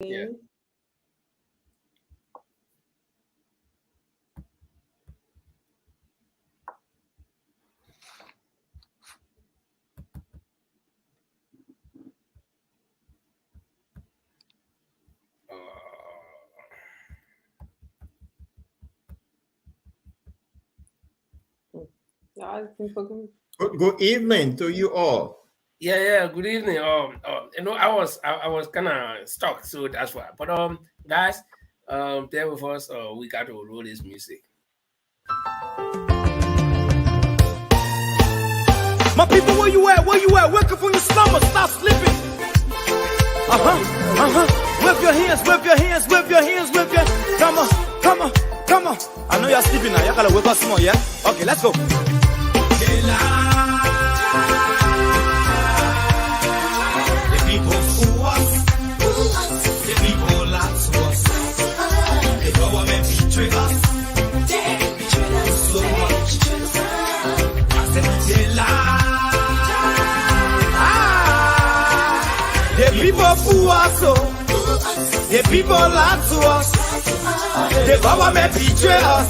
Yeah. Good evening to you all. Yeah. Good evening. I was kind of stuck, so that's why. But guys, there with us. We got to roll this music. My people, where you at? Where you at? Wake up from your slumber. Stop sleeping. Whip your hands, whip your hands, whip your hands, whip your. Come on, come on, come on. I know you're sleeping now. Y'all gotta wake up some more, yeah? Okay, let's go. The people fool us. The people lie to us. The government betray us. So much. I said they lie. The people fool us. The people lie to us. The government betray us.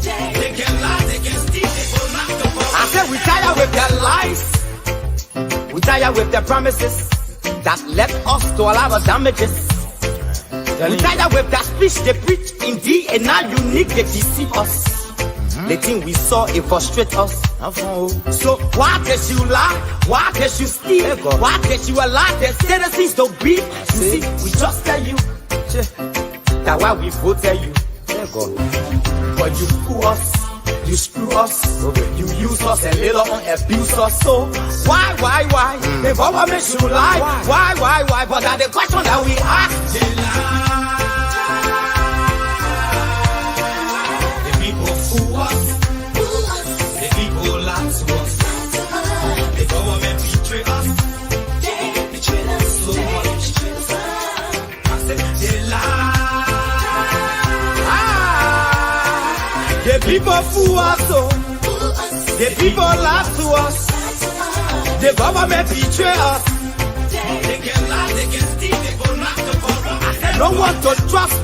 They can lie, they can steal, they will not go. I said we tired with their lies. We tired with their promises that led us to a lot of damages. We tired with their speech they preach indeed, and now unique they deceive us. The thing we saw it frustrate us. So why did you lie? Why did you steal? Why did you allow the citizens to be? You see, we just tell you that why we voted you. But you fool us, you screw us, you use us and later on abuse us. So why? The government should lie. Why? But that's the question that we ask. The people fool us. The people lie to us. The government betray us. So much. I said they lie. The people fool us, the people lie to us. The government betray us. They can lie, they can steal, they go knock the corrupt. No one to trust.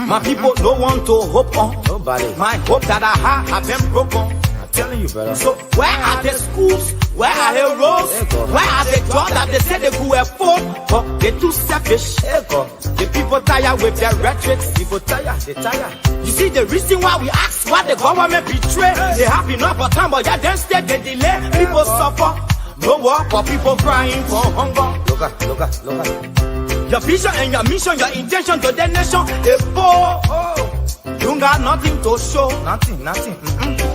My people don't want to hope on. Nobody. My hope that I have been broken. I'm telling you, brother. So where are the schools? Where are the roads? Where are the jobs that they say they could afford? But they're too selfish. The people tired with their rhetoric. People tired, they tired. You see the reason why we ask why the government betray. They have enough of time, but yeah, then instead they delay. People suffer. No work for people crying for hunger. Look at. Your vision and your mission, your intention to the nation, they fall. You got nothing to show. Nothing.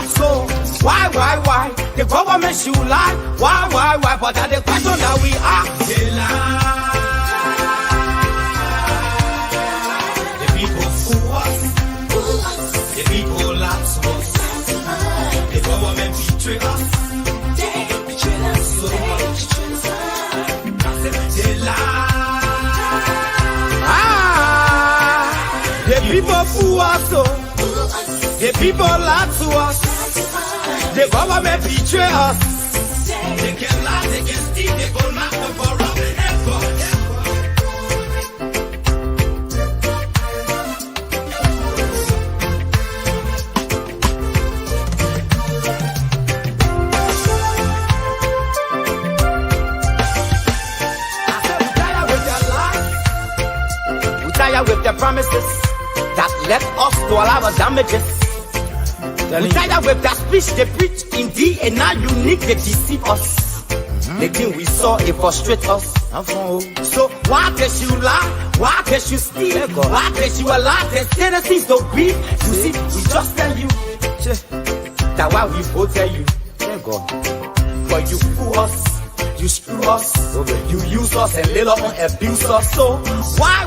So why? The government should lie. Why? But that's the question that we ask. They lie. The people fool us. The people lie to us. The government betray us. So much. I said they lie. The people fool us. The people lie to us. The government betray us. They can lie, they can steal, they go knock the corrupt. With their promises that led us to a lot of damages. We tired with that speech they preach indeed, and now unique they deceive us. The thing we saw it frustrate us. So why did you lie? Why did you steal? Why did you allow the citizens to grieve? You see, we just tell you that why we voted you. But you fool us. You screw us, you use us and later on abuse us. So why?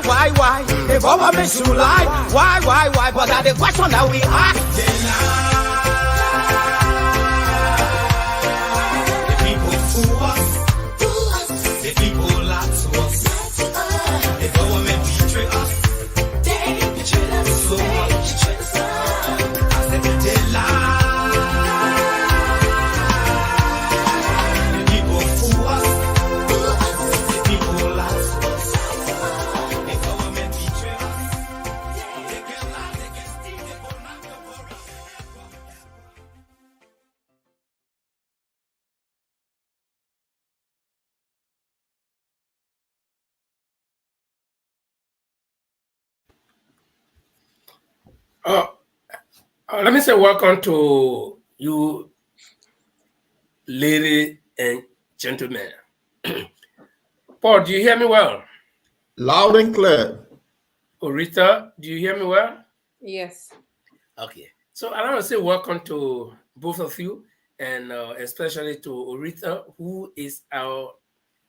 The government should lie. Why? But that's the question that we ask. The people fool us. The people lie to us. The government betray us. So much. I said they lie. Oh, let me say welcome to you, ladies and gentlemen. Paul, do you hear me well? Loud and clear. Orita, do you hear me well? Yes. Okay. So I want to say welcome to both of you, and especially to Orita, who is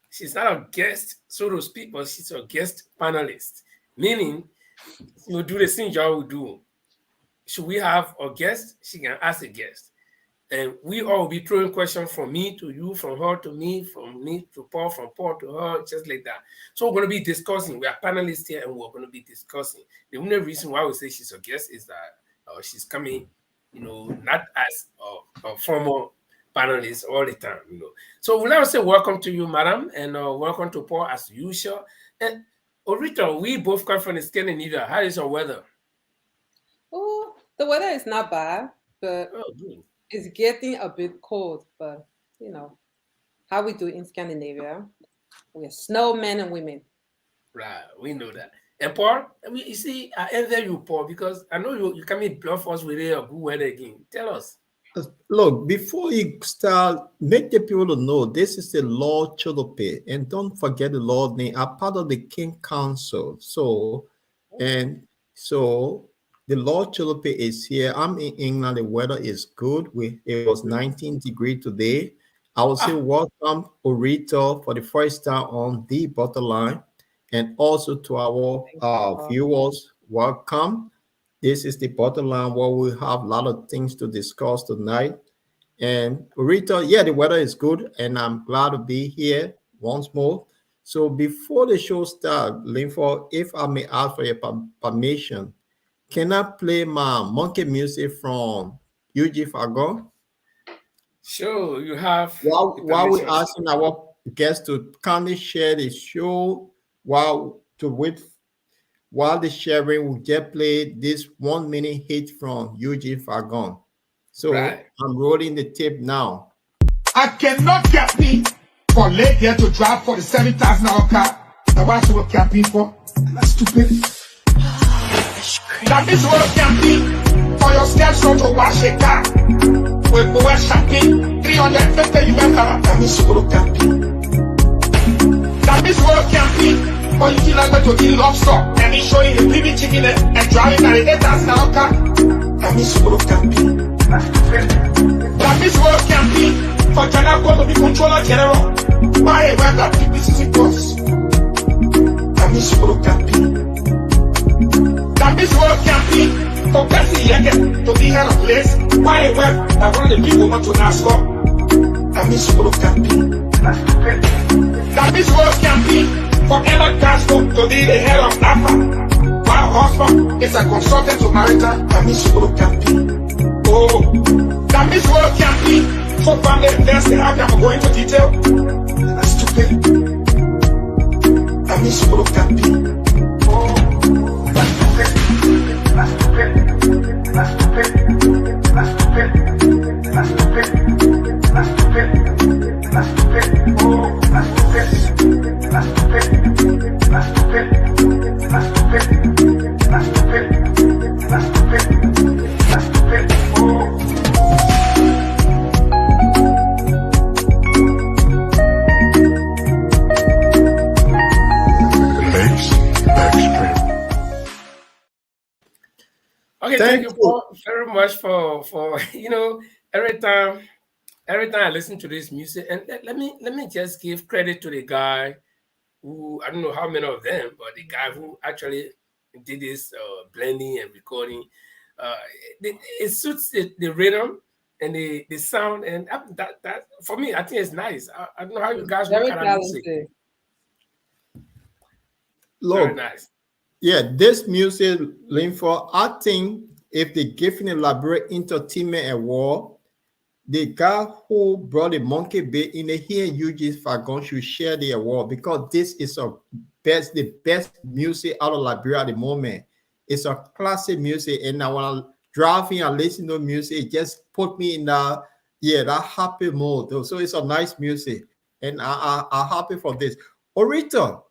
she's not a guest, so to speak, but she's a guest panelist, meaning she will do the same job we do. Should we have a guest? She can ask a guest. And we all will be throwing questions from me to you, from her to me, from me to Paul, from Paul to her, just like that. So we're going to be discussing. We are panelists here and we're going to be discussing. The only reason why we say she's a guest is that she's coming, not as a formal panelist all the time. So we'll now say welcome to you, madam, and welcome to Paul as usual. And Orita, we both come from the Scandinavia. How is your weather? Oh, the weather is not bad, but Good. it's getting a bit cold. But how we do in Scandinavia, we're snowmen and women. Right, we know that. And Paul, you see, I envy you, Paul, because I know you come in bluff us with a good weather again. Tell us. Look, before you start, make the people know this is the Lord Cholope, and don't forget the Lord name. I'm part of the King Council. So the Lord Cholope is here. I'm in England. The weather is good. It was 19 degrees today. I will say welcome, Orito, for the first time on the bottom line, and also to our viewers. Welcome. This is the bottom line where we have a lot of things to discuss tonight. And Rita, yeah, the weather is good, and I'm glad to be here once more. So before the show starts, Linford, if I may ask for your permission, can I play my monkey music from UG Fagon? Sure, you have. While we're asking our guests to kindly share the show, while the sharing will just play this 1 minute hit from Eugene Fagon. So I'm rolling the tape now. I cannot get me for late here to drive for the 7,000 car. Now why should we get me for? That's stupid. That is what can be for your steps on to wash a car. We go shopping 350 US. That is what can be. That is what can be. Or you feel like to eat lobster and he's showing the baby chicken and driving at the 8,000 car. That is what can be. That is what can be for Janako to be controller general. Why when that this is boss? That is what can be. That is what can be for Bessie Yeke to be head of place. Why when that one of the people want to NASCAR? That is what can be. That is what can be for Emma Castro to be the head of NAFA. While husband is a consultant to Marita. That is what can be. Oh, that is what can be for family investing. I'm going to detail. That's stupid. That is what can be. Oh, that's stupid. That's stupid. That's stupid. That's stupid. That's stupid. That's stupid. That's stupid. Oh, that's stupid. That's stupid. That's stupid. That's stupid. That's stupid. That's stupid. That's stupid. Okay, thank you, Paul, very much for every time I listen to this music, and let me just give credit to the guy who, I don't know how many of them, but the guy who actually did this blending and recording. It suits the rhythm and the sound, and that for me, I think it's nice. I don't know how you guys look at music. Look, very nice. Yeah, this music, Linford, I think if they give the Liberia Entertainment Award, the guy who brought the monkey bait in here, UG Fagon, should share the award, because this is the best music out of Liberia at the moment. It's a classic music, and now when I'm driving and listening to music, it just put me in that happy mode. So it's a nice music, and I'm happy for this. Orita,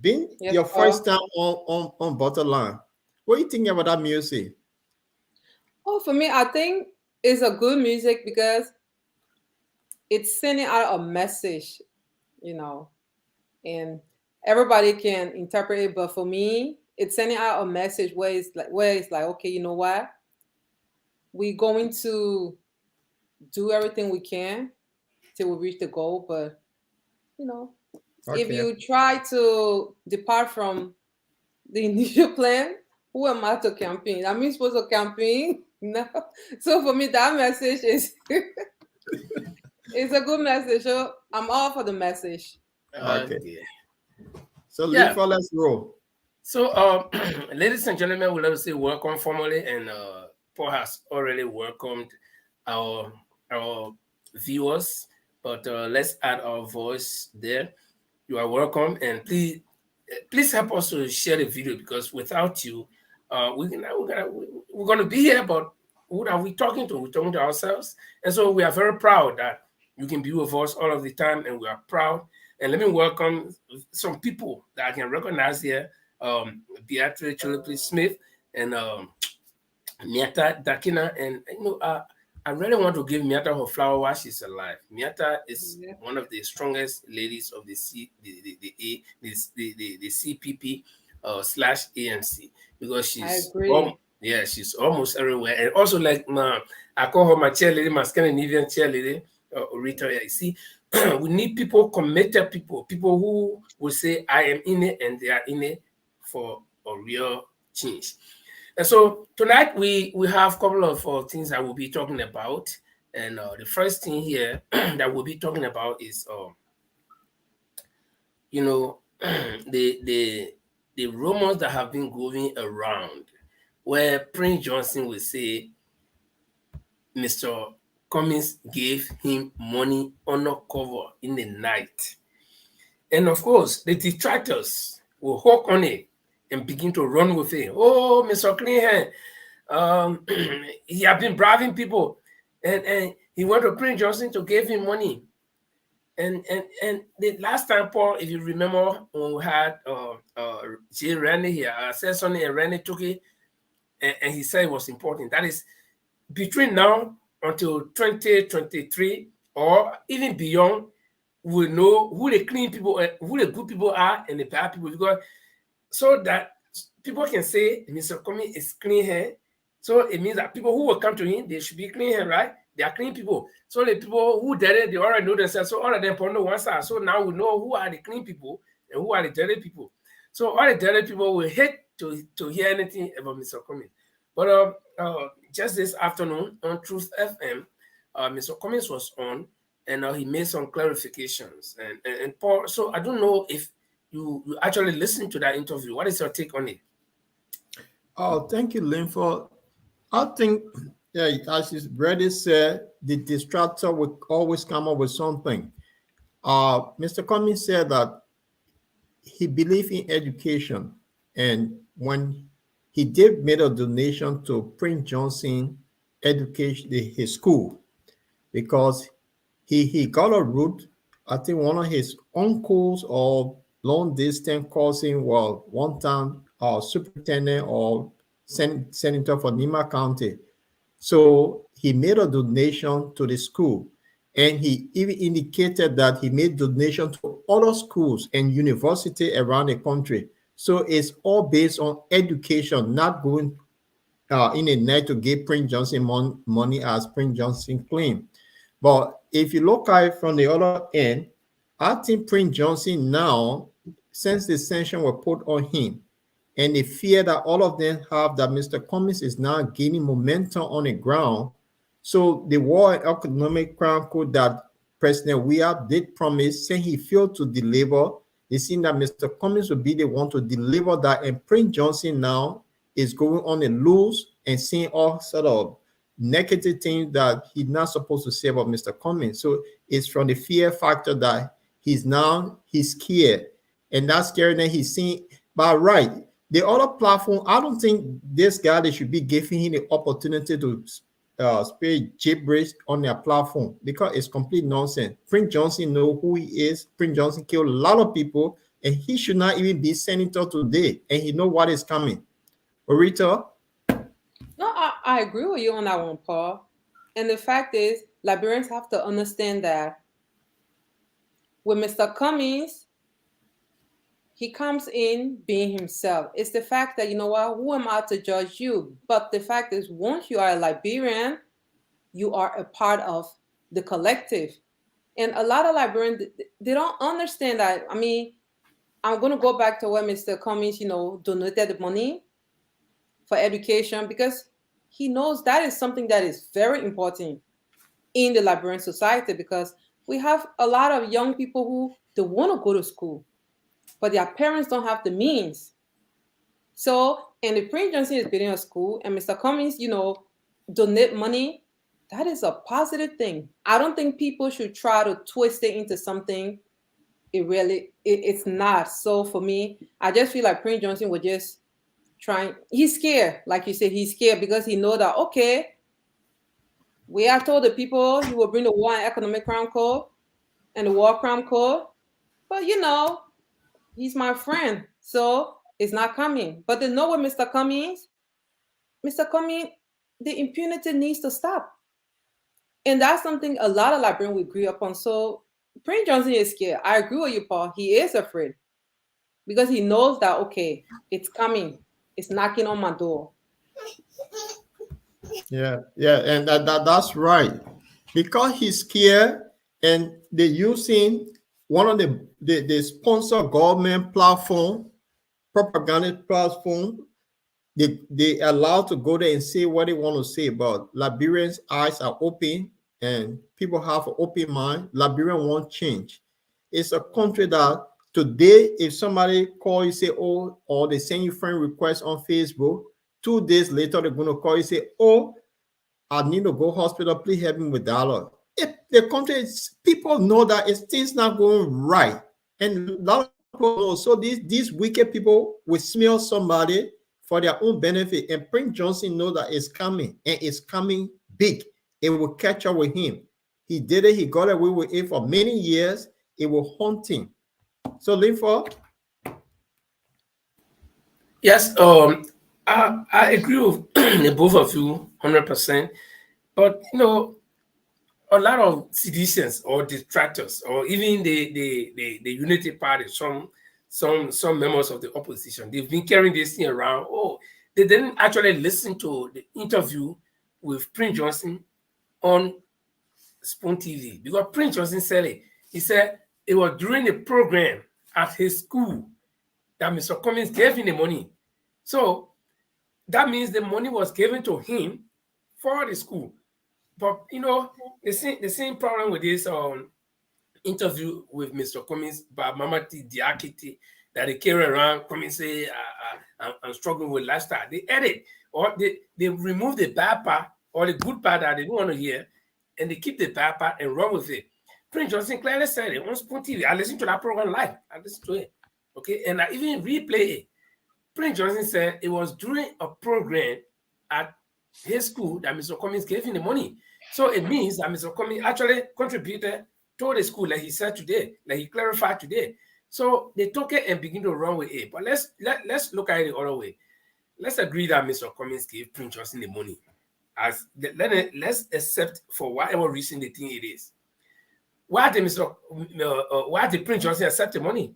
being your first time on Butterline, what do you think about that music? Oh, for me, I think it's a good music because it's sending out a message, you know, and everybody can interpret it. But for me, it's sending out a message where it's like, okay, you know what? We're going to do everything we can till we reach the goal. But you know, if Okay. you try to depart from the initial plan, who am I to campaign? Am I supposed to campaign? No. So for me, that message is it's a good message. So I'm all for the message. Okay. Okay. So Yeah. Linford, let's roll. So, ladies and gentlemen, we'd like to say welcome formally, and Paul has already welcomed our our viewers, but let's add our voice there. You are welcome, and please help us to share the video, because without you, we're gonna be here, but who are we talking to? We're talking to ourselves, and so we are very proud that you can be with us all of the time, and we are proud. And let me welcome some people that I can recognize here: Beatrice Chilipli Smith and Miata Dakina, and I really want to give Miata her flower while she's alive. Miata is Yeah, one of the strongest ladies of the CPP slash ANC, because I she's agree. yeah, she's almost everywhere. And also, like, I call her my cheerleader, my Scandinavian cheerleader, Rita. You see, we need people, committed people who will say I am in it, and they are in it for a real change. And so tonight we have a couple of things that we'll be talking about. And the first thing here that we'll be talking about is, you know, the rumors that have been going around, where Prince Johnson will say Mr. Cummings gave him money undercover in the night. And of course, the detractors will hawk on it and begin to run with it. Oh, Mr. Clean, he had been bribing people, and he went to Prince Johnson to give him money. And the last time, Paul, if you remember, when we had Jay Randy here, I said something, and Randy took it, and he said it was important. That is, between now until 2023, or even beyond, we know who the clean people, who the good people are, and the bad people, because so that people can say Mr. Comey is clean hair. So it means that people who will come to him, they should be clean hair, right? They are clean people. So the people who did it, they already know themselves. So all of them put on one side. So now we know who are the clean people and who are the dirty people. So all the dirty people will hate to hear anything about Mr. Comey. But just this afternoon on Truth FM, Mr. Cummings was on, and he made some clarifications. And Paul, so I don't know if you actually listened to that interview. What is your take on it? Oh, thank you, Linford. I think, yeah, as you already said, the distractor will always come up with something. Mr. Cummings said that he believed in education, and when he did made a donation to Prince Johnson education, his school, because he got a route. I think one of his uncles or long distance cousin was one time superintendent or senator for Nima County. So he made a donation to the school, and he even indicated that he made donation to other schools and university around the country. So it's all based on education, not going in a night to give Prince Johnson money as Prince Johnson claimed. But if you look at it from the other end, I think Prince Johnson now, since the sanction were put on him, and the fear that all of them have that Mr. Cummings is now gaining momentum on the ground. So the War and Economic Crime Code that President Weah did promise, saying he failed to deliver, they seem that Mr. Cummings will be the one to deliver that, and Prince Johnson now is going on a loose and saying all sort of negative things that he's not supposed to say about Mr. Cummings. So it's from the fear factor that he's scared, and that's scary that he's seeing. But right, the other platform, I don't think this guy, they should be giving him the opportunity to speak gibberish on their platform, because it's complete nonsense. Prince Johnson know who he is. Prince Johnson killed a lot of people, and he should not even be senator today, and he know what is coming. Orita? No, I agree with you on that one, Paul. And the fact is, Liberians have to understand that with Mr. Cummings, he comes in being himself. It's the fact that, you know what, who am I to judge you? But the fact is, once you are a Liberian, you are a part of the collective. And a lot of Liberians, they don't understand that. I mean, I'm going to go back to where Mr. Cummings, donated the money for education, because he knows that is something that is very important in the Liberian society, because we have a lot of young people who they want to go to school, but their parents don't have the means. So, and the Prince Johnson is building a school, and Mr. Cummings, donate money. That is a positive thing. I don't think people should try to twist it into something it's not. So for me, I just feel like Prince Johnson was just trying. He's scared, like you said, he's scared because he know that, okay, we have told the people he will bring the War and Economic Crime Code and the War Crime Code, but he's my friend, so it's not coming. But they know with Mr. Cummings, the impunity needs to stop. And that's something a lot of Liberians will agree upon. So Prince Johnson is scared. I agree with you, Paul. He is afraid because he knows that, okay, it's coming. It's knocking on my door. Yeah, and that's right. Because he's scared and they're using one of the sponsor government platform, propaganda platform. They allowed to go there and say what they want to say, but Liberians' eyes are open and people have an open mind. Liberian won't change. It's a country that today, if somebody call you, say, oh, or they send you friend requests on Facebook, 2 days later, they're going to call you, say, oh, I need to go hospital, please help me with dollar. If the country is, people know that it's things not going right. And a lot of people know. So these wicked people will smell somebody for their own benefit. And Prince Johnson know that it's coming, and it's coming big. It will catch up with him. He did it, he got away with it for many years. It will haunt him. So Linford? Yes, I agree with the both of you 100%. But a lot of seditions or detractors, or even the Unity Party, some members of the opposition, they've been carrying this thing around. Oh, they didn't actually listen to the interview with Prince Johnson on Spoon TV, because Prince Johnson said it. He said it was during the program at his school that Mr. Cummings gave him the money. So that means the money was given to him for the school. But the same problem with this interview with Mr. Cummings by Mamati Diakite that they carry around. Cummings say, I'm struggling with lifestyle. They edit, or they remove the bad part or the good part that they don't want to hear, and they keep the bad part and run with it. Prince Johnson clearly said it on Spoon TV. I listened to that program live. I listened to it. Okay, and I even replay it. Prince Johnson said it was during a program at his school that Mr. Cummings gave him the money. So it means that Mr. Cummings actually contributed to the school, like he said today, like he clarified today. So they took it and begin to run with it. But let's look at it the other way. Let's agree that Mr. Cummings gave Prince Johnson the money. Let's accept for whatever reason they think it is. Why did Prince Johnson accept the money?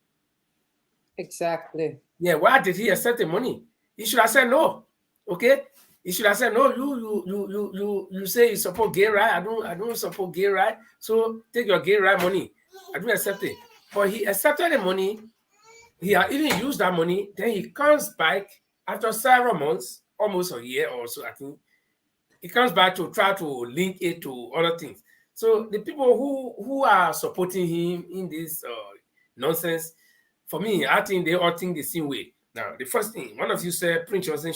Exactly. Yeah, why did he accept the money? He should have said no. Okay, he should have said no. You say you support gay right. I don't support gay right. So take your gay right money. I don't accept it. But he accepted the money. He had even used that money. Then he comes back after several months, almost a year or so, I think. He comes back to try to link it to other things. So the people who are supporting him in this nonsense, for me, I think they all think the same way. Now, the first thing, one of you said Prince Johnson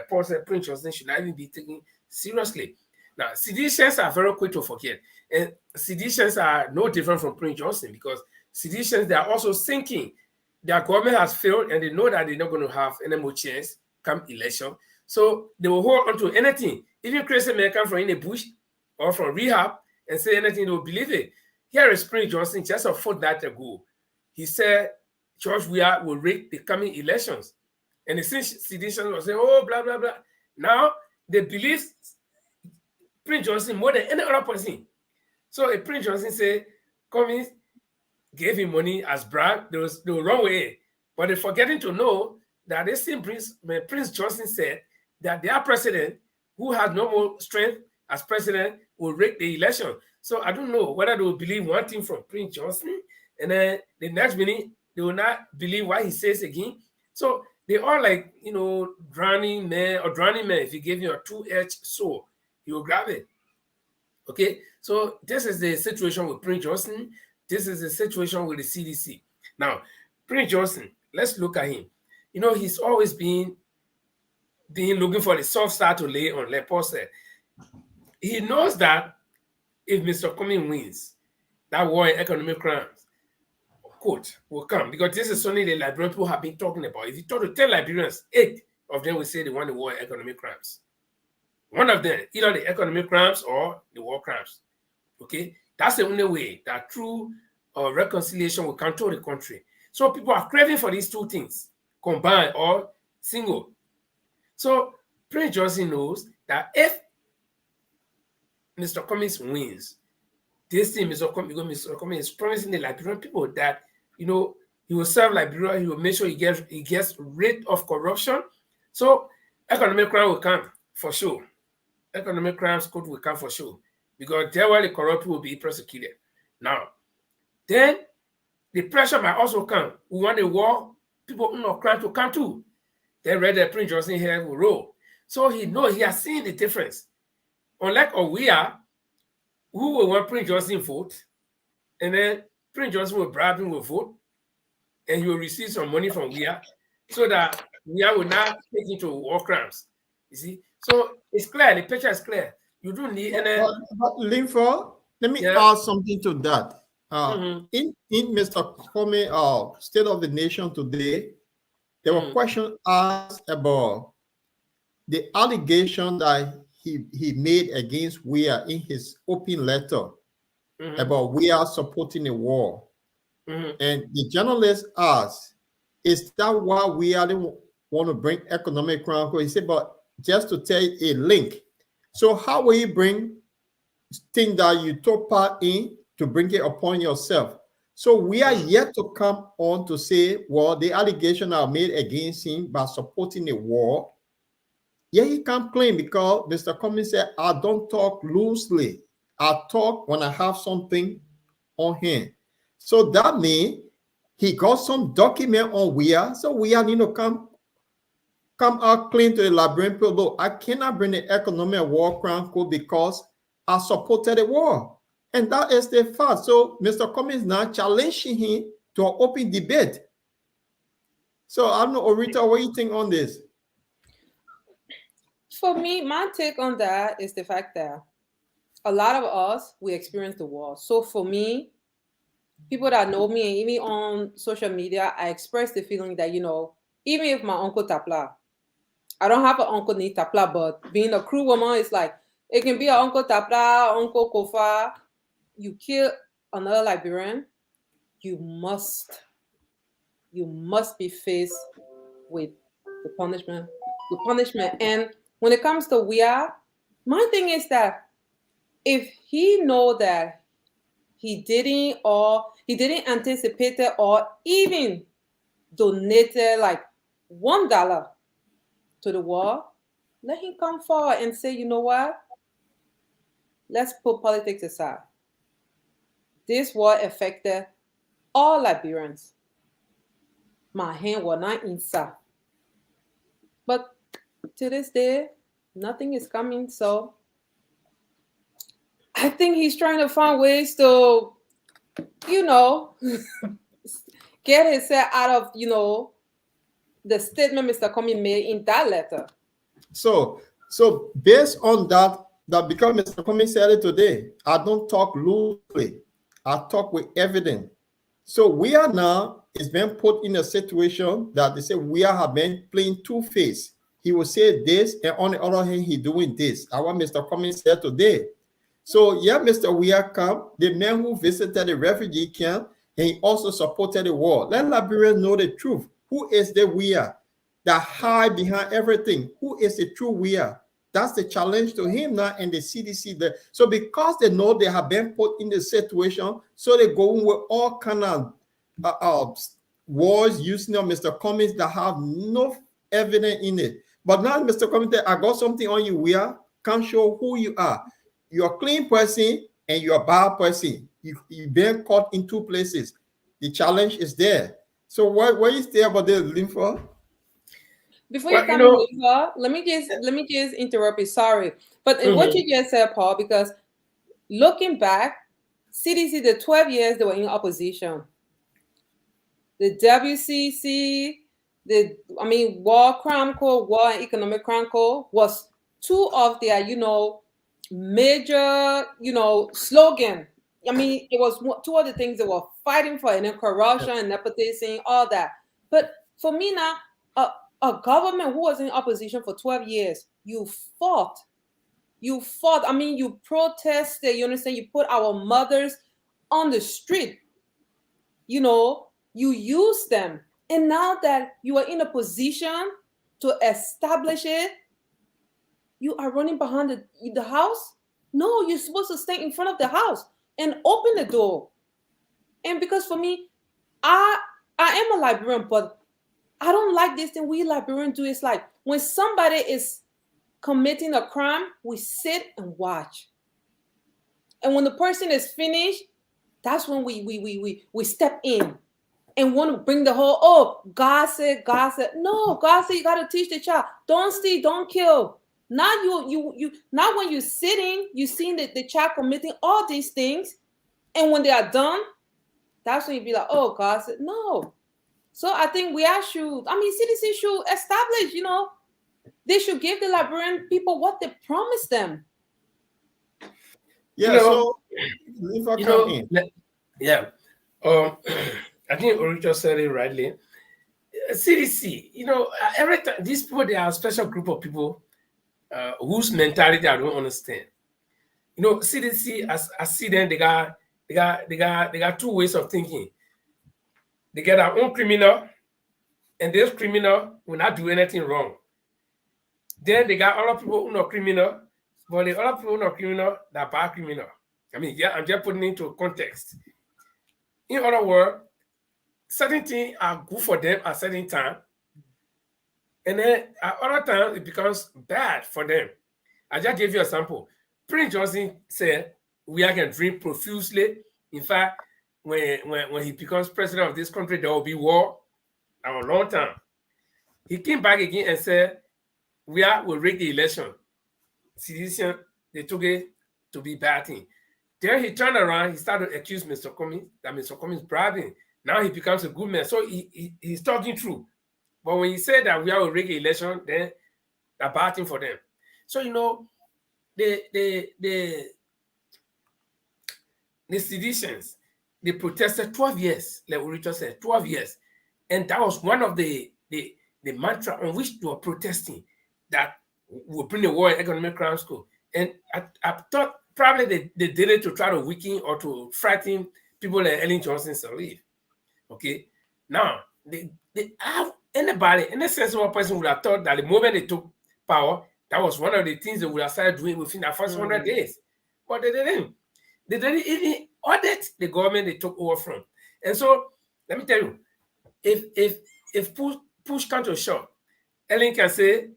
Paul said Prince Johnson should not even be taken seriously. Now, seditions are very quick to forget. And seditions are no different from Prince Johnson, because seditions, they are also thinking their government has failed and they know that they're not going to have any more chance come election. So they will hold on to anything. Even crazy men come from in the bush or from rehab and say anything, they will believe it. Here is Prince Johnson just a fortnight ago. He said George Weah will rig the coming elections. And the sedition was saying, oh, blah, blah, blah. Now, they believe Prince Johnson more than any other person. So if Prince Johnson say Cummings gave him money as brag, they will run away. But they're forgetting to know that this same Prince Johnson said that their president, who has no more strength as president, will rig the election. So I don't know whether they will believe one thing from Prince Johnson, and then the next minute they will not believe what he says again. So they are like, drowning man. If he gave you a two-edged sword, you will grab it. Okay, so this is the situation with Prince Johnson. This is the situation with the CDC. Now, Prince Johnson, let's look at him. He's always been looking for the soft side to lay on, like Paul said. He knows that if Mr. Cummings wins, that war in economic crimes, quote, will come. Because this is something the Liberian people have been talking about. If you talk to 10 Liberians, 8 of them will say they want the war in economic crimes. One of them, either the economic crimes or the war crimes. Okay? That's the only way that true reconciliation will control the country. So people are craving for these two things, combined or single. So Prince Johnson knows that if Mr. Cummings wins, this thing, Mr. Cummings is promising the Liberian people that, he will serve Liberia, he will make sure he gets rid of corruption. So economic crime will come for sure. Economic crimes court will come for sure. Because there where the corrupt will be prosecuted. Now, then the pressure might also come. We want a war, people crime to come too. Then read that Prince Johnson here will roll. So he has seen the difference. Unlike Owia, who will want Prince Johnson vote, and then Prince Johnson will bribe him with vote, and he will receive some money from Wia, so that Wia will not take into war crimes. You see? So it's clear, the picture is clear. You don't need any. But Linford, let me add something to that. In Mr. Cummings' State of the Nation today, there were questions asked about the allegation that he made against Weah in his open letter about Weah supporting the war. And the journalist asked, is that why Weah didn't want to bring economic crime? He said, but just to tell you a link. So how will you bring things that you took part in to bring it upon yourself? So we are yet to come on to say, well, the allegations are made against him by supporting the war. Yeah, he can't claim because Mr. Cummings said, I don't talk loosely. I talk when I have something on hand. So that means he got some document on Weah. So Weah need to come out clean to the Liberian people. Look, I cannot bring the economic war crime code because I supported the war. And that is the fact. So Mr. Cummings now challenging him to an open debate. So I don't know, Orita, what do you think on this? For me, my take on that is the fact that a lot of us, we experienced the war. So for me, people that know me, and even on social media, I express the feeling that, even if my uncle Tapla, I don't have an uncle named Tapla, but being a crew woman, it's like, it can be an uncle Tapla, uncle Kofa. You kill another Liberian, you must be faced with the punishment. And when it comes to Weah, my thing is that if he know that he didn't anticipate it or even donated like $1 to the war, let him come forward and say, you know what? Let's put politics aside. This war affected all Liberians. My hand was not inside. But to this day, nothing is coming. So I think he's trying to find ways to, get himself out of, the statement Mr. Cummings made in that letter. So based on that because Mr. Cummings said it today, I don't talk loosely. I talk with evidence. So we are now is being put in a situation that they say we have been playing two-faced. He will say this, and on the other hand, he doing this. I want Mr. Cummings said today. So yeah, Mr. Weah come, the man who visited the refugee camp, and he also supported the war. Let Liberians know the truth. Who is the Weah that hide behind everything? Who is the true Weah? That's the challenge to him now and the CDC there. So because they know they have been put in the situation, so they go with all kind of words using Mr. Cummings that have no evidence in it. But now, Mr. Cummings, I got something on you where can show who you are. You're a clean person and you're a bad person. You've been caught in two places. The challenge is there. So what you say about the lympho? Before you Well, come in, Lisa, let me just interrupt you. Sorry, but in what mhm. you just said, Paul, because looking back, CDC, the 12 years they were in opposition, the WCC, War Chronicle, War and Economic Chronicle was two of their, major, slogan. It was two of the things they were fighting for, and then corruption and nepotism, all that. But for me now, a government who was in opposition for 12 years, you fought. You fought. You protested. You understand? You put our mothers on the street. You use them. And now that you are in a position to establish it, you are running behind the house. No, you're supposed to stay in front of the house and open the door. And because for me, I am a librarian, but I don't like this thing we Liberians do. It's like when somebody is committing a crime, we sit and watch. And when the person is finished, that's when we step in and want to bring the whole, God said. No, God said you gotta teach the child. Don't steal, don't kill. Now you now when you're sitting, you seeing the child committing all these things, and when they are done, that's when you be like, oh, God said no. So I think CDC should establish, they should give the Liberian people what they promised them. Yeah, so if I come in. Yeah. I think Oricho said it rightly. CDC, every time these people, they are a special group of people whose mentality I don't understand. CDC, I see them, they got two ways of thinking. They get their own criminal, and this criminal will not do anything wrong. Then they got other people who are not criminal, but the other people who are not criminal, they're bad criminal. I'm just putting it into context. In other words, certain things are good for them at certain time, and then at other times it becomes bad for them. I just gave you a sample. Prince Johnson said we are going to drink profusely. In fact, when he becomes president of this country, there will be war a long time. He came back again and said we will rig the election. Citizens, they took it to be bad thing. Then he turned around, he started to accuse Mr. Cummings that Mr. Cummings bribing. Now he becomes a good man. So he's talking true. But when he said that we have a regular election, then a bad thing for them. So the seditions, they protested 12 years, like Richard said, 12 years. And that was one of the mantra on which they were protesting, that will bring the war in economic crime school. And I thought probably they did it to try to weaken or to frighten people like Ellen Johnson to leave. Okay. Now, they have any sensible person would have thought that the moment they took power, that was one of the things they would have started doing within the first 100 days. But they didn't. They didn't even audit the government they took over from. And so, let me tell you, if push comes to shove, Ellen can say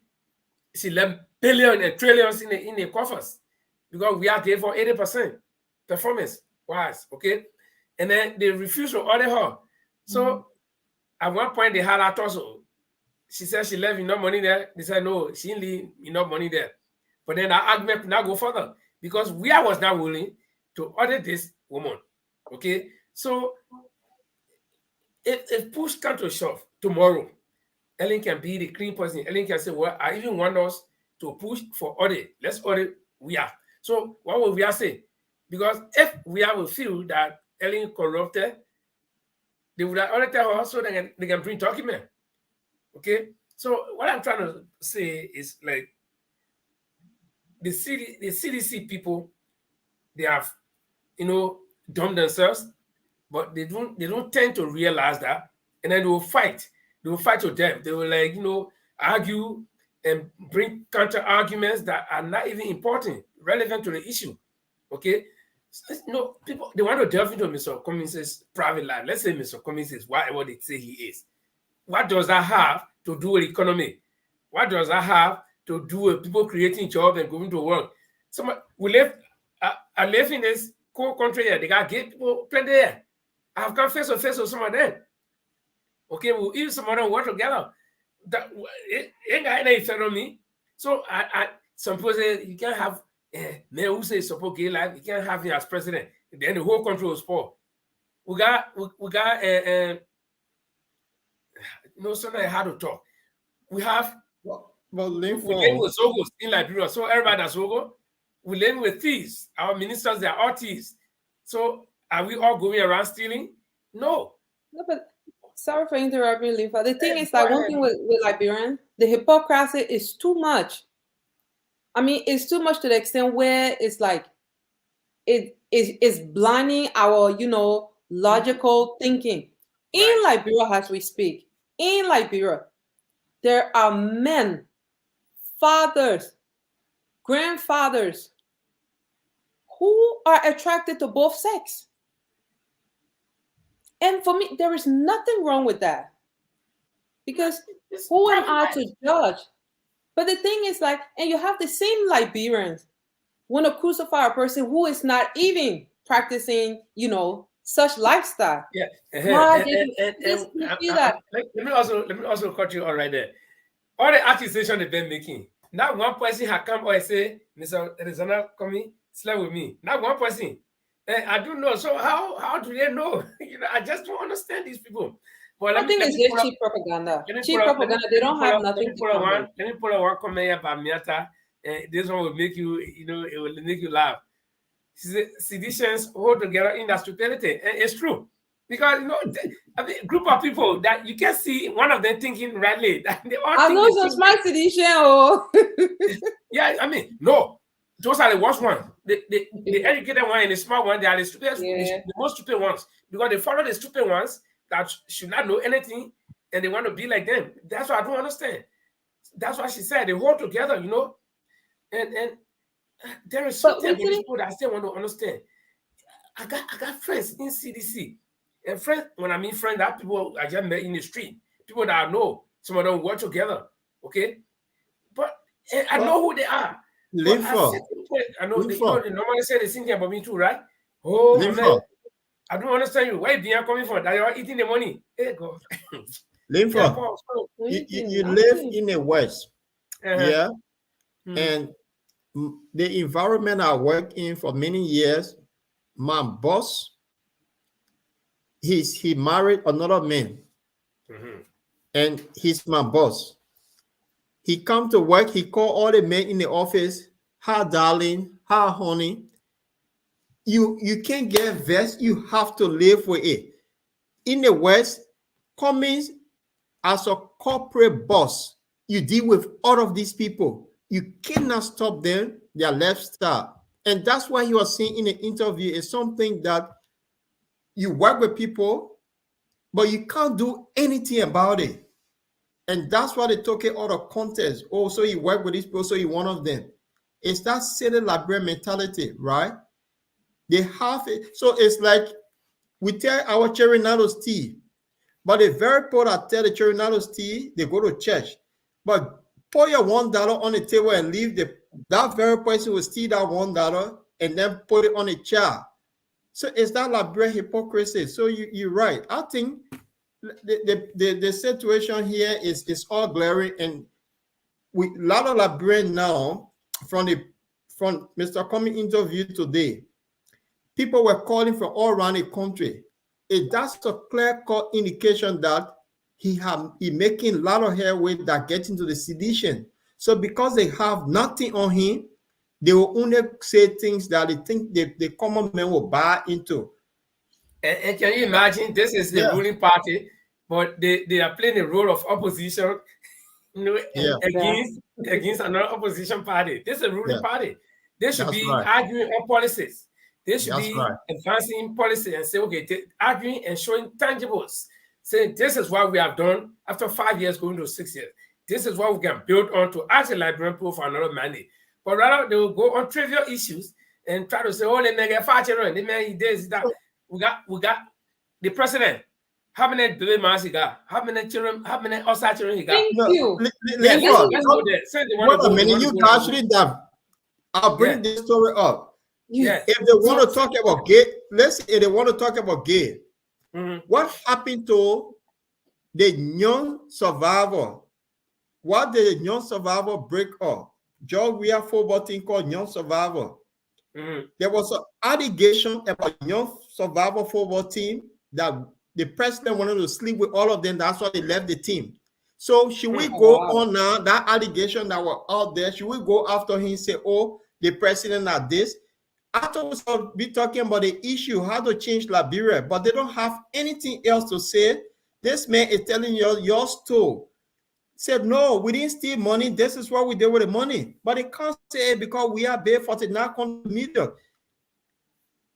she left billions and trillions in the coffers because we are there for 80% performance wise, okay? And then they refuse to audit her. So at one point they had her also. She said she left enough money there. They said no, she didn't leave enough money there. But then the argument could not go further because we was not willing to audit this woman. Okay, so if push comes to shove tomorrow, Ellen can be the clean person. Ellen can say, well, I even want us to push for audit. Let's audit we are. So what will we say? Because if we will feel that Ellen corrupted, they would have audited her so they can bring document. Okay, so what I'm trying to say is like the CDC people, they have done themselves, but they don't tend to realize that, and then they will fight. They will fight to death. They will argue, and bring counter arguments that are not even important, relevant to the issue. Okay. No, people they want to delve into Mr. Cummings' private life. Let's say Mr. Cummings is whatever they say he is. What does that have to do with economy? What does that have to do with people creating jobs and going to work? I live in this cool country here. They got gay people plenty there. I've come face to face with some of them. Okay, we'll even some of them work together. That it ain't got any effect on me. So some people say you can't have men who say support gay life, you can't have him as president. Then the whole country will spoil. We got sometimes hard to talk. We have Well, we live with Zogos in Liberia. So everybody that's Zogo, we live with thieves. Our ministers, they are all thieves. So are we all going around stealing? No. No, but sorry for interrupting, Linfa. The thing is that one thing with Liberian, the hypocrisy is too much. I mean, it's too much to the extent where it's like it is blinding our, logical thinking. In Liberia, as we speak, in Liberia, there are men, fathers, grandfathers who are attracted to both sex. And for me, there is nothing wrong with that. Because who am I to judge? But the thing is like, and you have the same Liberians want to crucify a person who is not even practicing, such lifestyle. Yeah. Let me also cut you all right there. All the accusations they've been making. Not one person had come or say, Mr. Arizona coming, slept with me. Not one person. I don't know. So how do they know? I just don't understand these people. But I think it's just cheap propaganda. Cheap propaganda. They don't have nothing to come with. Let me pull out one comment here about Miata. This one will make you, it will make you laugh. Seditions hold together in that stupidity. And it's true. Because, a group of people that you can see one of them thinking rightly. That they all I know some smart sedition. Yeah, I mean, no. Those are the worst ones. The educated one and the smart one, they are the stupid, the most stupid ones. Because they follow the stupid ones that should not know anything and they want to be like them. That's what I don't understand. That's what she said. They hold together, and there is something about people that I still want to understand. I got friends in CDC. And friends, when I mean friends, that people I just met in the street, people that I know, some of them work together. Okay. But I know who they are. I know they normally say the same thing about me too, right? Oh man, I don't understand you. Where you are coming from? That you are eating the money. Hey God. Linfa, you live in the West. Yeah. And the environment I work in for many years, my boss, he married another man. And he's my boss. He come to work, he call all the men in the office, hi darling, hi honey. You can't get vexed, you have to live with it. In the West, Cummings, as a corporate boss, you deal with all of these people. You cannot stop them, their lifestyle. And that's why he was saying in the interview is something that you work with people, but you can't do anything about it. And that's why they took it out of context. Oh, so you work with these people, so you're one of them. It's that silly Liberian mentality, right? They have it. So it's like we tell our Chirinados tea, but the very people that tell the Chirinados tea, they go to church. But pour your $1 on the table and leave that very person will steal that $1 and then put it on a chair. So it's that Liberian hypocrisy. So you're right. I think the situation here is all glaring, and with a lot of Liberian now from Mr. Cummings interview today, people were calling from all around the country. That's a clear-cut indication that he making a lot of headway that get into the sedition. So because they have nothing on him, they will only say things that they think the common man will buy into. And can you imagine, this is the ruling party, but they are playing the role of opposition, against another opposition party. This is a ruling party. They should be arguing on policies. They should be advancing policy and say, okay, arguing and showing tangibles. Saying this is what we have done after 5 years going to 6 years. this is what we can build on to ask the Liberian people for another mandate. But rather, they will go on trivial issues and try to say, oh, they may get far children, they may this, that. We got the president. How many baby moms he got? How many children, how many outside children he got? Thank you. Yes, This is- let's go there. Say they want Wait to a go, minute, you guys should have. I'll bring Yeah. this story up. Yes. If they want to talk about gay, let's say if they want to talk about gay, what happened to the young survivor? What did the young survivor break up? George, we have football team called Young Survivor. There was an allegation about young survivor football team that the president wanted to sleep with all of them. That's why they left the team. So should we go on now? That allegation that were out there, should we go after him and say, oh, the president at this? Afterwards, I'll be talking about the issue, how to change Liberia, but they don't have anything else to say. This man is telling you your story. Said, no, we didn't steal money. This is what we did with the money. But they can't say it because we are paid for it now million.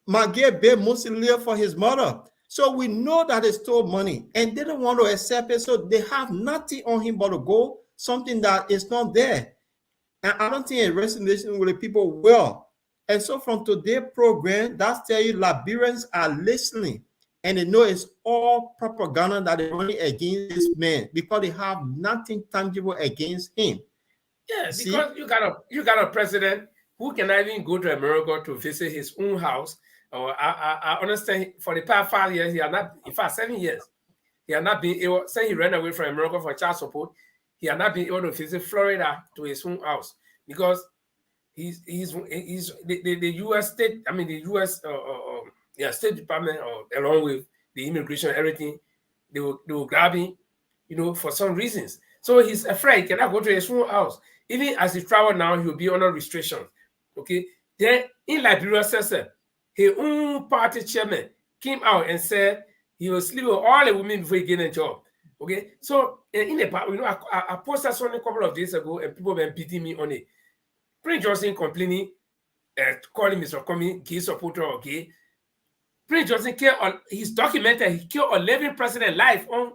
Magia paid mostly for his mother. So we know that they stole money and they don't want to accept it. So they have nothing on him but to go something that is not there. And I don't think a resolution with the people will. And so from today's program, that's tell you Liberians are listening. And they know it's all propaganda that they're running against this man because they have nothing tangible against him. Yeah, because you got a president who cannot even go to America to visit his own house. I understand for the past 5 years, he has not, in fact, 7 years, he has not been able, since he ran away from America for child support, he has not been able to visit Florida to his own house because he's the U.S. state, I mean the U.S. State Department, along with the immigration and everything, they will grab him, for some reasons. So he's afraid he cannot go to his own house. Even as he travel now, he will be under restriction. Okay. Then in Liberia, his own party chairman came out and said he will sleep with all the women before he get a job. Okay. So in the past, I posted something a couple of days ago, and people have been beating me on it. Prince Johnson complaining, calling Mr. Comey gay supporter or gay. Prince Johnson killed on his documented, he killed a living president live on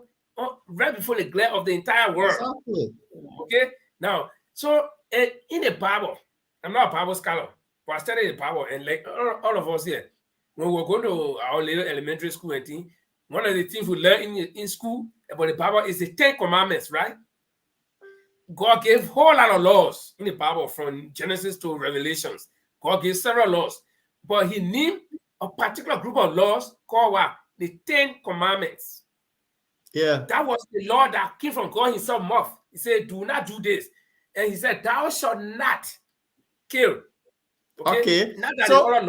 right before the glare of the entire world. Exactly. Okay. Now, so in the Bible, I'm not a Bible scholar, but I studied the Bible, and like all of us here, when we were going to our little elementary school and thing, one of the things we learn in school about the Bible is the 10 Commandments, right? God gave a whole lot of laws in the Bible from Genesis to Revelations. God gave several laws, but he named a particular group of laws called what? The 10 Commandments. Yeah. That was the law that came from God himself mouth. He said, do not do this. And he said, thou shalt not kill. Okay. Not that So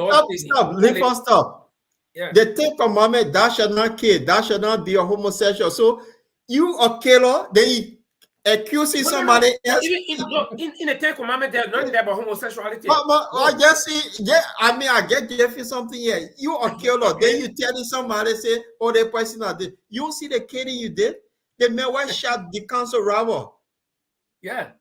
stop. Yeah. The 10 commandment, thou shalt not kill, thou shalt not be a homosexual. So you a killer, then you accusing somebody else. Even in the 10 Commandments, there's nothing about homosexuality. But I just see, I get Jeffy something here. You a killer, then you telling somebody, say, oh, the person that did. You see the killing you did? The man was shot the council robber. Yeah.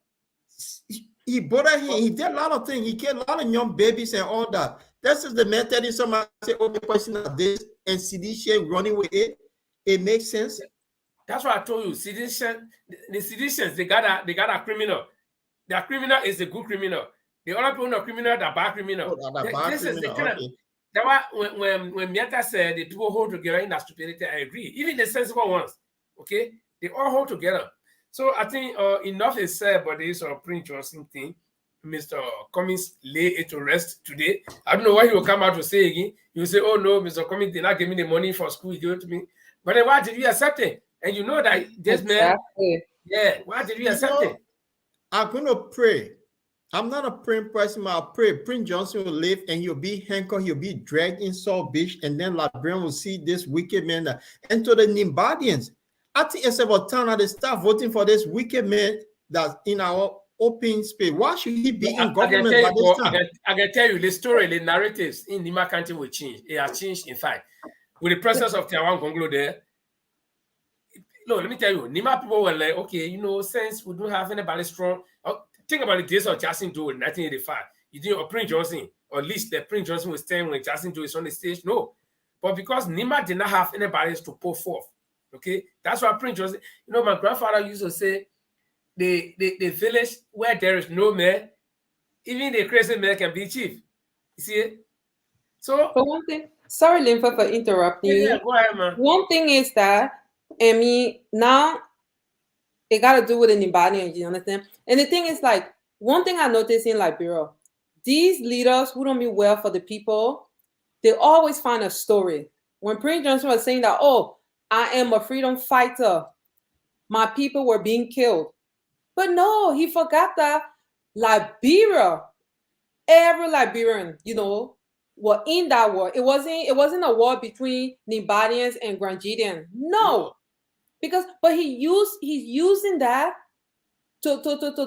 He bothered him. He did a lot of things. He killed a lot of young babies and all that. This is the man telling somebody, say, oh, the person that this, and sedition running with it. It makes sense. That's what I told you. Sedition, the seditions, they got a criminal. Their criminal is a good criminal. The other people are criminal, they're bad criminal. This is the kind of that why when Mieta said the people hold together in that stupidity, I agree. Even the sensible ones, okay, they all hold together. So I think enough is said about this Prince Johnson thing. Mr. Cummings lay it to rest today. I don't know what he will come out to say again. He will say, oh no, Mr. Cummings did not give me the money for school, he gave it to me. But then why did you accept it? And you know that this man, why did you accept it? I'm going to pray. I'm not a praying person, but I pray Prince Johnson will live and he'll be handcuffed, he'll be dragged in South Beach, and then Liberian will see this wicked man. And to the Nimbadians, I think it's about time that they start voting for this wicked man that's in our open space. Why should he be in government by this time? I can tell you the story, the narratives in Nima County will change. It has changed, in fact. With the presence of Tiawan Gonglo there, no, let me tell you, Nima people were like, okay, since we don't have anybody strong, think about the days of Justin Joe in 1985. You didn't, or Prince Johnson, or at least the Prince Johnson was staying when Justin Joe is on the stage. No. But because Nima did not have anybody to pull forth, okay, that's why Prince Johnson, my grandfather used to say, the village where there is no mayor, even the crazy mayor can be chief. You see it? So But one thing, sorry, Lympha, for interrupting yeah, you. go ahead, man. One thing is that, I mean, now it got to do with anybody, you understand? And the thing is, like, one thing I noticed in Liberia, these leaders who don't mean well for the people, they always find a story. When Prince Johnson was saying that, oh, I am a freedom fighter, my people were being killed. But no, he forgot that Liberia, every Liberian, were in that war. It wasn't a war between Nibadians and Grangidians. No. Because he's using that to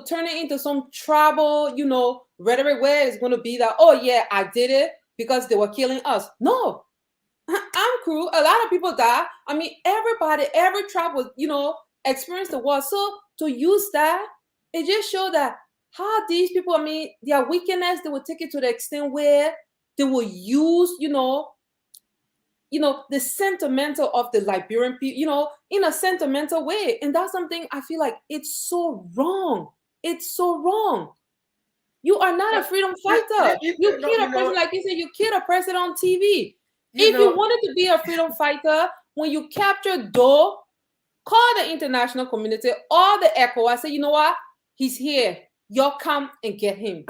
turn it into some tribal, rhetoric where it's gonna be that, oh yeah, I did it because they were killing us. No. I'm cool. A lot of people die. I mean, every tribe was, experienced the war. So to use that, it just showed that how these people, I mean, their weakness, they would take it to the extent where they will use, the sentimental of the Liberian people, in a sentimental way. And that's something I feel like it's so wrong. It's so wrong. You are not a freedom fighter. You killed a person, like you said, you killed a person on TV. If you wanted to be a freedom fighter, when you capture Doe, call the international community or the ECHO. Say, you know what? He's here. Y'all come and get him.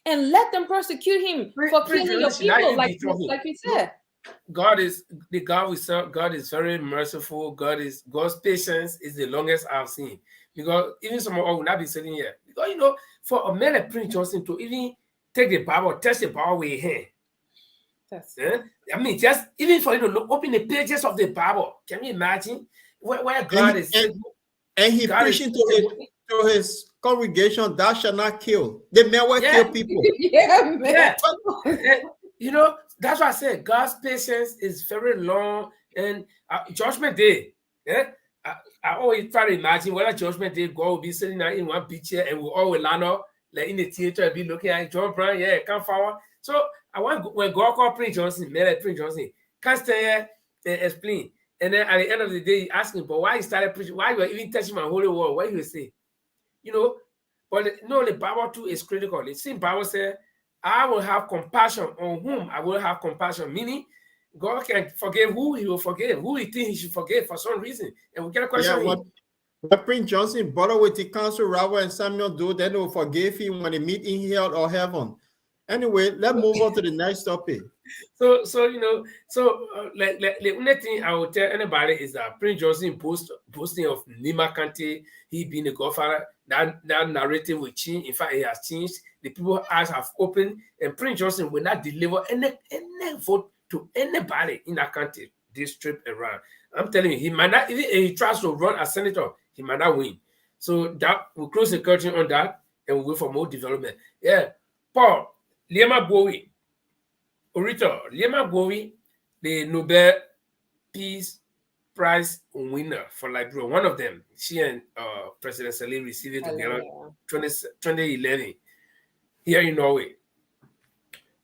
And let them persecute him for killing your people, like you said. God is the God we serve. God is very merciful. God's patience is the longest I've seen. Because even someone will not be sitting here. Because for a man like Prince Johnson to even take the Bible, touch the Bible with his hand. I mean, just even for you to open the pages of the Bible. Can you imagine where God is? And he preaching to his congregation, thou shalt not kill. They never kill people. Yeah, man. Yeah. That's why I said God's patience is very long. And Judgment Day, I always try to imagine whether Judgment Day, God will be sitting there in one picture and we all will land up like in the theater and be looking at John Brown, come forward. So I want when God called Prince Johnson, Prince Johnson, can't stay here and explain. And then at the end of the day, he asked him, but why he started preaching, why you were even touching my holy word, what you say? But the Bible too is critical. The same Bible says, I will have compassion on whom I will have compassion, meaning God can forgive who he will forgive, who he thinks he should forgive for some reason. And we get a question. What Prince Johnson brought with the council, Robert and Samuel do, then they will forgive him when they meet in hell or heaven. Anyway, let's move on to the next topic. So like the only thing I will tell anybody is that Prince Johnson boasting of Nima Kante, he being a godfather, that narrative will change. In fact, it has changed. The people's eyes have opened, and Prince Johnson will not deliver any vote to anybody in that country this trip around. I'm telling you, he might not, even if he tries to run as senator, he might not win. So that we'll close the curtain on that and we'll wait for more development. Yeah. Paul, Liema Bowie, Orito, Liema Bowie, the Nobel Peace Prize winner for Liberia, one of them, she and President Saleh received it together 2011 here in Norway.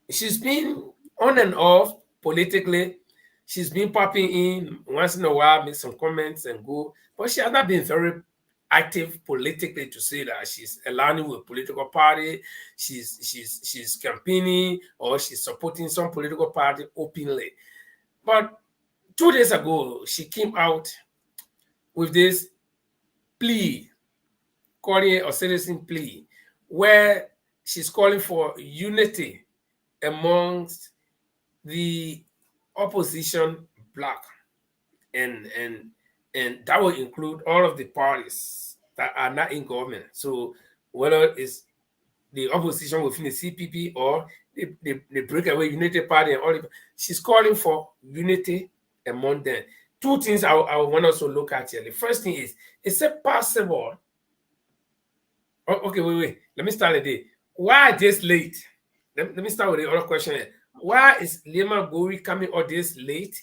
She's been on and off politically. She's been popping in once in a while, make some comments and go, but she has not been very active politically to say that she's aligning with a political party, she's campaigning or she's supporting some political party openly. But 2 days ago, she came out with this plea, calling it a citizen plea, where she's calling for unity amongst the opposition bloc, and that will include all of the parties that are not in government. So whether it's the opposition within the CPP or the breakaway unity party and all, she's calling for unity among them. Two things I want us to look at here. The first thing is it possible? Oh, okay, wait. Let me start the day. Why this late? Let me start with the other question. Why is Liema Bowie coming out this late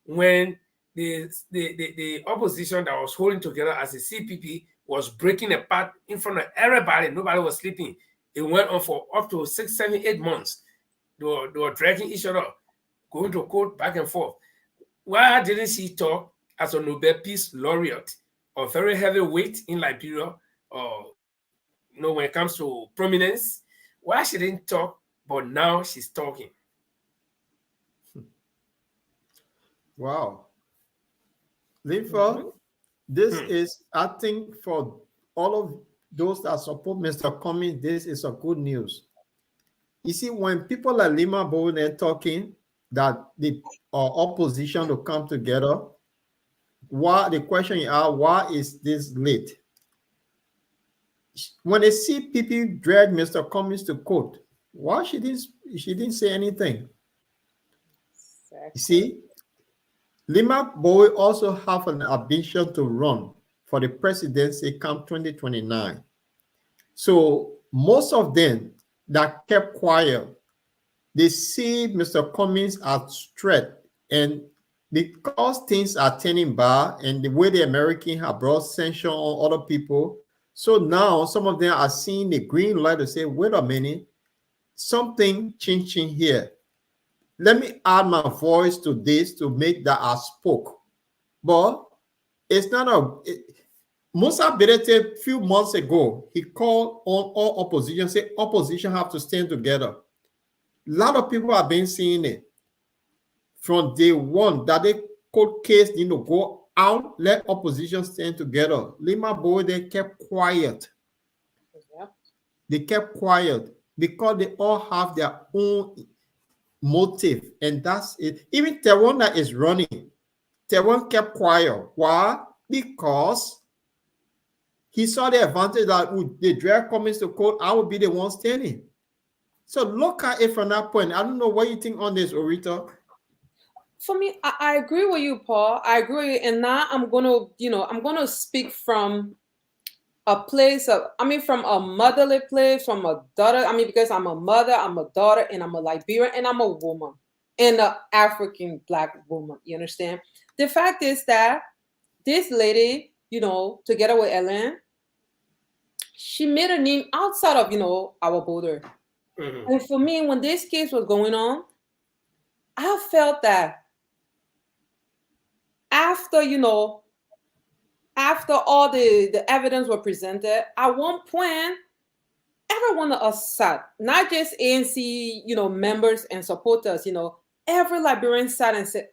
when the opposition that was holding together as a CPP was breaking apart in front of everybody? Nobody was sleeping. It went on for up to 6, 7, 8 months. They were dragging each other, going to court back and forth. Why didn't she talk as a Nobel Peace Laureate, a very heavy weight in Liberia, when it comes to prominence, why she didn't talk, but now she's talking. Wow. Lifa, Mhm. this Hmm. is, I think, for all of those that support Mr. Cummings, this is a good news. You see, when people like Lima Bowen are talking that the opposition to come together, why the question is, why is this late? When they see people drag Mr. Cummings to court, why she didn't say anything? You Exactly. see, Lima Bowen also have an ambition to run for the presidency come 2029. So most of them that kept quiet, they see Mr. Cummings as threat. And because things are turning bad and the way the Americans have brought sanction on other people, so now some of them are seeing the green light to say, wait a minute, something changing here. Let me add my voice to this to make that I spoke. But it's not Musa Bedete a few months ago, he called on all opposition, say opposition have to stand together. A lot of people have been seeing it from day one that the court case need to go out, let opposition stand together. Lima Boy, they kept quiet. Yep. They kept quiet because they all have their own motive, and that's it. Even the one that is running, the one kept quiet. Why? Because he saw the advantage that would the drag Cummings to court, I would be the one standing. So look at it from that point. I don't know what you think on this, Orita. For me, I agree with you, Paul. I agree. And now I'm gonna speak from a place of, from a motherly place, from a daughter. Because I'm a mother, I'm a daughter, and I'm a Liberian, and I'm a woman, and an African Black woman. You understand? The fact is that this lady, together with Ellen, she made a name outside of, our border. Hmm. And for me, when this case was going on, I felt that after, after all the evidence were presented, at one point, everyone of us sat, not just ANC, members and supporters, every Liberian sat and said,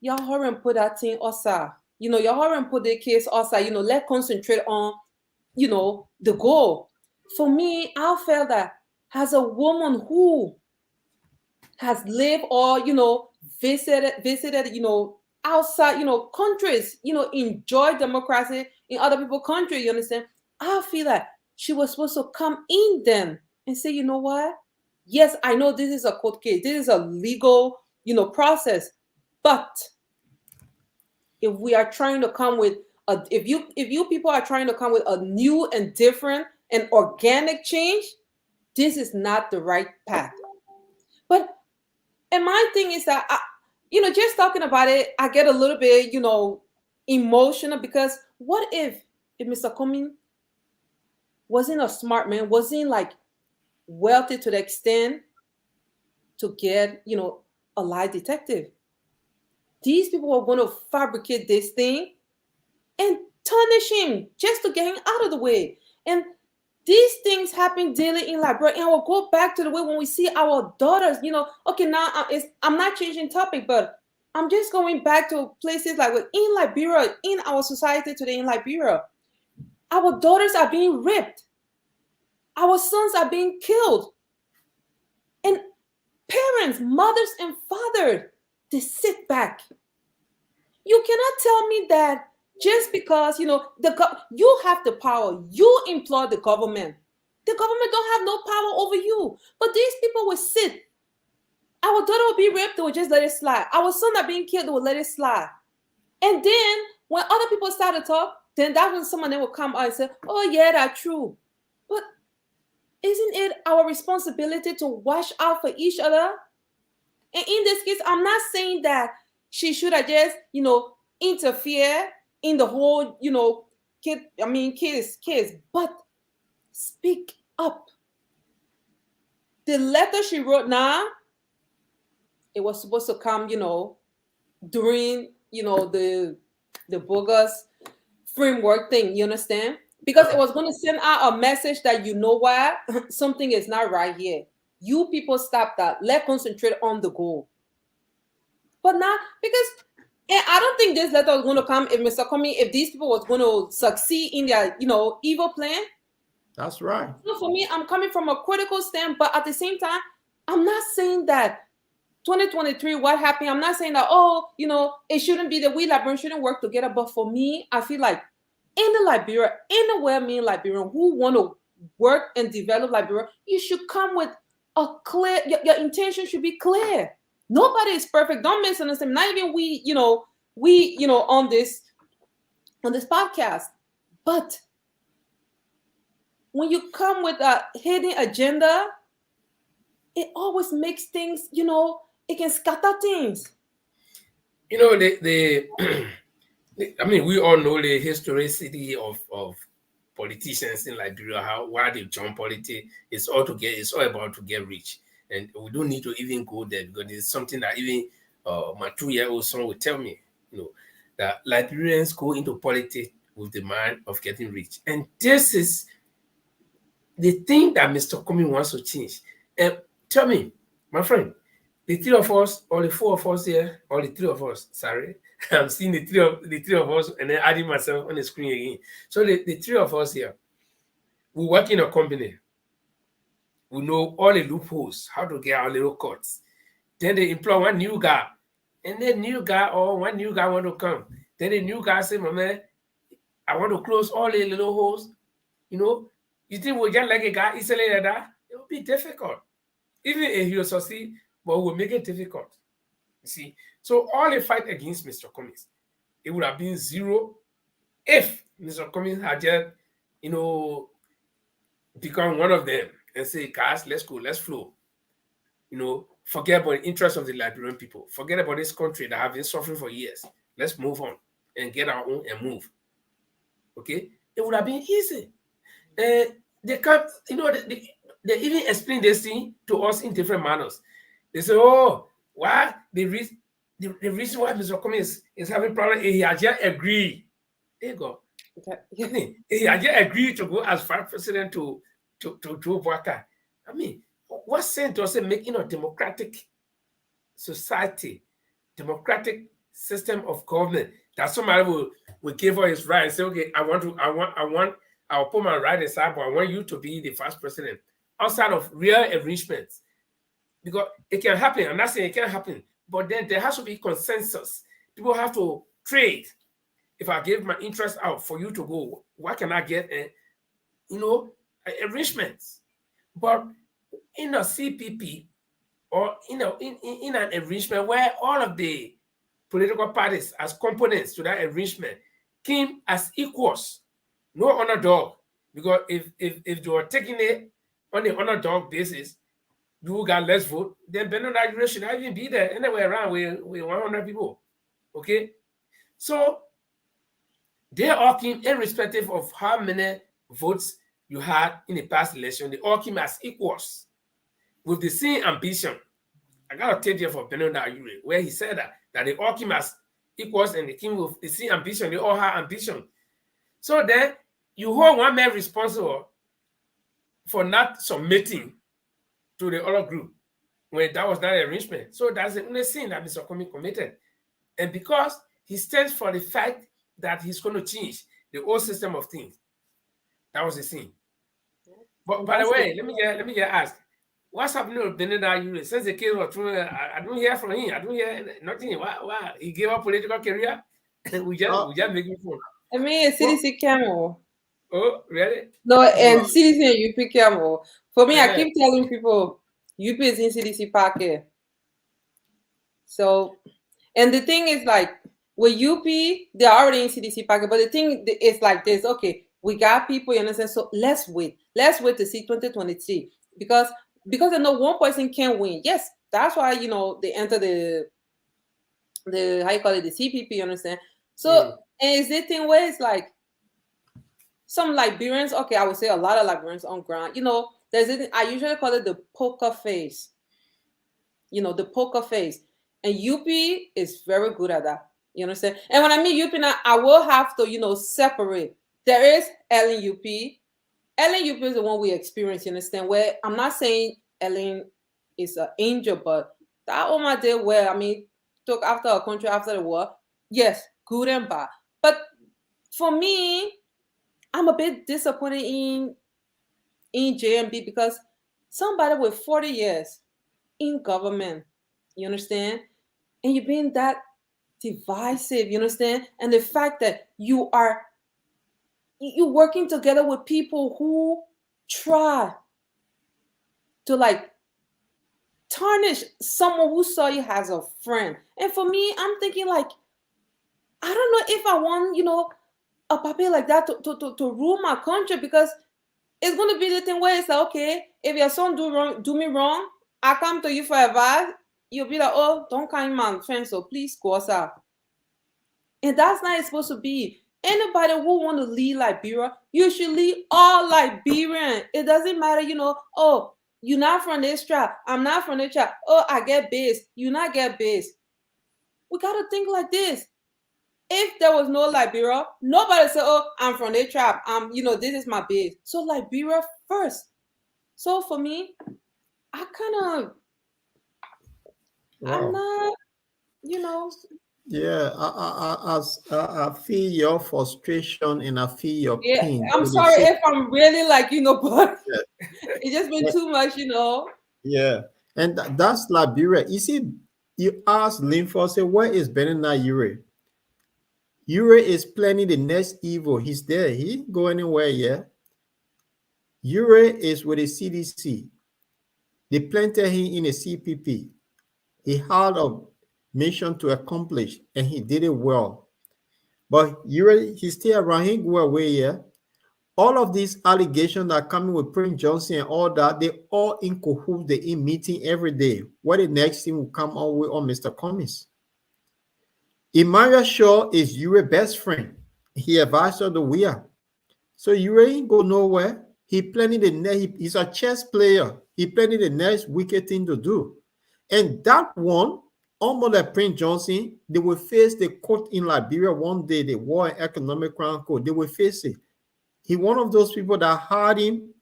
y'all hurry and put that thing aside. Y'all hurry and put the case aside, let's concentrate on, the goal. For me, I felt that as a woman who has lived or visited outside countries, enjoy democracy in other people's country, you understand, I feel that she was supposed to come in then and say, you know what, yes, I know this is a court case, this is a legal process, but if we are trying to come with if you people are trying to come with a new and different and organic change, this is not the right path. But and my thing is that just talking about it, I get a little bit, emotional, because what if Mr. Cumming wasn't a smart man, wasn't like wealthy to the extent to get, a lie detective? These people were going to fabricate this thing and tarnish him just to get him out of the way. And these things happen daily in Liberia, and we'll go back to the way when we see our daughters. Okay, now I'm not changing topic, but I'm just going back to places like in Liberia, in our society today in Liberia, our daughters are being raped, our sons are being killed, and parents, mothers, and fathers, they sit back. You cannot tell me that just because you have the power, you employ the government. The government don't have no power over you. But these people will sit. Our daughter will be raped, they will just let it slide. Our son are being killed, they will let it slide. And then when other people start to talk, then that's when someone then will come out and say, "Oh yeah, that's true." But isn't it our responsibility to watch out for each other? And in this case, I'm not saying that she should have just, interfere in the whole, case, but speak up. The letter she wrote now, it was supposed to come, during, the bogus framework thing, you understand? because it was going to send out a message that, you know what, something is not right here. You people stop that. Let's concentrate on the goal. But not because, and I don't think this letter was going to come if Mr. Comey, if these people was going to succeed in their, evil plan. That's right. So for me, I'm coming from a critical stand, but at the same time, I'm not saying that 2023, what happened, I'm not saying that, it shouldn't be that we Liberians shouldn't work together. But for me, I feel like any Liberia, any well-meaning Liberian who want to work and develop Liberia, you should come with a clear, your intention should be clear. Nobody is perfect. Don't misunderstand. Not even we, on this podcast. But when you come with a hidden agenda, it always makes things, it can scatter things. I mean, we all know the historicity of politicians in Liberia, why they join politics. It's all about to get rich. And we don't need to even go there, because it's something that even my 2-year-old son will tell me, that Liberians go into politics with the mind of getting rich. And this is the thing that Mr. Comey wants to change. And tell me, my friend, the three of us, or the four of us here, or the three of us, sorry, I'm seeing the three of us and then adding myself on the screen again. So the three of us here, we work in a company. We know all the loopholes, how to get our little cuts. Then they employ one new guy. And then one new guy want to come. Then the new guy say, my man, I want to close all the little holes. You think we'll get like a guy easily like that? It will be difficult. Even if you succeed, but we'll make it difficult. You see? So all the fight against Mr. Cummings, it would have been zero if Mr. Cummings had just, become one of them and say, guys, let's go, let's flow. Forget about the interests of the Liberian people. Forget about this country that have been suffering for years. Let's move on and get our own and move. Okay? It would have been easy. They can't, they even explain this thing to us in different manners. They say, why the reason why Mr. Cummings is having problems is he has just agreed. There you go. Okay. He has just agreed to go as vice president to Waka. I mean, what sense does it make in a democratic society, democratic system of government, that somebody will give her his right and say, okay, I'll put my right aside, but I want you to be the vice president, outside of real arrangements? Because it can happen. I'm not saying it can't happen, but then there has to be consensus. People have to trade. If I give my interest out for you to go, what can I get? Arrangements. But in a CPP, or in an arrangement where all of the political parties as components to that arrangement came as equals, no underdog. Because if they were taking it on the underdog basis, you got less vote, then Bernard should not even be there anywhere around with 100 people. Okay? So they all came, irrespective of how many votes you had in the past election, they all came as equals with the same ambition. I got a tape here for Bernard where he said that they all came as equals and they came with the same ambition. They all had ambition. So then you hold one man responsible for not submitting to the other group when that was not an arrangement. So that's the only sin that Mr. Comey committed. And because he stands for the fact that he's going to change the whole system of things, that was the sin. But by the way, let me get asked, what's happening with Benedict since the case was through? I don't hear from him. I don't hear nothing. Why? He gave up political career. we just making fun. I mean, CDC Camel. Oh, really? No, and CDC and UP Camel. For me, I keep telling people UP is in CDC pocket. So, and the thing is, like, with UP, they're already in CDC pocket. But the thing is like this, okay, we got people, you understand? So let's wait. Let's wait to see 2023. Because I know one person can win. Yes, that's why, they enter the how you call it, the CPP, you understand? So, and it's the thing where it's like, some Liberians, okay, I would say a lot of Liberians on ground, there's I usually call it the poker face. The poker face. And UP is very good at that. You understand? And when I mean UP now, I will have to, separate there is LNUP. LNUP is the one we experience, you understand? Where I'm not saying Ellen is an angel, but that woman did well. I mean, took after a country after the war. Yes, good and bad. But for me, I'm a bit disappointed in JMB because somebody with 40 years in government, you understand? And you're being that divisive, you understand? And the fact that you're working together with people who try to like tarnish someone who saw you as a friend. And for me, I'm thinking like, I don't know if I want, a puppy like that to rule my country, because it's gonna be the thing where it's like, okay, if your son do me wrong, I come to you for advice. You'll be like, oh, don't kind my friend, so please go outside. And that's not supposed to be. Anybody who want to lead Liberia, you should lead all Liberian. It doesn't matter, oh, you're not from this tribe, I'm not from this tribe. Oh, I get base, you not get base. We gotta think like this. If there was no Liberia, nobody say, oh, I'm from this tribe. This is my base. So Liberia first. So for me, I kind of, I'm Wow. not, Yeah, I feel your frustration and I feel your yeah, pain. I'm For the sorry sake- if I'm really but Yeah, it's just been too much. yeah. And that's Liberia. You see, you ask Linford, say, where is Benina Ure? Ure is planning the next evil. He's there. He ain't go anywhere yet. Ure is with the CDC. They planted him in a CPP. He had a mission to accomplish, and he did it well. But he's still around. He go away here. All of these allegations that are coming with Prince Johnson and all that, they all in cahoots. They in meeting every day. What the next thing will come on with on Mr. Cummings? Emmanuel Shaw is your best friend. He advised her the weir. So you ain't go nowhere. He planning the next. He's a chess player. He planning the next wicked thing to do, and that one, almost like Prince Johnson, they will face the court in Liberia one day. The War and Economic Crime Court. They will face it. He one of those people that had him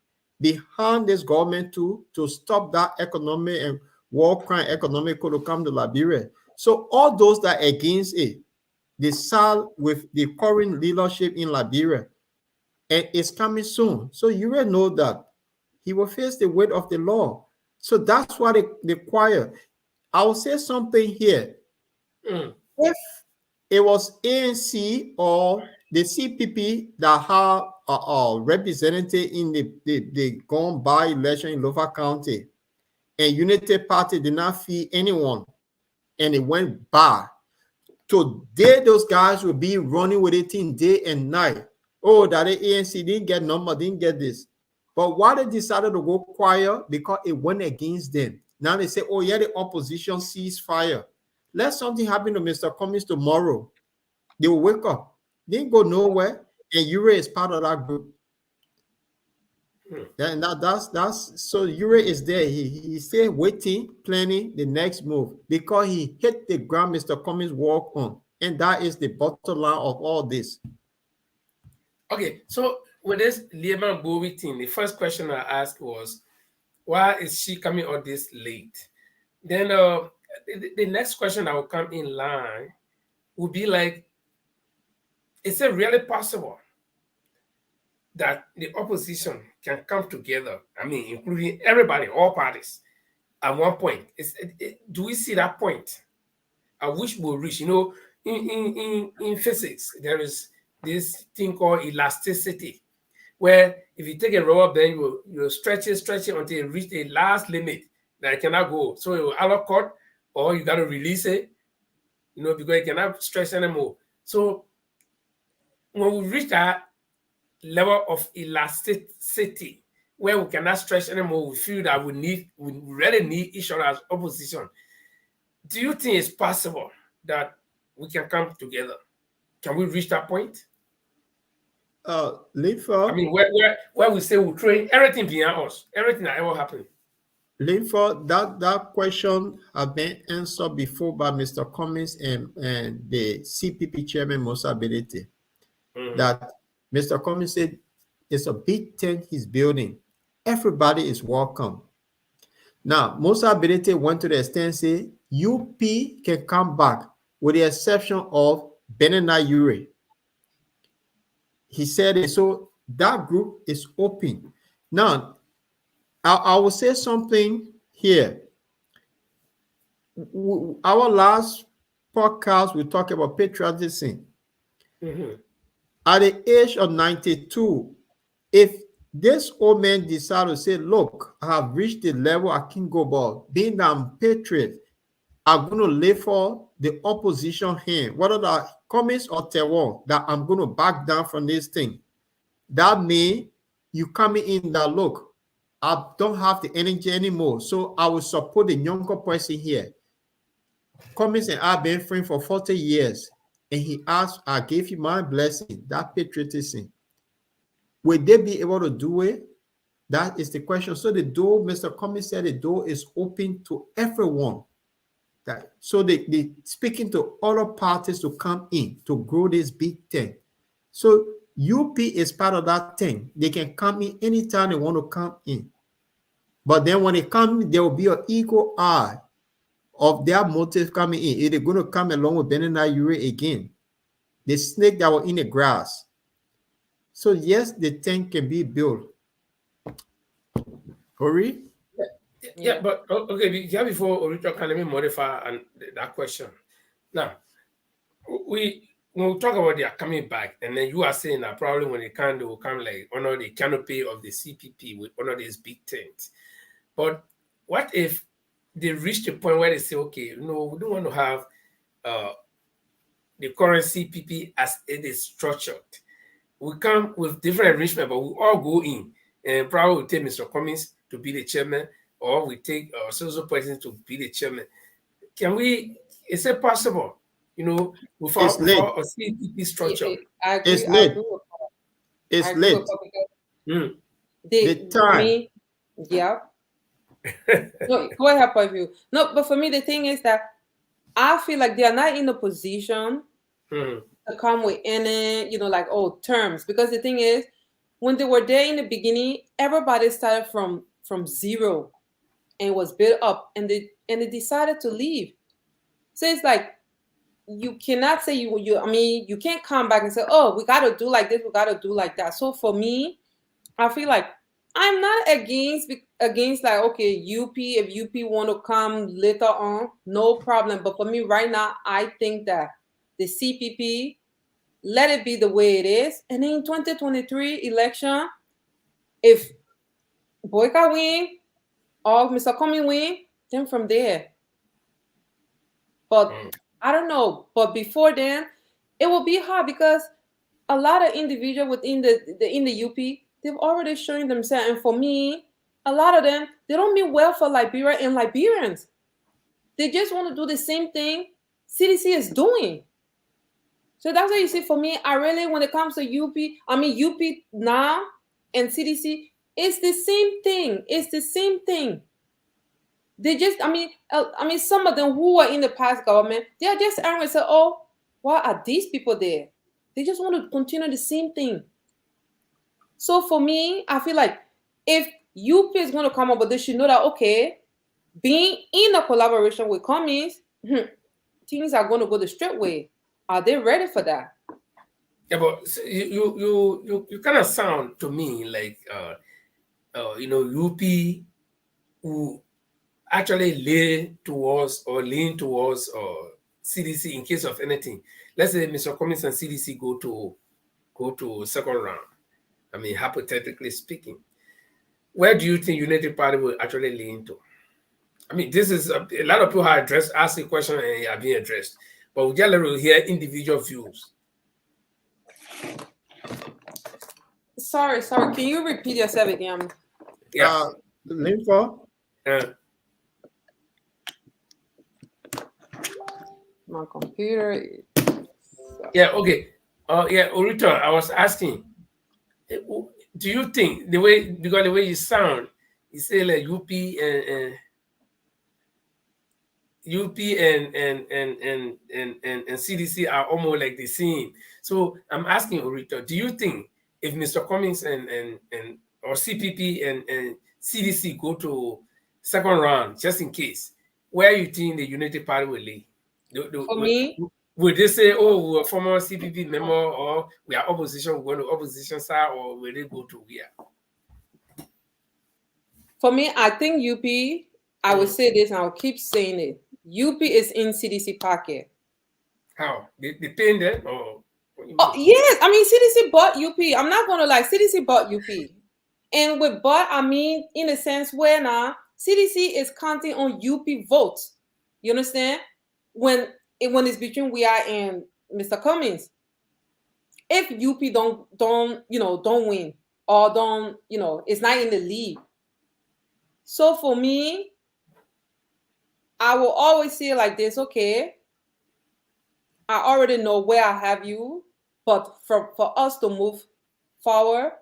behind this government to stop that economic and war crime economic code to come to Liberia. So all those that are against it, they side with the current leadership in Liberia, and it's coming soon. So you will know that he will face the weight of the law. So that's why they require. I will say something here. If it was ANC or the CPP that had a representative in the gone by election in Lofa County, and United Party did not fee anyone, and it went by. Today, those guys will be running with it in day and night. Oh, that the ANC didn't get number, didn't get this. But why they decided to go quiet? Because it went against them. Now they say, oh, yeah, the opposition cease fire. Let something happen to Mr. Cummings tomorrow. They will wake up. They didn't go nowhere. And Ure is part of that group. And that's so Ure is there. He's still waiting, planning the next move because he hit the ground Mr. Cummings walk on. And that is the bottom line of all this. Okay, so with this Liam Bowie thing, the first question I asked was, why is she coming out this late? Then the next question that will come in line would be like, is it really possible that the opposition can come together? I mean, including everybody, all parties, at one point. Do we see that point at which we'll reach? In physics, there is this thing called elasticity, where if you take a rubber band, you stretch it until it reach the last limit that it cannot go. So it will either cut or you got to release it, because it cannot stretch anymore. So when we reach that level of elasticity where we cannot stretch anymore, we feel that we really need each other as opposition. Do you think it's possible that we can come together? Can we reach that point? Linford, I mean, where we say we'll train everything behind us, everything that ever happened. Linford, that question has been answered before by Mr. Cummings and the CPP chairman Musa Belete. That Mr. Cummings said it's a big tent he's building. Everybody is welcome. Now, Musa Benete went to the extent say UP can come back with the exception of Benena Ure. He said it. So that group is open. Now, I will say something here. Our last podcast, we talked about patriotism. Mm-hmm. At the age of 92, if this old man decide to say, look, I have reached the level I can go about, being that I'm patriot, I'm going to lay for the opposition hand, whether that comments or terror, that I'm going to back down from this thing. That means you coming in that, look, I don't have the energy anymore, so I will support the younger person here. Cummings and I have been friends for 40 years, and he asked, I gave you my blessing, that patriotism. Will they be able to do it? That is the question. So the door, Mr. Cummings said, the door is open to everyone. That so they speaking to other parties to come in to grow this big thing. So UP is part of that thing. They can come in anytime they want to come in. But then when they come, there will be an equal eye of their motive coming in. If they're going to come along with Benena Ure again, the snake that were in the grass. So yes, the thing can be built. Hurry? Yeah, but okay, before Orito can let me modify that question. Now, we when we talk about they are coming back, and then you are saying that probably when they come, they will come like under the canopy of the CPP with one of these big tents. But what if they reach the point where they say, okay, no, we don't want to have uh, the current CPP as it is structured. We come with different arrangement, but we all go in, and probably we take Mr. Cummings to be the chairman, or we take social person to be the chairman. Can we? Is it possible? It's late. Without a CPP structure. I It's agree. I late. agree with her. It's I agree late. with her because Mm. The I time. mean, yeah. No, go ahead, point of view. No, but for me, the thing is that I feel like they are not in a position Mm. to come with any, like, terms. Because the thing is, when they were there in the beginning, everybody started from zero and was built up, and they decided to leave. So it's like you cannot say you can't come back and say, oh, we gotta do like this, we gotta do like that. So for me, I feel like I'm not against like, okay, if UP want to come later on, no problem. But for me right now, I think that the CPP, let it be the way it is, and then in 2023 election, if Boyka win or Mr. Comey win, then from there. But I don't know. But before then, it will be hard because a lot of individuals within the UP, they've already shown themselves. And for me, a lot of them, they don't mean well for Liberia and Liberians. They just want to do the same thing CDC is doing. So that's why you see, for me, I really, when it comes to UP now and CDC, it's the same thing. It's the same thing. They just, some of them who are in the past government, they are just angry and say, oh, why are these people there? They just want to continue the same thing. So for me, I feel like if UP is going to come up, but they should know that, okay, being in a collaboration with Cummings, things are going to go the straight way. Are they ready for that? Yeah, but you kind of sound to me like UP who actually lean towards CDC in case of anything. Let's say Mr. Cummings and CDC go to second round. I mean, hypothetically speaking, where do you think United Party will actually lean to? I mean, this is a lot of people have asked the question and are being addressed, but we just will hear individual views. Sorry. Can you repeat yourself again? Yeah. Linfa? My computer. Yeah. Okay. Orito, I was asking, do you think the way you sound, you say like UP and CDC are almost like the same. So I'm asking Orito, do you think if Mr. Cummings and or CPP and CDC go to second round, just in case, where you think the Unity Party will lay? For me, Will they say, "Oh, we're a former CPP member," or we are opposition, we're going to opposition side, or will they go to where? for me, I think UP. I will say this, and I'll keep saying it. UP is in CDC pocket. How? They paying them, or what do you Oh mean? yes, I mean CDC bought UP. I'm not gonna lie, CDC bought UP, and with bought I mean in a sense where now CDC is counting on UP votes. You understand? When it's between we are and Mr. Cummings, if UP don't win or don't it's not in the lead. So for me, I will always say it like this. Okay, I already know where I have you, but for us to move forward,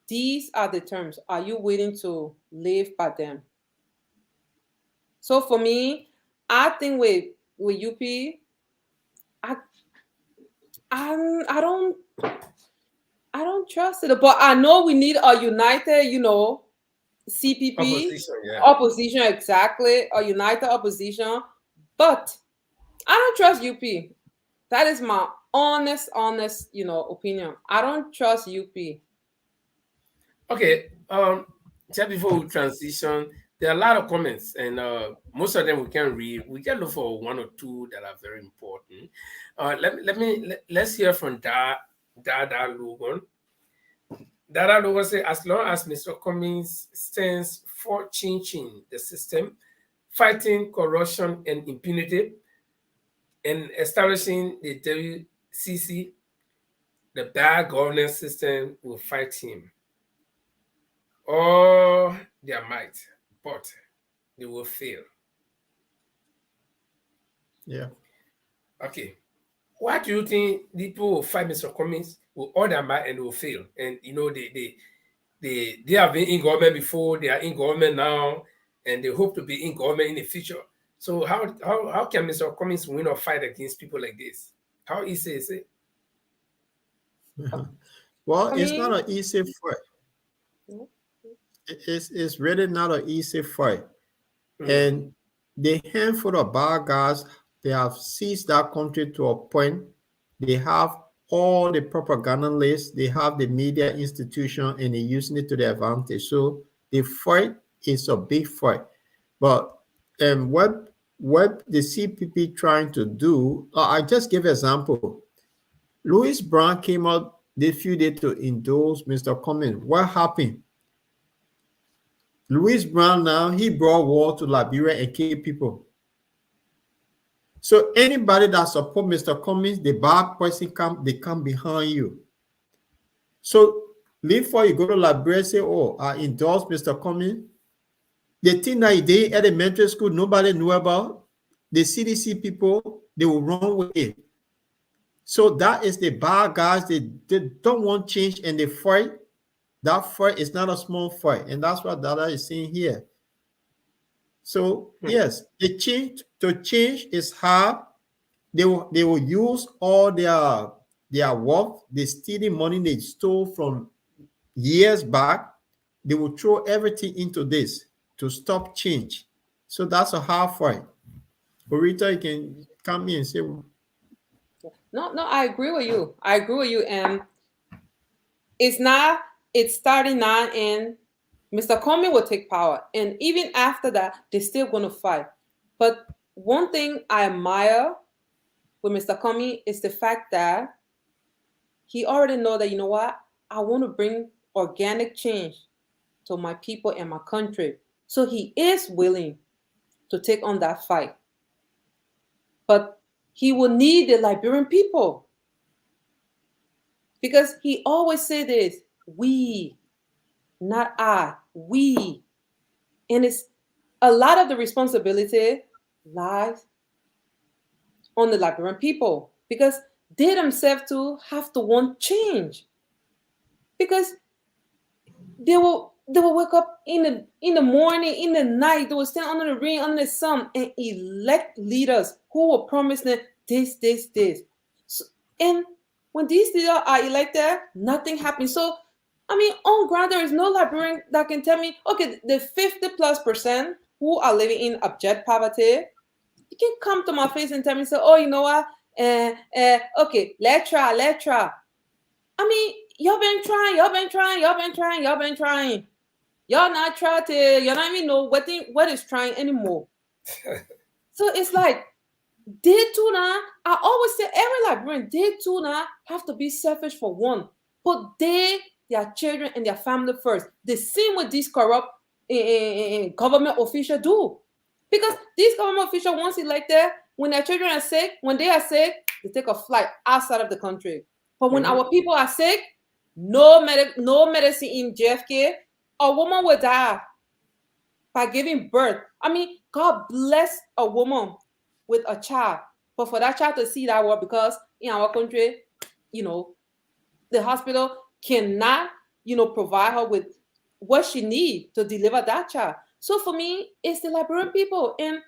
these are the terms. Are you willing to live by them? So for me, I think with UP, I I don't trust it. But I know we need a united, CPP Opposition, yeah. opposition, exactly, a united opposition. But I don't trust UP. That is my honest, opinion. I don't trust UP. Okay. Just before we transition, there are a lot of comments, and most of them we can read. We can look for one or two that are very important. Let's hear from Dada Logan. Dada Logan say, as long as Mr. Cummings stands for changing the system, fighting corruption and impunity, and establishing the WCC, the bad governance system will fight him all their might, but they will fail. Yeah. Okay. Why do you think people will fight Mr. Cummings with all their might and they will fail? And they have been in government before, they are in government now, and they hope to be in government in the future. So how can Mr. Cummings win or fight against people like this? How easy is it? Well, I it's not mean, an easy fight. It's really not an easy fight. Mm. And the handful of bad guys, they have seized that country to a point. They have all the propaganda lists, they have the media institution, and they're using it to their advantage. So the fight is a big fight. But what the CPP trying to do, I just give an example. Louis Brown came out this few days to endorse Mr. Cummings. What happened? Louis Brown now, he brought war to Liberia and killed people. So anybody that support Mr. Cummings, the bad person they come behind you. So before you go to Liberia, say, oh, I endorse Mr. Cummings. The thing that he did at elementary school, nobody knew about. The CDC people, they will run with it. So that is the bad guys. They don't want change and they fight. That fight is not a small fight. And that's what Dada is saying here. So yes, the change is hard. They will use all their wealth, the stealing money they stole from years back. They will throw everything into this to stop change. So that's a hard fight. Orita, you can come in and say, no, I agree with you. And it's starting now, and Mr. Comey will take power. And even after that, they're still going to fight. But one thing I admire with Mr. Comey is the fact that he already know that, you know what, I want to bring organic change to my people and my country. So he is willing to take on that fight. But he will need the Liberian people. Because he always say this, we, not I, we. And it's a lot of the responsibility lies on the Liberian people because they themselves too have to want change. Because they will wake up in the morning, in the night, they will stand under the rain, under the sun, and elect leaders who will promise them this. So, and When these leaders are elected, nothing happens. So, I mean, on ground, there is no Liberian that can tell me, okay, the 50+% who are living in abject poverty, you can come to my face and tell me, say, oh, you know what? Okay, let's try, let's try. I mean, y'all been trying, y'all been trying, y'all been trying, y'all been trying. Y'all not trying to, y'all don't even know what is trying anymore. So it's like, they too now, I always say every Liberian, they too now have to be selfish for one. Put their children and their family first. The same with these corrupt government officials do. Because these government officials, once elected, when their children are sick, when they are sick, they take a flight outside of the country. But when our people are sick, no medicine in JFK, a woman will die by giving birth. I mean, God bless a woman with a child, but for that child to see that world, because in our country, the hospital cannot, provide her with what she needs to deliver that child. So for me, it's the Liberian people. And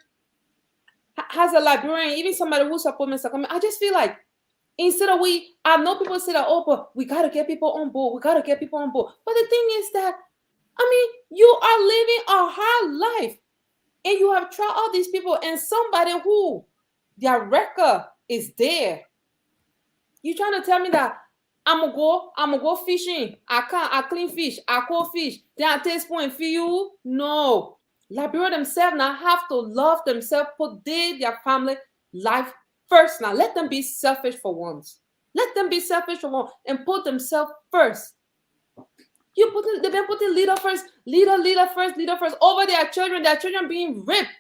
as a Liberian, even somebody who supports Mr. Comey, I just feel like instead of I know people say that, oh, but we got to get people on board. We got to get people on board. But the thing is that, I mean, you are living a hard life and you have tried all these people, and somebody who their record is there. You trying to tell me that I'm gonna go fishing. I clean fish, I cook fish, then I taste point for you? No. Liberia themselves now have to love themselves, put their family life first. Now let them be selfish for once. Let them be selfish for once and put themselves first. They've been putting leader first over their children being ripped,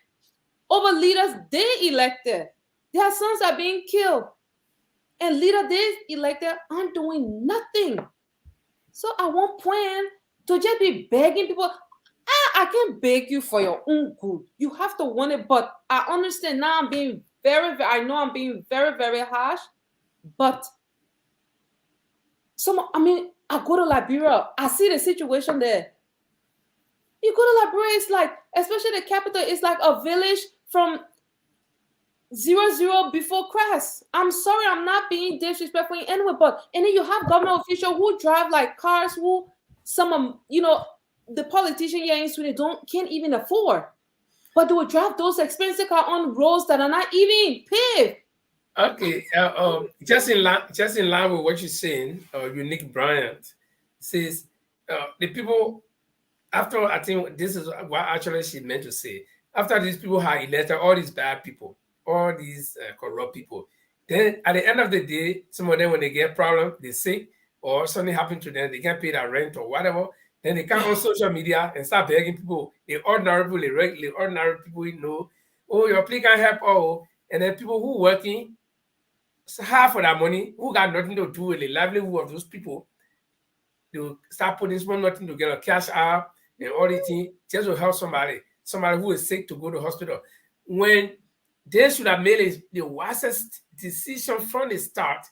over leaders they elected. Their sons are being killed. And leaders they elected aren't doing nothing. So at one point, to just be begging people, I can't beg you for your own good. You have to want it. But I understand now I'm being I know I'm being very, very harsh. But I go to Liberia, I see the situation there. You go to Liberia, it's like, especially the capital, it's like a village from 00 before Christ. I'm sorry, I'm not being disrespectful in any way, but and then you have government officials who drive like cars who some of the politicians here in Sweden can't even afford. But they will drive those expensive cars on roads that are not even paved. Okay, just in line with what you're saying, Unique Bryant says the people after, I think this is what actually she meant to say. After these people have elected all these bad people, all these corrupt people, then at the end of the day, some of them when they get problem, they sick or something happened to them, they can't pay their rent or whatever. Then they come on social media and start begging people, the ordinary people, oh, your plea can't help all. And then people who working half of that money, who got nothing to do with the livelihood of those people, they will start putting small nothing together, cash out and all the things just to help somebody who is sick to go to hospital. When they should have made the wisest decision from the start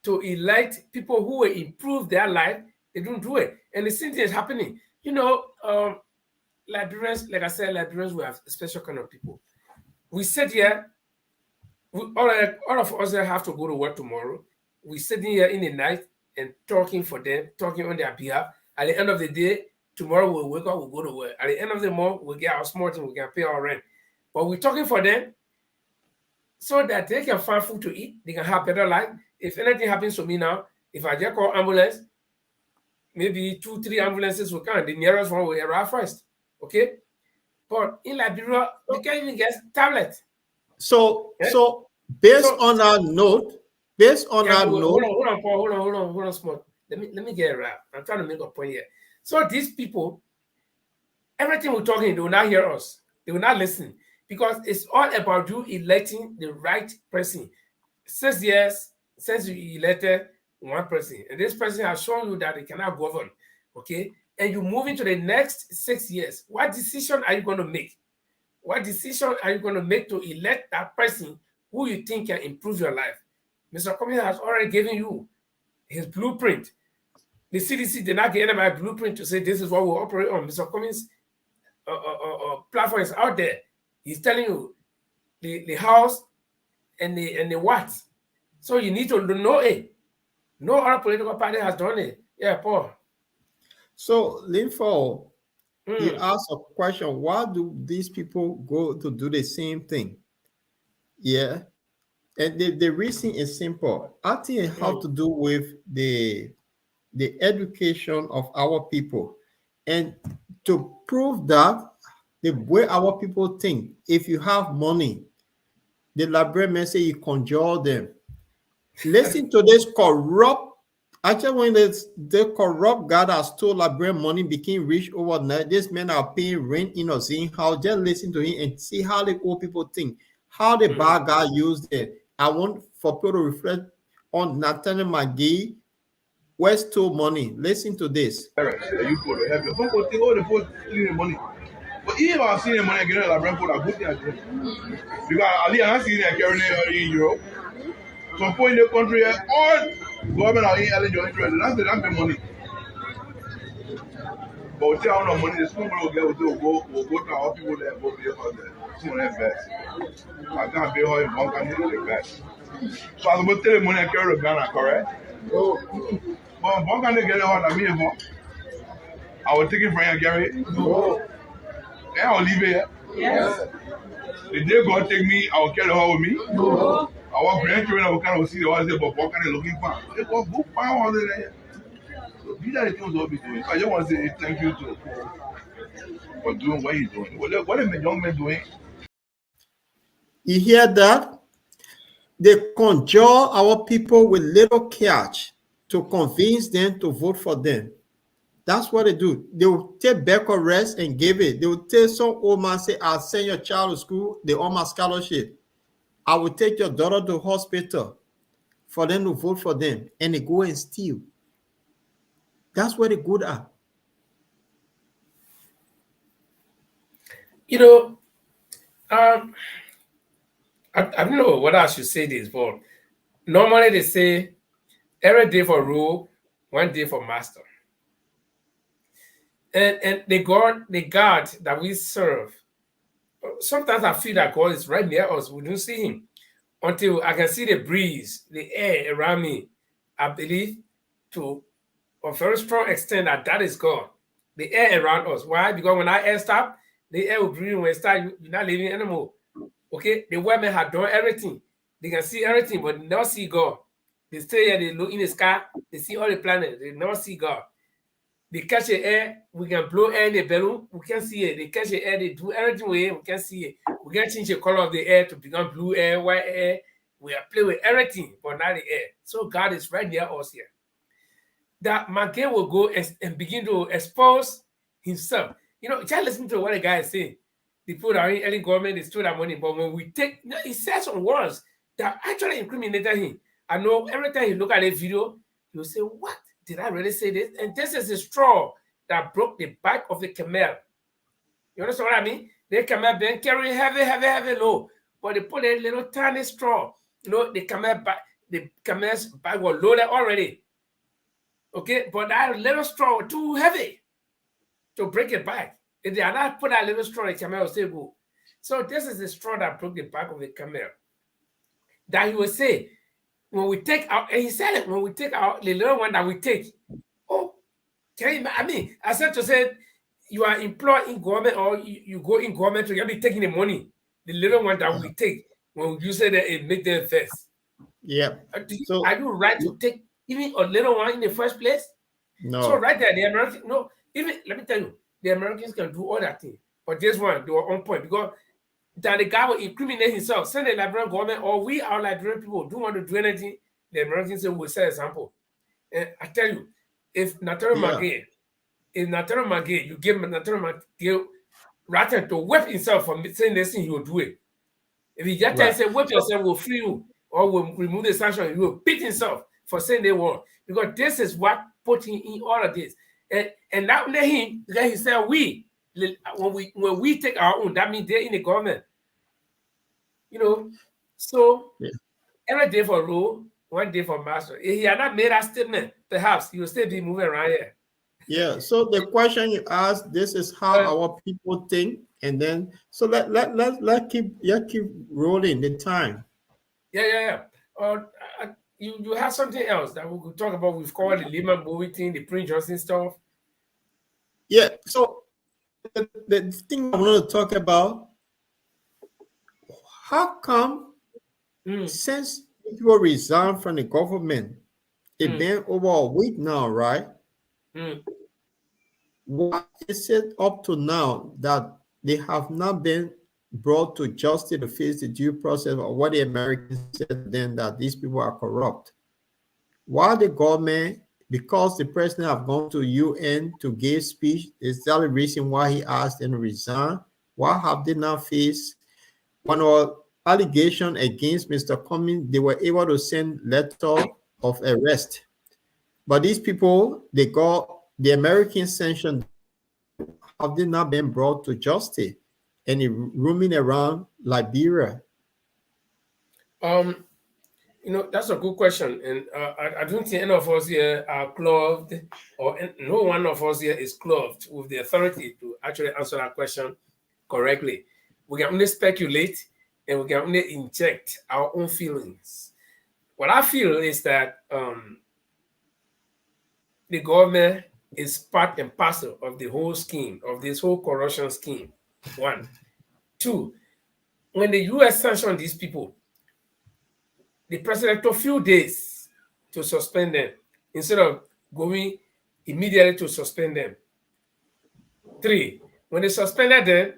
to elect people who will improve their life, they don't do it. And the same thing is happening. Liberians, like I said, Liberians, we have a special kind of people. We sit here, all of us have to go to work tomorrow. We sitting here in the night and talking for them, talking on their behalf. At the end of the day, tomorrow we'll wake up, we'll go to work. At the end of the month, we'll get our small thing, we can pay our rent. But we're talking for them so that they can find food to eat, they can have better life. If anything happens to me now, if I just call ambulance, maybe 2-3 ambulances will come. The nearest one will arrive first. Okay? But in Liberia, you can't even get tablets. So based on that note, hold on, small. Let me get it right. I'm trying to make a point here. So these people, everything we're talking, they will not hear us. They will not listen because it's all about you electing the right person. 6 years since you elected one person, and this person has shown you that they cannot govern. Okay, and you move into the next 6 years. What decision are you going to make? What decision are you going to make to elect that person who you think can improve your life? Mr. Comey has already given you his blueprint. The CDC did not get anybody blueprint to say this is what we'll operate on. Mr. Comey's platform is out there. He's telling you the house and the what. So you need to know it. No other political party has done it. Yeah, Paul. So, Linford, you Mm, asked a question, why do these people go to do the same thing? Yeah. And the reason is simple. I think it has mm, to do with the education of our people. And to prove that, the way our people think, if you have money, the librarian say you conjure them. Listen to this corrupt. Actually, when the corrupt guy that stole librarian money became rich overnight, these men are paying rent in a seeing how. Just listen to him and see how the old people think, how the mm. bad guy used it. I want for people to reflect on Nathaniel McGee, where stole money. Listen to this. You could help you. Some people think, oh, the folks stealing the money. But even if I see the money getting like Brentford, I good thing I do. Because Ali, I see them carrying it in Europe. Some point in the country, all government are in eligible interest. That's the money. But we still have no money. The school will get, we'll go to our people there, go pay for the school invest. I can't pay how in one country invest. So I'm going to tell the money I carry to Ghana, correct? But one country get it on a minimum. I will take it from you, Gary. And I'll leave it here. Yes. The day God take me, I will carry her with me. No. Our grandchildren will kind of see the ones there, but what kind of looking for? They go book power on there. So these are the things we'll be doing. I just want to say thank you to for doing what he's doing. What is the young man doing? You hear that? They conjure our people with little cash to convince them to vote for them. That's what they do. They will take back a rest and give it. They will tell some old man, say, I'll send your child to school, they own my scholarship. I will take your daughter to hospital for them to vote for them. And they go and steal. That's what they're good at. You know, um, I don't know whether I should say this, but normally they say every day for rule, one day for master. And the God that we serve, sometimes I feel that God is right near us. We don't see him until I can see the breeze, the air around me. I believe to a very strong extent that is God. The air around us. Why? Because when our air stop, the air will breathe. When it start, you're not living anymore. Okay? The women have done everything. They can see everything, but they never see God. They stay here, they look in the sky, they see all the planets, they never see God. They catch the air, we can blow air in the balloon, we can see it. They catch the air, they do everything with it, we can see it. We can change the color of the air to become blue air, white air. We are playing with everything, but not the air. So God is right near us here. That McGee will go and begin to expose himself. You know, just listen to what the guy is saying. The people that are in any government, they steal that money. But when we take, you know, he says some words that actually incriminated him. I know every time you look at a video, you'll say, what? Did I really say this? And this is the straw that broke the back of the camel. You understand what I mean? The camel been carrying heavy load. But they put a little tiny straw. You know, the camel's back was loaded already. Okay, but that little straw was too heavy to break it back. If they had not put that little straw, the camel will still go. So this is the straw that broke the back of the camel. That he will say, when we take out, and he said it, when we take out the little one that we take, oh, can you, I mean, I said to say, you are employed in government or you go in government, so you'll be taking the money, the little one that we take, when you say that it make them first. Yeah. Are you right to take even a little one in the first place? No. So right there, the Americans, no, even, let me tell you, the Americans can do all that thing. But this one, they were on point because that the guy will incriminate himself, send the Liberian government, or we, our Liberian people, don't want to do anything, the Americans say we'll set example. And I tell you, if Nathaniel McGee, you give Nathaniel McGee right to whip himself from saying this thing, he will do it. If he just say whip yourself, we'll free you, or we'll remove the sanction, he will beat himself for saying they won't. Because this is what put him in all of this. And that let him, then he said, when we take our own, that means they're in the government. You know, so every day for rule, one day for master. If he had not made that statement, perhaps he would still be moving around here. Yeah. So the question you asked, this is how our people think, and then so let keep rolling the time. Yeah. you have something else that we could talk about. We've covered the Lehman movie thing, the Prince Johnson stuff. Yeah. So the thing I want to talk about, how come Mm, since people resign from the government, it's mm, been over a week now, right? mm. Why is it up to now that they have not been brought to justice to face the due process of what the Americans said to them that these people are corrupt? Why the government, because the president have gone to UN to give speech, is that the reason why he asked them to resign? Why have they not faced one or allegation against Mr. Cummings? They were able to send letter of arrest. But these people, they got the American sanction them. Have they not been brought to justice and roaming around Liberia? Um, that's a good question, and I don't think any of us here are clothed, or no one of us here is clothed with the authority to actually answer that question correctly. We can only speculate, and we can only inject our own feelings. What I feel is that the government is part and parcel of the whole scheme, of this whole corruption scheme. One. Two, when the US sanctioned these people, the president took a few days to suspend them instead of going immediately to suspend them. Three, when they suspended them,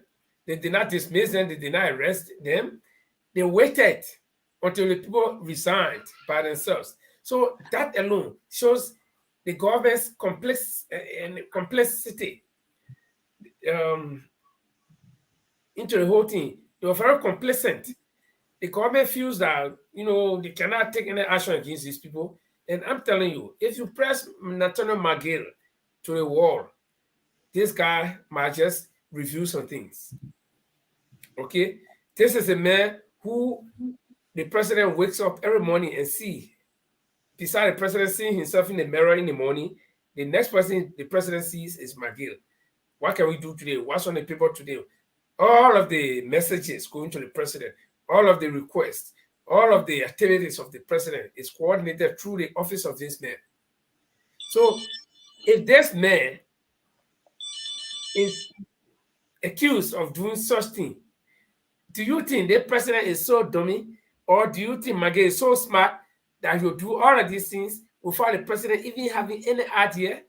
they did not dismiss them, they did not arrest them. They waited until the people resigned by themselves. So that alone shows the government's complexity into the whole thing. They were very complacent. The government feels that they cannot take any action against these people. And I'm telling you, if you press Nathaniel McGill to the wall, this guy might just review some things. Okay, this is a man who the president wakes up every morning and see. Beside the president seeing himself in the mirror in the morning, the next person the president sees is McGill. What can we do today? What's on the paper today? All of the messages going to the president, all of the requests, all of the activities of the president is coordinated through the office of this man. So if this man is accused of doing such thing, do you think the president is so dummy, or do you think McGill is so smart that he'll do all of these things without the president even having any idea?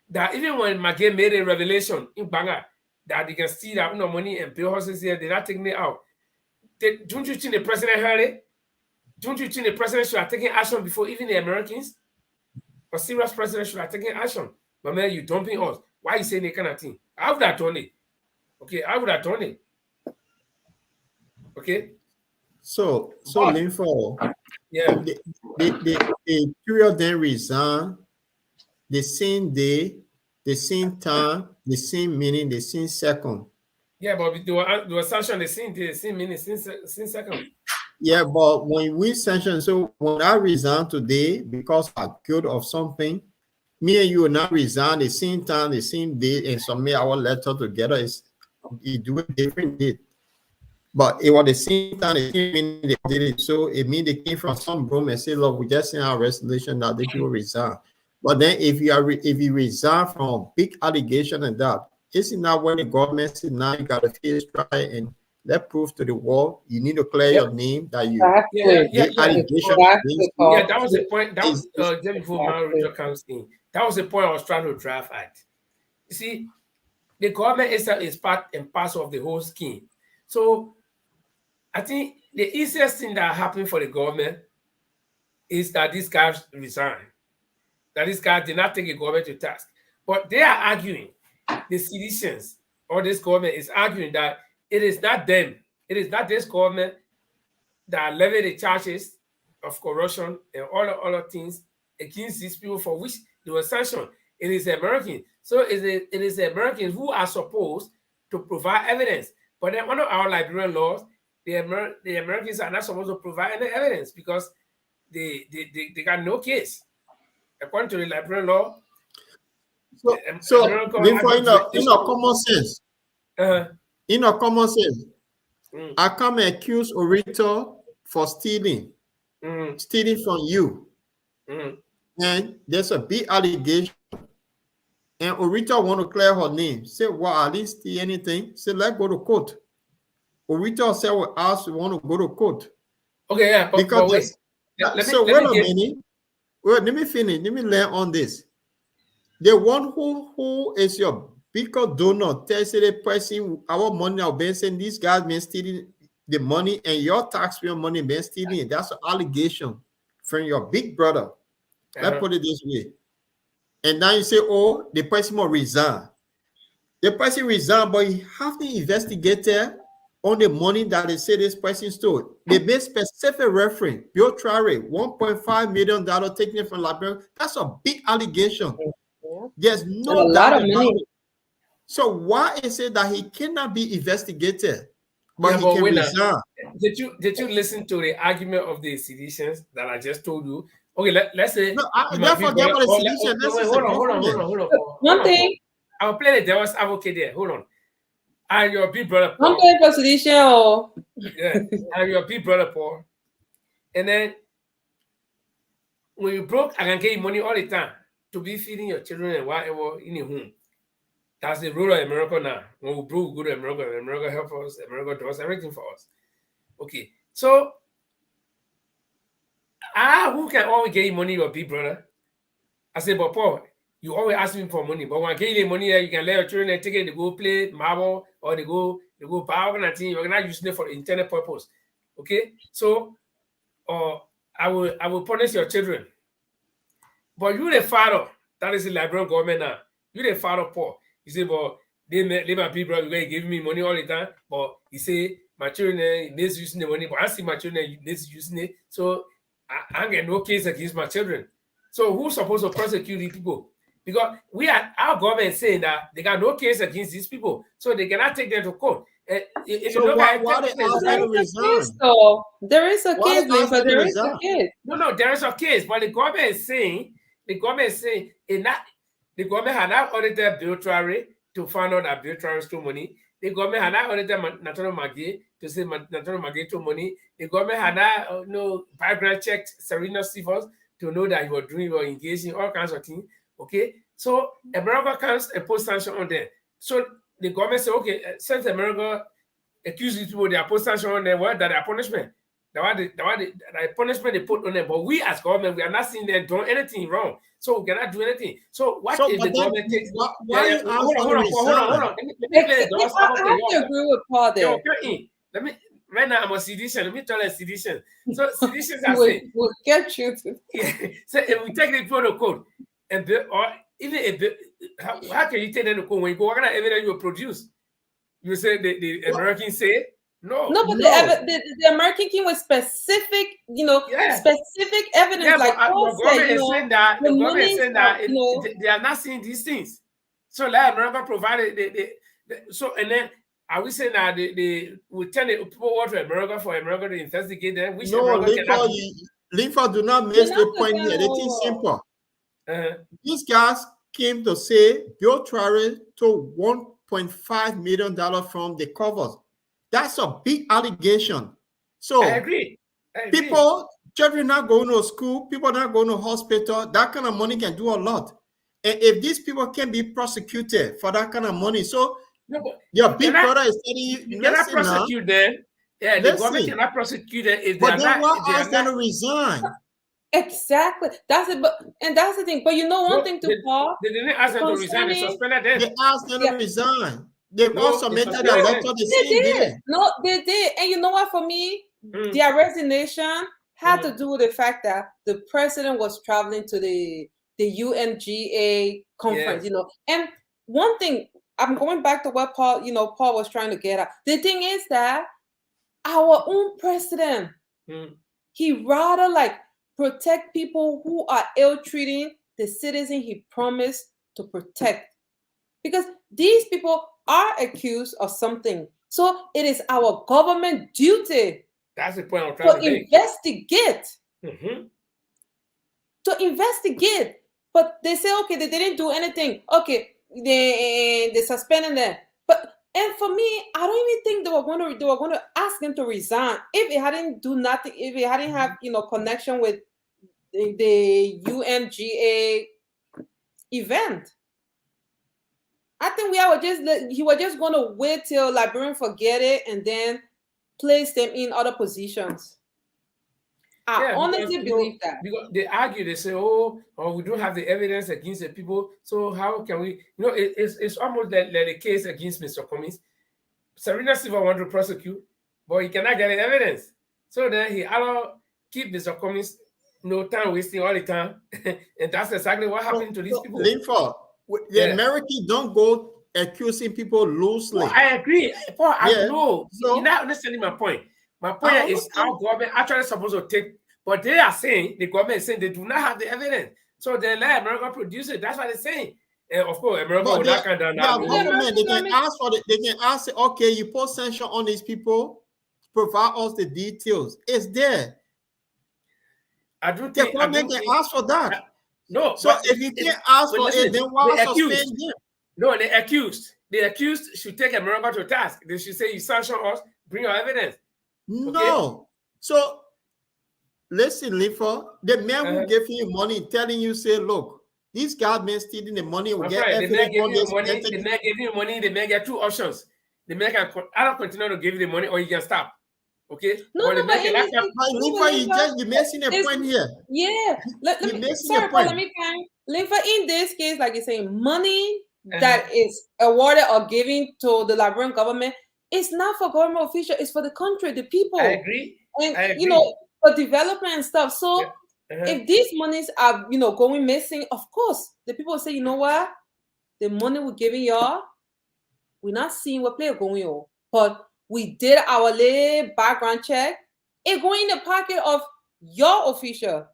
That even when McGill made a revelation in Banga that they can steal that money and pay horses here, they're not taking it out. Don't you think the president heard it? Don't you think the president should have taken action before even the Americans? A serious president should have taken action. But man, you dumping us. Why are you saying that kind of thing? I would have done it. Okay, I would have done it. Okay. So Linford, Yeah. the period then resign the same day, the same time, the same minute, the same second. Yeah, but they were sanctioned the same day, same minute, same second. Yeah, but when we sanction, so when I resign today because I'm guilty of something, me and you will not resign the same time, the same day, and submit our letter together. You do it different date. But it was the same time, the same minute they did it. So it means they came from some room and said, look, we just sent our resolution that the people resign. But then if you resign from a big allegation and that, isn't that when the government said now you got to face trial and let proof to the world, you need to clear your name that you allegation. Yeah, that was the point. That was just before Richard comes in. That was the point I was trying to drive at. You see, the government is part and parcel of the whole scheme. So I think the easiest thing that happened for the government is that these guys resigned. That this guy did not take the government to task. But they are arguing, the citizens or this government is arguing that it is not them, it is not this government that levied the charges of corruption and all the other things against these people for which they were sanctioned. It is the Americans. So it is the Americans who are supposed to provide evidence. But then under our Liberian laws, the Americans are not supposed to provide any evidence because they got no case. According to the Liberian law, so in our common sense, I come and accuse Orito for stealing. stealing from you. And there's a big allegation. And Orita want to clear her name. Say, well, I didn't steal anything. Say, let's go to court. Orita said, well, us want to go to court. Okay, yeah, Because but wait. so wait a minute. Wait, let me finish. Let me learn on this. The one who is your bigger donor tells the person our money are being saying these guys been stealing the money and your taxpayer money been stealing. That's an allegation from your big brother. Let's put it this way. And now you say, oh, the person will resign. The person resigned, but he have to investigate on the money that they say this person stole. They made specific reference. Bill Traore, $1.5 million taken from Liberia. That's a big allegation. There's no doubt about it. So why is it that he cannot be investigated, but he can resign? Did you listen to the argument of the seditions that I just told you? Okay, let's say. No, don't forget about the sedition. Hold on. One thing. I'll play the devil's advocate there. Hold on. And your big brother Paul. I'm playing for sedition. Yeah, and your big brother Paul. And then when you broke, I can get you money all the time to be feeding your children and whatever in your home. That's the rule of America now. When we broke, we go to America. America help us. America does everything for us. Okay, so who can always get you money? Your big brother. I said, but Paul, you always ask me for money. But when I get you the money, you can let your children take it to go play marble or they go buy all kind of things. You're not using it for the intended purpose. Okay, so I will punish your children. But you the father, that is the Liberian government now. You the father, Paul. You say, but they my people because he give me money all the time. But he say my children misusing the money. But I see my children misusing it. So I get no case against my children. So who's supposed to prosecute these people? Because our government saying that they got no case against these people, so they cannot take them to court. If so why they ask them to resign? There is a case, but there is a case. No, there is a case, but the government is saying the government had not audited Bill Traore to find out that Bill Traore stole money. The government had not audited Natano Magui to say Natano Magui stole money. The government had not background checked Serena Stevens to know that you were engaged in all kinds of things. Okay, so America comes and post sanction on them. So the government say, okay, since America accuse these people, they are post sanction on them, what that are punishment? The punishment they put on them. But we as government, we are not seeing them doing anything wrong. So we cannot do anything. So what if the government takes? Hold on. Let me play the I agree with Paul there. Let me. Right now I'm a sedition. Let me tell you sedition. So seditions are saying we'll get you to. So if we take the protocol and or even how can you take them to court when you go? What kind of evidence you will produce? You say the Americans say no. No, but the American came with specific, specific evidence. Yeah, like but Paul the government is saying that the government is saying that they are not seeing these things. So let America provide so and then. Are we saying that they will tell the people what to America for America to investigate them? Which no, Linfa do not miss the point here. It is simple. These guys came to say Bill Traore took $1.5 million from the covers. That's a big allegation. So I agree. Children not going to school, people not going to hospital. That kind of money can do a lot. And if these people can be prosecuted for that kind of money, so your big brother is telling you cannot prosecute them. Yeah, the government cannot prosecute them if they are not. But then why ask them to resign? Exactly. That's it. And that's the thing. But you know one thing to Paul. They didn't ask them to resign. They suspended them. They asked them to resign. They also made that letter the same day. No, they did. And you know what? For me, their resignation had to do with the fact that the president was traveling to the UNGA conference. And one thing. I'm going back to what Paul was trying to get at. The thing is that our own president, he rather protect people who are ill-treating the citizen he promised to protect. Because these people are accused of something. So it is our government duty to investigate. To investigate. But they say, okay, they didn't do anything. Okay. They suspended them, And for me, I don't even think they were going to ask him to resign if it hadn't do nothing, if it hadn't have connection with the UNGA event. I think he was just going to wait till Liberian forget it and then place them in other positions. I honestly believe that. Because they argue, they say, oh, we don't have the evidence against the people, so how can we? It's almost like the case against Mr. Cummings. Serena Silva wanted to prosecute, but he cannot get the evidence. So then he allowed keep Mr. Cummings no time wasting all the time. And that's exactly what happened to these people. Linford, the Americans don't go accusing people loosely. Well, I agree. Paul, I know. So, you're not understanding my point. My point is our government actually supposed to take, but they are saying, the government is saying they do not have the evidence. So they let America produce it. That's what they're saying. And of course, America will not come down now. Government, they can ask for it. They can ask, okay, you put sanction on these people, provide us the details. It's there. I don't think the government can ask for that. No. So if you can't ask for it, then why suspend them? No, the accused should take America to task. They should say, you sanction us, bring your evidence. No. Okay? So listen, Linford, the man who gave you money telling you, say, look, these government stealing the money will get evidence on this. The man gave you money, the man get two options. The man can either continue to give you the money or you can stop. Okay? No, you're missing a point here. Yeah. Let me Linford, in this case, like you're saying, money that is awarded or given to the Liberian government, it's not for government officials, it's for the country, the people. I agree. And for development and stuff. So if these monies are going missing, of course the people say, you know what, the money we're giving y'all, we're not seeing what play going on, but we did our little background check, it going in the pocket of your official.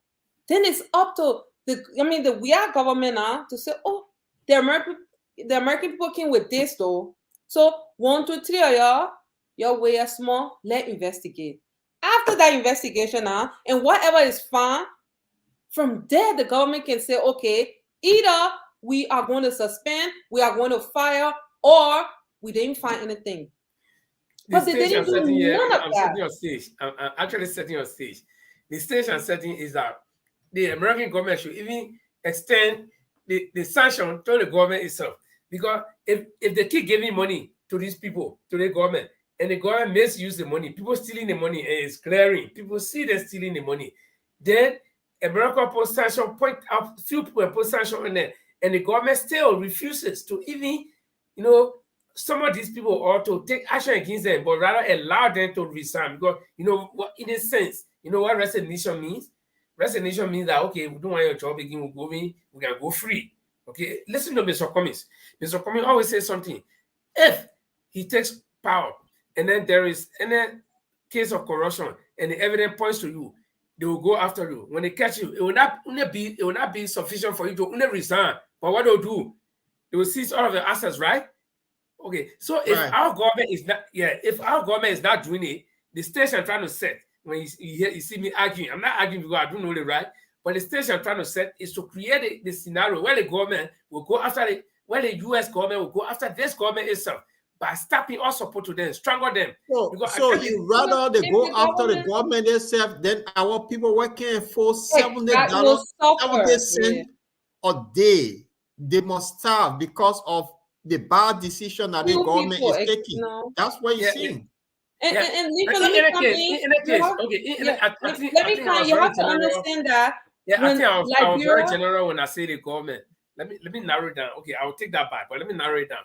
Then it's up to we are government now to say, oh, the American people came with this though. So 1, 2, 3 of y'all way are small, let's investigate. After that investigation now, and whatever is found, from there the government can say, okay, either we are going to suspend, we are going to fire, or we didn't find anything. But they didn't do none of that. Setting your stage. I'm actually setting your stage. The stage I'm setting is that the American government should even extend the sanction to the government itself. Because if they keep giving money to these people, to the government, and the government misuse the money, people stealing the money, and it's clearing, people see them stealing the money, then America put sanction, point out few people put sanction on there, and the government still refuses to even, some of these people ought to take action against them, but rather allow them to resign. Because, what in a sense, what resignation means? Resignation means that, okay, we don't want your job again, we can go free. Okay, listen to Mr. Cummings. Mr. Cummings always says something. If he takes power, and then there is any case of corruption, and the evidence points to you, they will go after you. When they catch you, it will not be sufficient for you to only resign. But what they'll do, they will seize all of the assets, right? Okay, so if our government is not doing it, the stage I'm trying to set, when you see me arguing, I'm not arguing because I don't know the right, but the stage I'm trying to set is to create the scenario where the government will go after where the U.S. government will go after this government itself by stopping all support to them, strangle them. So you rather they go after the government itself than our people working for $7 a day. They must starve because of the bad decision that the government is taking. That's what you're saying. And let me find you have to understand that. Yeah, I think I was very general when I say the government. Let me narrow it down. Okay, I will take that back, but let me narrow it down.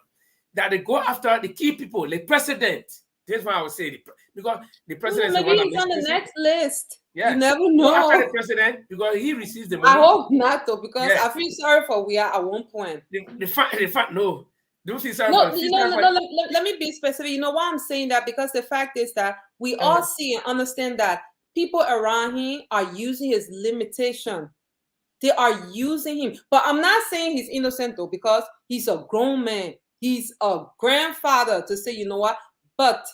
That they go after the key people, the president. That's why I would say because the president is maybe he's on the next list. Yeah, you never know. Go after the president because he receives the money. I hope not though, because I feel sorry for we are at one point. The fact no. Don't feel sorry no, let me be specific. You know why I'm saying that? Because the fact is that we all see and understand that people around him are using his limitation. They are using him. But I'm not saying he's innocent though, because he's a grown man. He's a grandfather to say, you know what? But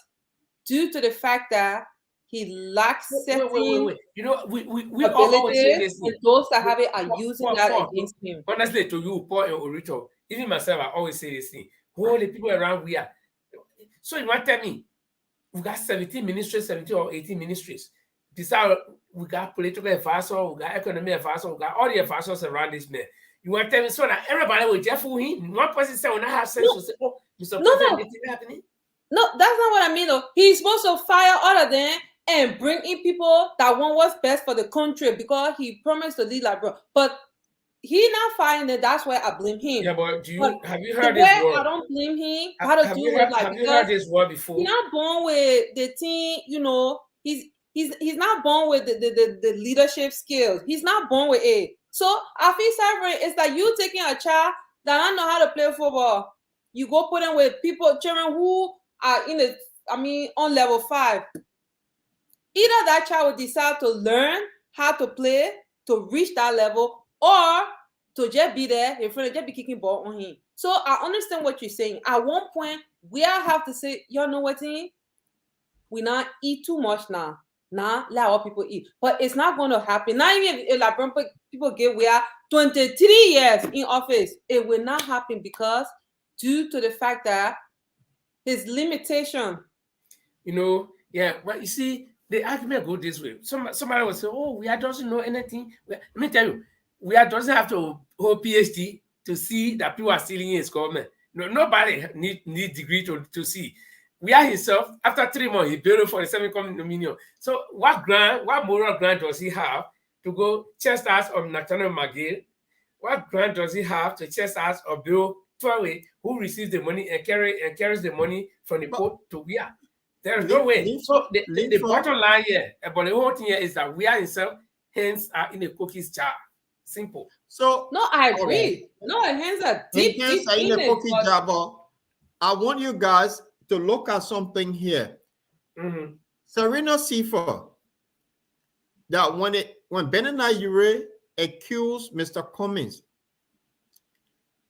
due to the fact that he lacks certain wait. We always say this. And those that have it are using that against him. Honestly, to you, Paul and Orito, even myself, I always say this thing. All the people around we are. So you want to tell me we got 17 ministries, 17 or 18 ministries. Besides, we got political advisor, we got economic advisor, we got all the advisors around this man. You want to tell me so that everybody will just fool him? One person say, when I have sense, will say, oh, Mr. President, anything happening? No, that's not what I mean though. He's supposed to fire all of them and bring in people that want what's best for the country because he promised to lead Liberia. But he not firing it. That's why I blame him. Yeah, but have you The heard way this word? I don't blame him. How to Have do you it heard, like have you heard this word before? he's not born with the thing, you know. He's not born with the leadership skills. He's not born with it. So I feel suffering. It's like you taking a child that don't know how to play football. You go put him with children who are on level 5. Either that child will decide to learn how to play to reach that level, or to just be there in front of just be kicking ball on him. So I understand what you're saying. At one point, we all have to say, y'all know what thing? We not eat too much now. Now let our people eat. But it's not going to happen. Not even if like people get we are 23 years in office. It will not happen because due to the fact that his limitation. You know, yeah. Well, you see, the argument go this way. Somebody will say, "Oh, we are doesn't know anything." Let me tell you, we are doesn't have to hold PhD to see that people are stealing in his government. No, nobody need degree to see. We are himself. After 3 months, he built for the 7 condominium. So what moral grant does he have to go chastise of Nathaniel McGill? What grant does he have to chastise of Bill Twelve, who receives the money and carries the money from the port to where? There is no way. So the bottom line here about the whole thing here is that we are himself, hands are in the cookies jar. Simple. So no, I agree. No, hands are deep in the cookie jar. But I want you guys to look at something here. Serena Seafor, that when Benena Ure accused Mr. Cummings,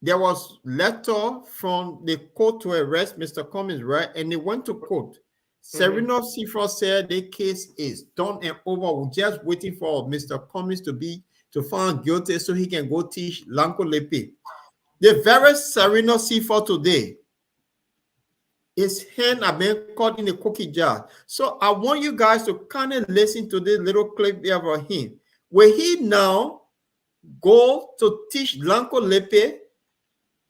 there was letter from the court to arrest Mr. Cummings, right? And they went to court. Serena Seafor said the case is done and over. We're just waiting for Mr. Cummings to find guilty so he can go teach Lanko Lepe. The very Serena Seafor today, his hand have been caught in a cookie jar. So I want you guys to kind of listen to this little clip here of him. Will he now go to teach Lanko Lepe,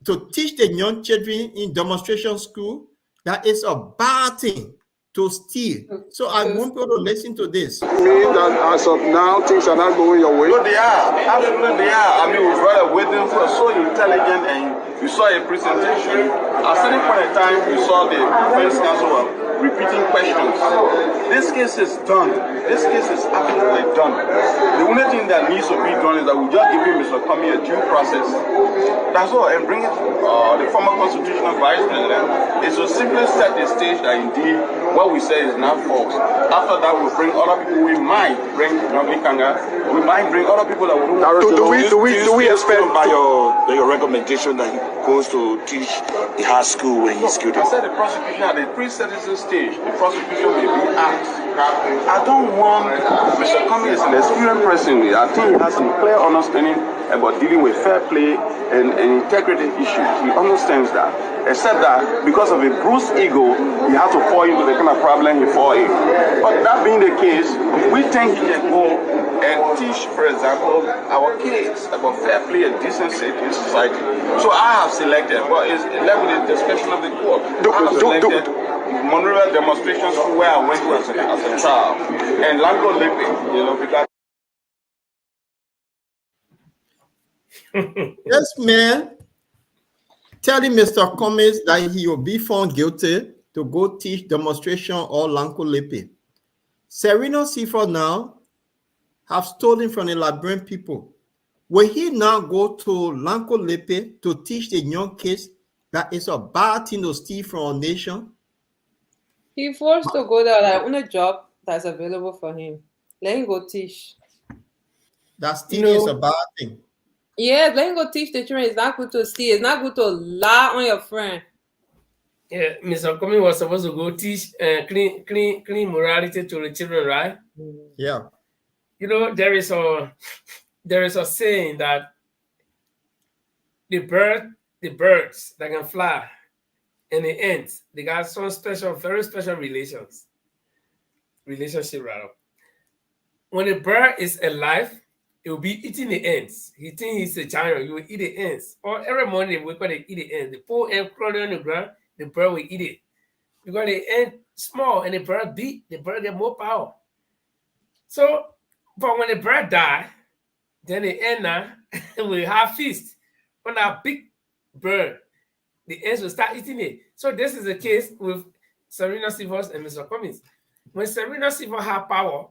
to teach the young children in demonstration school? That is a bad thing to steal. So I want people to listen to this. Mean that as of now, things are not going your way? No, they are. Absolutely, they are. I mean, we've rather waiting for so intelligent, and you saw a presentation. At a certain point in time, you saw the defense counsel repeating questions. This case is done. This case is absolutely done. The only thing that needs to be done is that we just give him Mr. Comey a due process. That's all. And bring it the former constitutional vice president is to simply set the stage that indeed what we say is not false. After that, we'll bring other people. We might bring Naomi Kanga. We might bring other people that will do we expect by your recommendation that he goes to teach the high school when he's skilled? I said the prosecution at the pre-sentencing stage, the prosecution may be asked. I don't want Mr. Comey is an experienced person. I think he has some clear understanding about dealing with fair play and integrity issues. He understands that. Except that because of a bruised ego, he had to fall into the kind of problem he fall in. But that being the case, we think he can go and teach, for example, our kids about fair play and decency in society. So I have selected, but it's left with the discretion of the court. I have selected Monrovia demonstration school where I went to as a child, and Lanko Lepe, because This man telling Mr. Cummings that he will be found guilty to go teach demonstration or Lanko Lepe. Serena Seafor now have stolen from the Liberian people. Will he now go to Lanko Lepe to teach the young kids that it's a bad thing to steal from our nation? He forced to go there like on a job that's available for him. Let him go teach. That stealing is a bad thing. Yeah, let him go teach the children. It's not good to steal. It's not good to lie on your friend. Yeah, Mr. Comey was supposed to go teach clean morality to the children, right? Yeah. You know, there is a saying that the birds that can fly and the ants. They got some special, very special relationship rather. When a bird is alive, it will be eating the ants. He think he's a giant. He will eat the ants. Or every morning they wake up, they eat the ants. The poor ant crawling on the ground, the bird will eat it. Because the ant small and the bird big, the bird get more power. So, but when the bird die, then the ant now will have feast on that big bird. The ants will start eating it. So this is the case with Serena Sivers and Mr. Cummings. When Serena Sivers had power,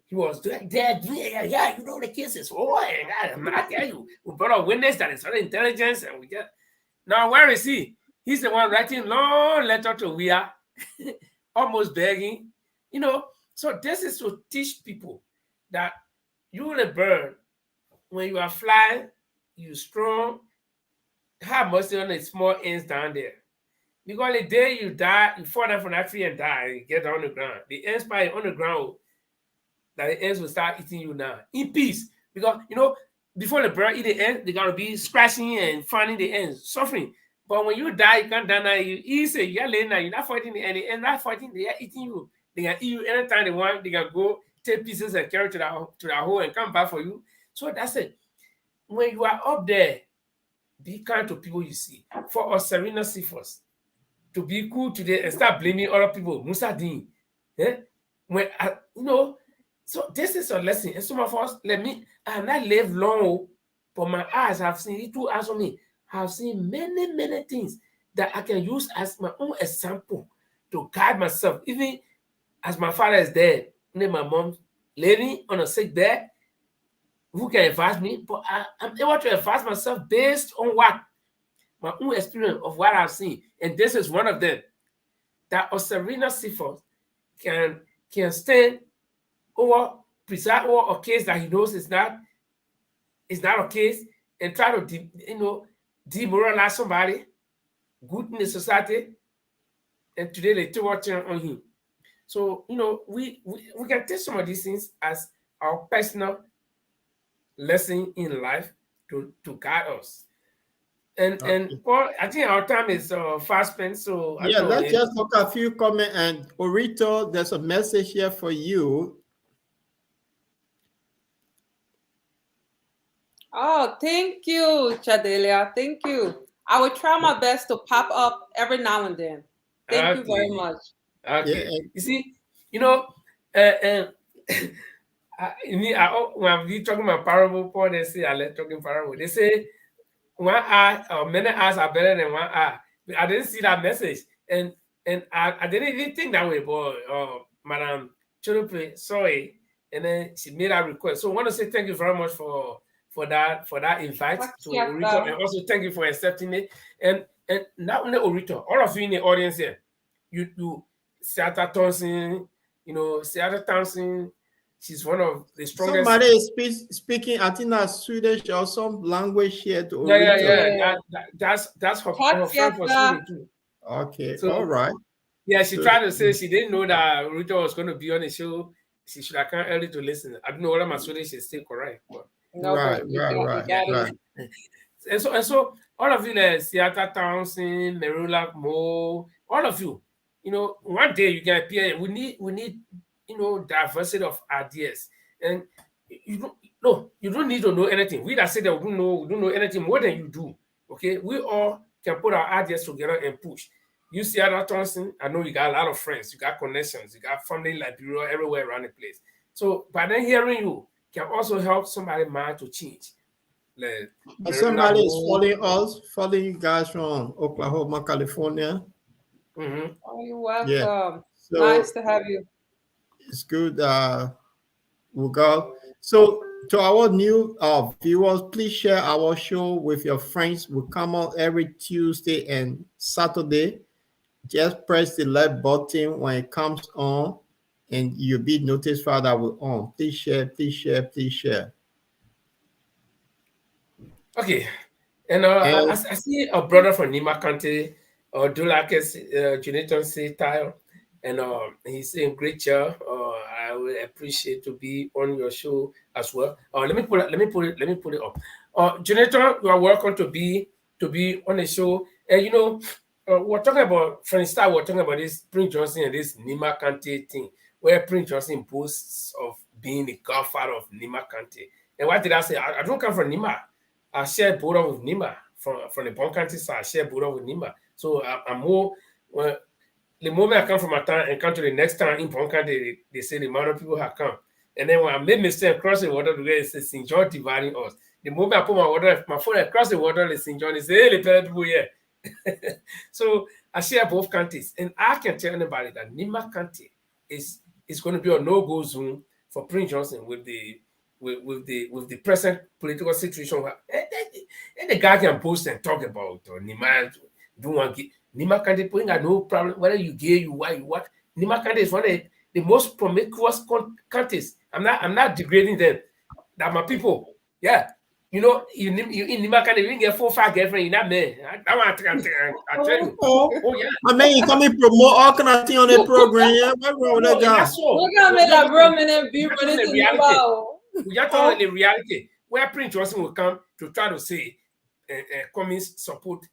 he was doing that. Yeah, you know the cases. Oh, I tell you, we brought a witness that is very intelligence, and we get. Now where is he? He's the one writing long letter to Wea, almost begging. You know, so this is to teach people that you the bird, when you are flying, you strong. Have mercy on the small ants down there. Because the day you die, you fall down from that tree and die, and you get on the ground. The ants by on the ground, that the ants will start eating you now in peace. Because you know, before the bird eat the ants, they gotta be scratching and finding the ants, suffering. But when you die, you can't die now. You easy, you're laying now, you're not fighting the ants, and not fighting, they are eating you. They can eat you anytime they want, they can go take pieces and carry to that hole and come back for you. So that's it. When you are up there, be kind to people you see. For us, Serena Sifos, to be cool today and start blaming other people, Musa Dean. When you know, so this is a lesson. And some of us, I have not lived long, but my eyes have seen it too. As for me, have seen many, many things that I can use as my own example to guide myself. Even as my father is dead, and my mom laying on a sick bed, who can advise me? But I'm able to advise myself based on what? My own experience of what I've seen. And this is one of them. That Serena Sifos can stand over, preside over a case that he knows is not a case, and try to demoralize somebody good in the society. And today they took watching on him. So we can take some of these things as our personal lesson in life to guide us. And Paul, I think our time is fast spent. So let's just look at a few comments. And Orito, there's a message here for you. Oh, thank you, Chadelia. Thank you. I will try my best to pop up every now and then. Thank you very much. Okay. Yeah. You see, when we talking about parable, Paul, they say I like talking parable. They say one eye or many eyes are better than one eye. I didn't see that message, and I didn't even think that way. But Madam Churupe saw it, and then she made that request. So I want to say thank you very much for that invite to Orito, and also thank you for accepting it. And not only Orito, all of you in the audience here, you Seattle Thompson, Seattle Thompson. She's one of the strongest. Somebody is speaking, I think that's Swedish or some language here to Orito. Yeah. That's her friend for Sweden too. Okay, so, all right. Yeah, she tried to say she didn't know that Orito was going to be on the show. She should have come early to listen. I don't know whether my Swedish is still correct. But... Right. And so all of you like Seattle Townsend, Merula Mo, all of you, one day you can appear. We need diversity of ideas. And you don't need to know anything. We that say that we don't know anything more than you do. Okay, we all can put our ideas together and push. You see Seattle Townsend, I know you got a lot of friends, you got connections, you got family in Liberia everywhere around the place. So by then hearing you can also help somebody's mind to change. Like, somebody is following you guys from Oklahoma, California. Mm-hmm. Oh, you're welcome. Yeah. So nice to have you. It's good. We'll go. So to our new viewers, please share our show with your friends. We come on every Tuesday and Saturday. Just press the like button when it comes on, and you'll be notified that we're on. Please share, please share, please share. Okay. And I see a brother from Nima County, Dulakes Jonathan C. Tile, and he's saying great job. I would appreciate to be on your show as well. Let me put it up. Jonathan, you are welcome to be on the show. And we're talking about, from the start, we're talking about this Prince Johnson and this Nima Kante thing, where Prince Johnson boasts of being the godfather of Nima Kante. And what did I say? I don't come from Nima. I share border with Nima. From the Bon County side, I share border with Nima. So I'm more, well, the moment I come from my town and come to the next town in Bon County, they say the amount of people have come. And then when I made mistake across the water, it says St. John dividing us. The moment I put my phone across the water, the St. John, they say, hey, the people here. So I share both counties, and I can tell anybody that Nima County is going to be a no-go zone for Prince Johnson with the present political situation. And the guy can post and talk about Nima. Don't want to get Nima County. People ain't got no problem whether you gay, you white, you what. Nima County is one of the most promiscuous counties. I'm not degrading them. That my people, yeah. You know, you in Nima County, you can get 4 or 5 girlfriends. You're not man. I want to tell you. Oh yeah. I mean, you come and promote all kind of thing on the program. Yeah, what's wrong with that guy? That's all. We're gonna make that bro and be ready to move out. We are talking the reality where Prince Johnson will come to try to say communists support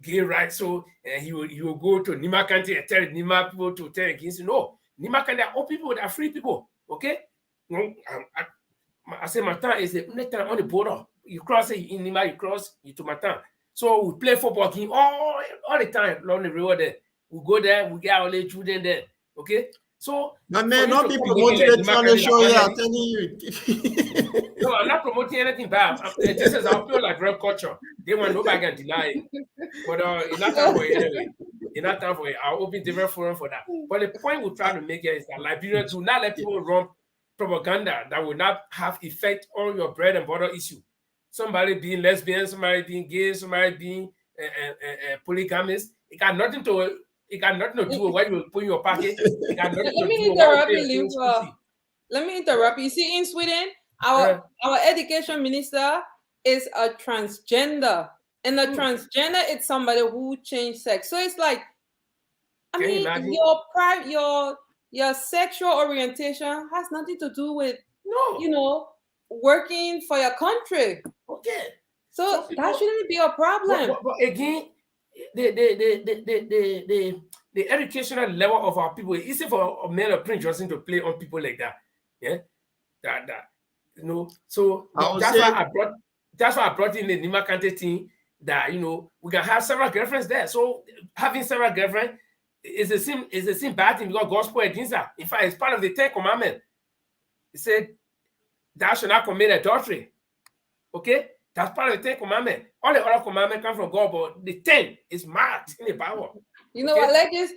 gay rights. So he will go to Nima County and tell Nima people to tell against. No, Nima County are all people that are free people. Okay? No, I say my town is the only town on the border. You cross it in Nima, you cross you to my town. So we play football game all the time along the river there. We go there, we get our little children there. Okay? So my man, not be promoting the on the show here. I'm telling you. No, I'm not promoting anything bad. This is our pure like real culture. They want nobody can deny it. But it's not time for it anyway. It's not time for it. I'll open different forum for that. But the point we're trying to make here is that Liberia do not let people run propaganda that will not have effect on your bread and butter issue. Somebody being lesbian, somebody being gay, somebody being polygamist. It got nothing to do with what you put in your pocket. It got nothing to do with what you pay. Let me interrupt you. See, in Sweden, our education minister is a transgender, and a transgender is somebody who changed sex. So it's like, I mean, your sexual orientation has nothing to do with working for your country. Okay. So that shouldn't be a problem. But again, the educational level of our people, it's easy for a man of Prince Johnson to play on people like that. Yeah. So that's why I brought in the Nima Kante thing, that we can have several girlfriends there. So having several girlfriends is the same bad thing, because God spoke against that. In fact, it's part of the 10 Commandments. He said, thou shalt not commit adultery. Okay? That's part of the 10 Commandments. All the other commandments come from God, but the 10 is marked in the Bible. You know what? Like this,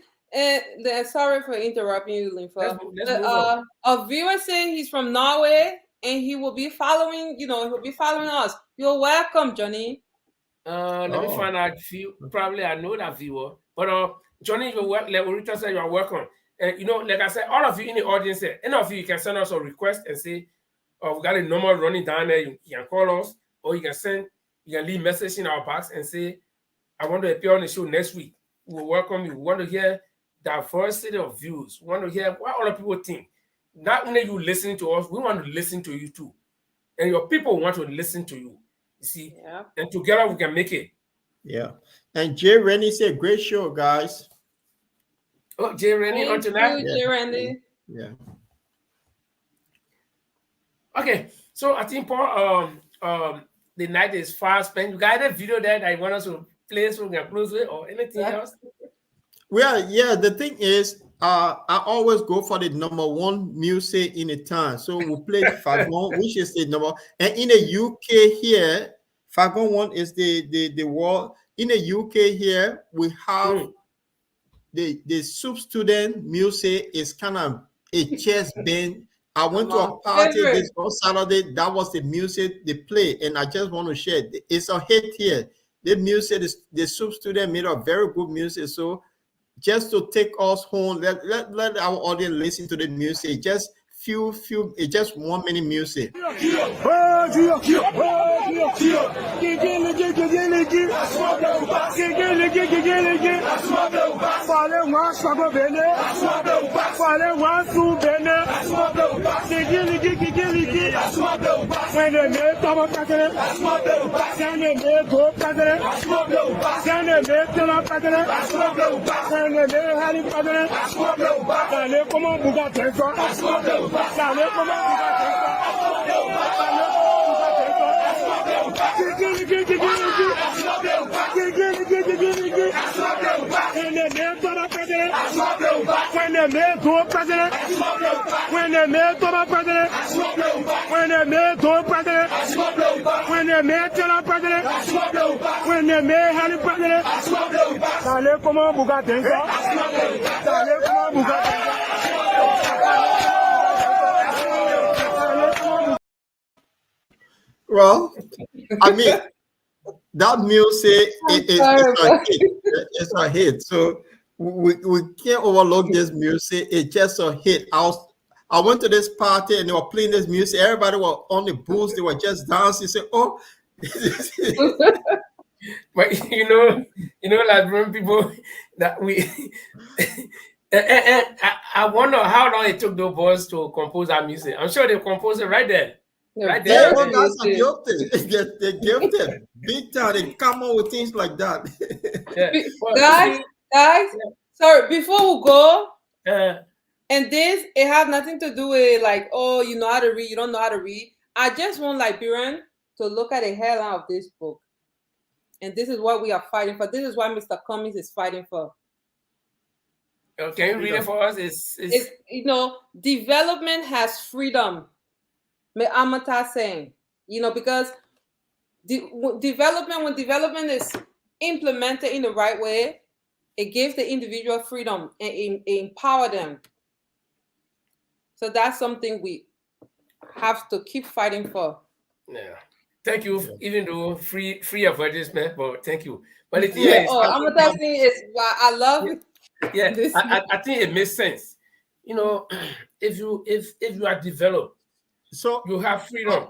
sorry for interrupting you, Linfa. A viewer said he's from Norway and he will be following, he'll be following us. You're welcome, Johnny. Let me find out. Probably I know that viewer. But Johnny, like Orita said, you are welcome. And like I said, all of you in the audience, any of you can send us a request and say, we got a number running down there. You can call us, or you can leave message in our box and say, I want to appear on the show next week. We'll welcome you. We want to hear diversity of views. We want to hear what other people think. Not only you listening to us, we want to listen to you too. And your people want to listen to you. You see? Yeah. And together we can make it. Yeah. And Jay Rennie said, great show, guys. Oh, Jay Rennie on tonight? Jay Rennie. Yeah. Okay. So I think, Paul, the night is fast spent. You got a video there that you want us to play so we can close with, or anything else? Well, yeah, the thing is, I always go for the number one music in the town. So we play Fagon, which is the number. And in the UK here, Fagon 1 is the world. In the UK here, we have the sub student music is kind of a chess band. I went to a party this Saturday. That was the music they play, and I just want to share. It's a hit here. The music, the sub student made a very good music. So just to take us home, let our audience listen to the music. Just it's just 1 minute music. Well, I mean, that music it's a hit. It's a hit. So we can't overlook this music. It's just a hit. I went to this party and they were playing this music. Everybody was on the booth. They were just dancing. Say, oh, But like when people that we, and I wonder how long it took those boys to compose that music. I'm sure they composed it right there. Right there. Yeah, guys are gifted. They're gifted. Big time. They come up with things like that. Yeah. Guys, sorry, before we go, Uh, and this, it has nothing to do with like, oh, you know how to read, you don't know how to read. I just want Liberian to look at the headline of this book. And this is what we are fighting for. This is what Mr. Cummings is fighting for. can you read it for us? It's development has freedom. Me Amata saying, because when development is implemented in the right way, it gives the individual freedom and it empower them. So that's something we have to keep fighting for. Yeah. Thank you, even though free advertisement, but thank you. But the thing is, Amata thing is, I love it. Yeah, I think it makes sense. If you are developed, so you have freedom.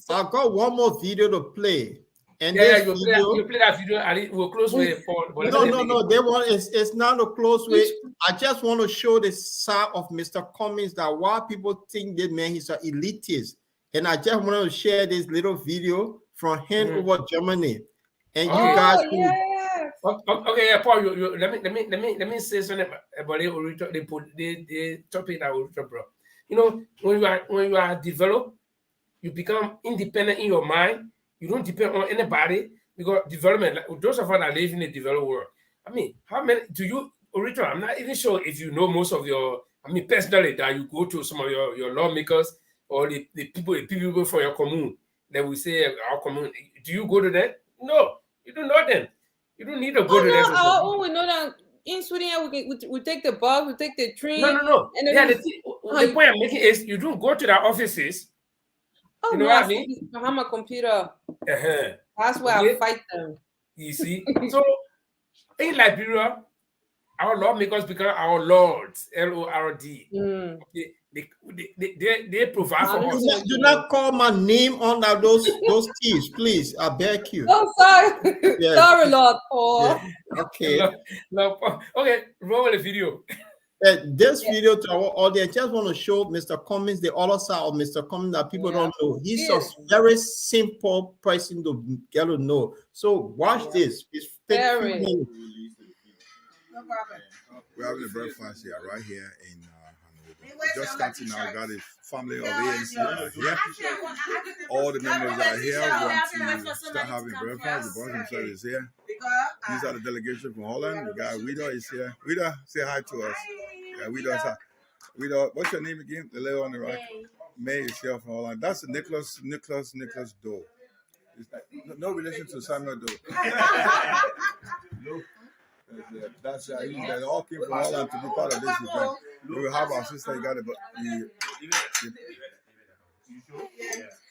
I've got one more video to play. And you play that video and we'll close with Paul. No. It's not a close way. I just want to show the side of Mr. Cummings that why people think that man he's an elitist. And I just want to share this little video from him over Germany. And you guys Okay, Paul, let me say something about the topic that we talk about. When you are developed, you become independent in your mind. You don't depend on anybody because development, like those of us that live in the developed world. I mean, how many do you, original? I'm not even sure if you know most of your, personally, that you go to some of your lawmakers or the people from your commune that will say our commune. Do you go to them? No, you don't know them. You don't need to go to them. We know that in Sweden we take the bus, we take the train. No. And the point I'm making is you don't go to their offices. Oh, you know what I mean? Behind my computer. That's where I fight them. You see? So in Liberia, our lawmakers become our lords, L-O-R-D. Okay? They provide for us. Do not call my name under those thieves, please. I beg you. Oh, sorry. Yeah. Sorry, Lord Paul. Yeah. Okay. No, okay, roll the video. This video to our audience, just want to show Mr. Cummings the other side of Mr. Cummings that people don't know. He's a very simple person to get to know. So watch this. It's very. We're having a breakfast here, right here in Hanover. Just starting now, got a family of ANC here. All the members are here. We want to start having breakfast. The boss himself is here. These are the delegation from Holland. The guy Wida is here. Wida, say hi to us. Yeah, Wida, what's your name again? The lady on the right. May is here from Holland. That's Nicholas Doe. No relation to Samuel Doe. No. That's they all came from Holland to be part of this event. We will have our sister. You got it, but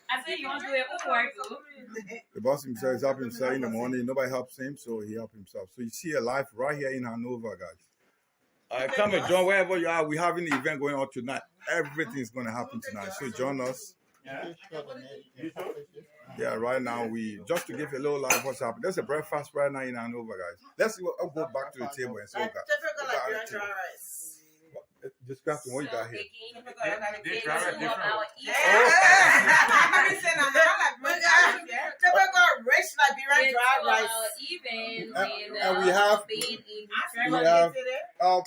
I said you want to do it work too. The boss himself is helping himself in the morning. Nobody helps him, so he helps himself. So you see a life right here in Hanover, guys. Come and join wherever you are. We're having an event going on tonight. Everything is going to happen tonight. So join us. Yeah, right now we just to give a little light what's happening. There's a breakfast right now in Hanover, guys. Let's see. I'll go back to the table and say, describe what you got here. They try it different. And we have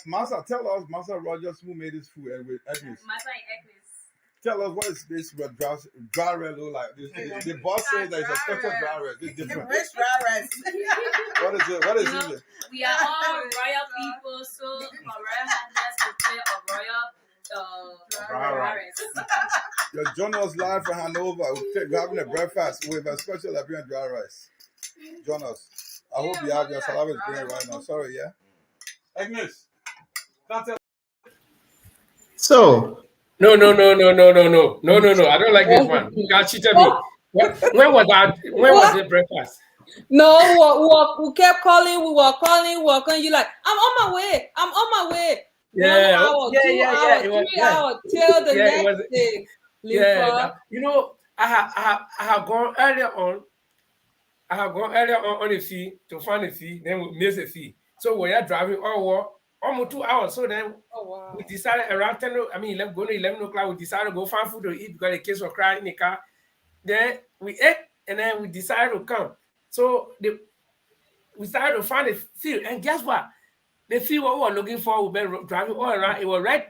Masa, tell us, Masa Rogers, who made this food and with Agnes. Masa and Agnes. Tell us what is this dry rice look like? The boss says that it's a special dry rice. It's different. What is it? What is it? We are all royal people, so our royal highness prepare a royal dry rice. You're joining us live from Hanover. We're having a breakfast with a special Liberian dry rice. Join us. I hope you have your salad brain right now. Sorry, yeah? Agnes. So, No. I don't like this one. You got cheated me. When was the breakfast? No, we kept calling. We were calling. You like, I'm on my way. Yeah, 1 hour, 2 hours, 3 hours till the next day. Yeah, you know, I have gone earlier on. I have gone earlier on a fee to find a fee, then we miss a fee. So we are driving almost 2 hours. So then we decided around 10, going to 11 o'clock, we decided to go find food to eat because the kids were crying in the car. Then we ate and then we decided to come. So we started to find a field. And guess what? The field what we were looking for, we've been driving all around. It was right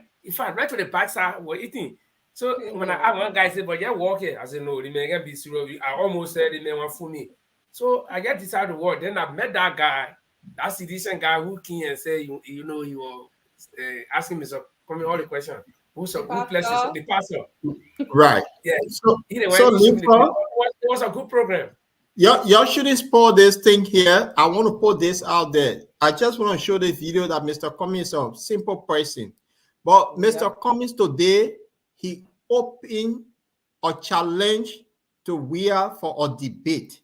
to the backside, we're eating. So when I asked one guy, said, but yeah, walk here. I said, no, the man can be serious. I almost said the man want for me. So I get decided to walk. Then I met that guy, that citizen guy who came and said, you know, he was asking me all the questions. Who places the pastor? right. Yeah. So it was a good program. Y'all shouldn't spoil this thing here. I want to put this out there. I just want to show the video that Mr. Cummings is a simple person. But Mr. Cummings today, he opened a challenge to Weir for a debate.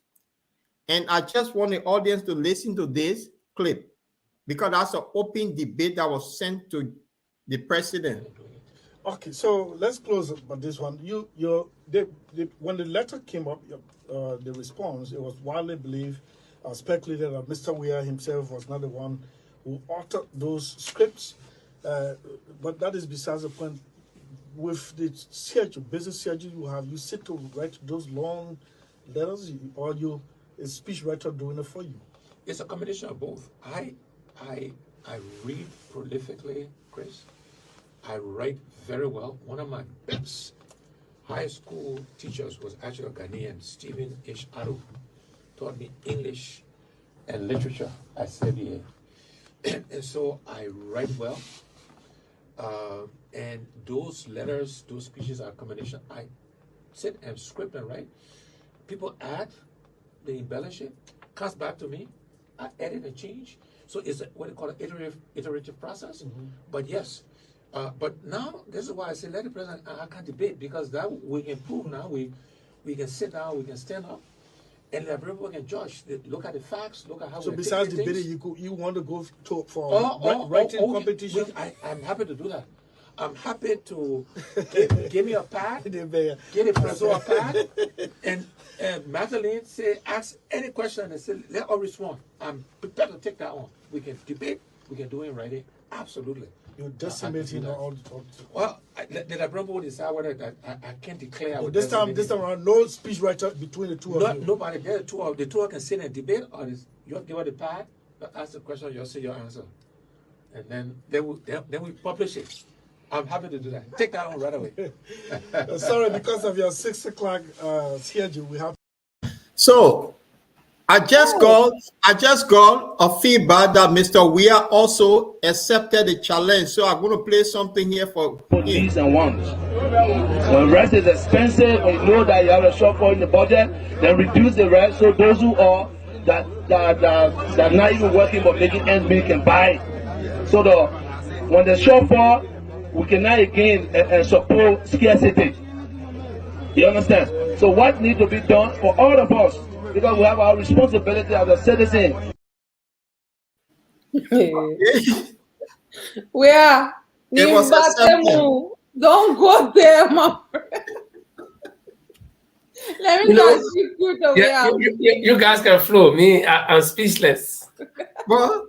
And I just want the audience to listen to this clip because that's an open debate that was sent to the president. Okay, so let's close on this one. When the letter came up, the response, it was widely believed, speculated that Mr. Weir himself was not the one who authored those scripts. But that is besides the point. With the schedule, business schedule you sit to write those long letters, or a speech writer doing it for you? It's a combination of both. I read prolifically, Chris. I write very well. One of my best high school teachers was actually a Ghanaian, Stephen H. Ado, taught me English and literature at CBA. And so I write well. And those letters, those speeches are a combination. I sit and script and write. People add, they embellish it, comes back to me, I edit and change. So it's what they call an iterative process. Mm-hmm. But yes, but now this is why I say let the president. I can't debate because that we can prove now. We can sit down, we can stand up, and everyone can judge. Look at the facts. Look at how. So besides debating, you want to go writing competition? I'm happy to do that. I'm happy to give me a pad, get a pencil a pad, and Madeline say ask any question and say let us respond. I'm prepared to take that on. We can debate. We can do it in writing. Absolutely. You're decimating all. Well, did I remember decide whether I can't declare? Oh, this time around, no speech writer between the two of you. Nobody. The two can sit and debate, or you have to give her the pad, ask the question, you'll say your answer, and then we publish it. I'm happy to do that. Take that on right away. Sorry, because of your 6 o'clock schedule, we have. So I just got a feedback that Mr. Weir also accepted the challenge. So I'm going to play something here for these and ones. When rest is expensive, and you know that you have a shortfall in the budget, then reduce the rest so those who are that not even working but making ends meet can buy. So when the shortfall, we cannot again support scarcity. You understand? So what needs to be done for all of us, because we have our responsibility as a citizen. Where? It was accepted. Don't go there, my friend. Let me You try know, to see good the yeah, way you guys can flow. Me, I'm speechless. Well,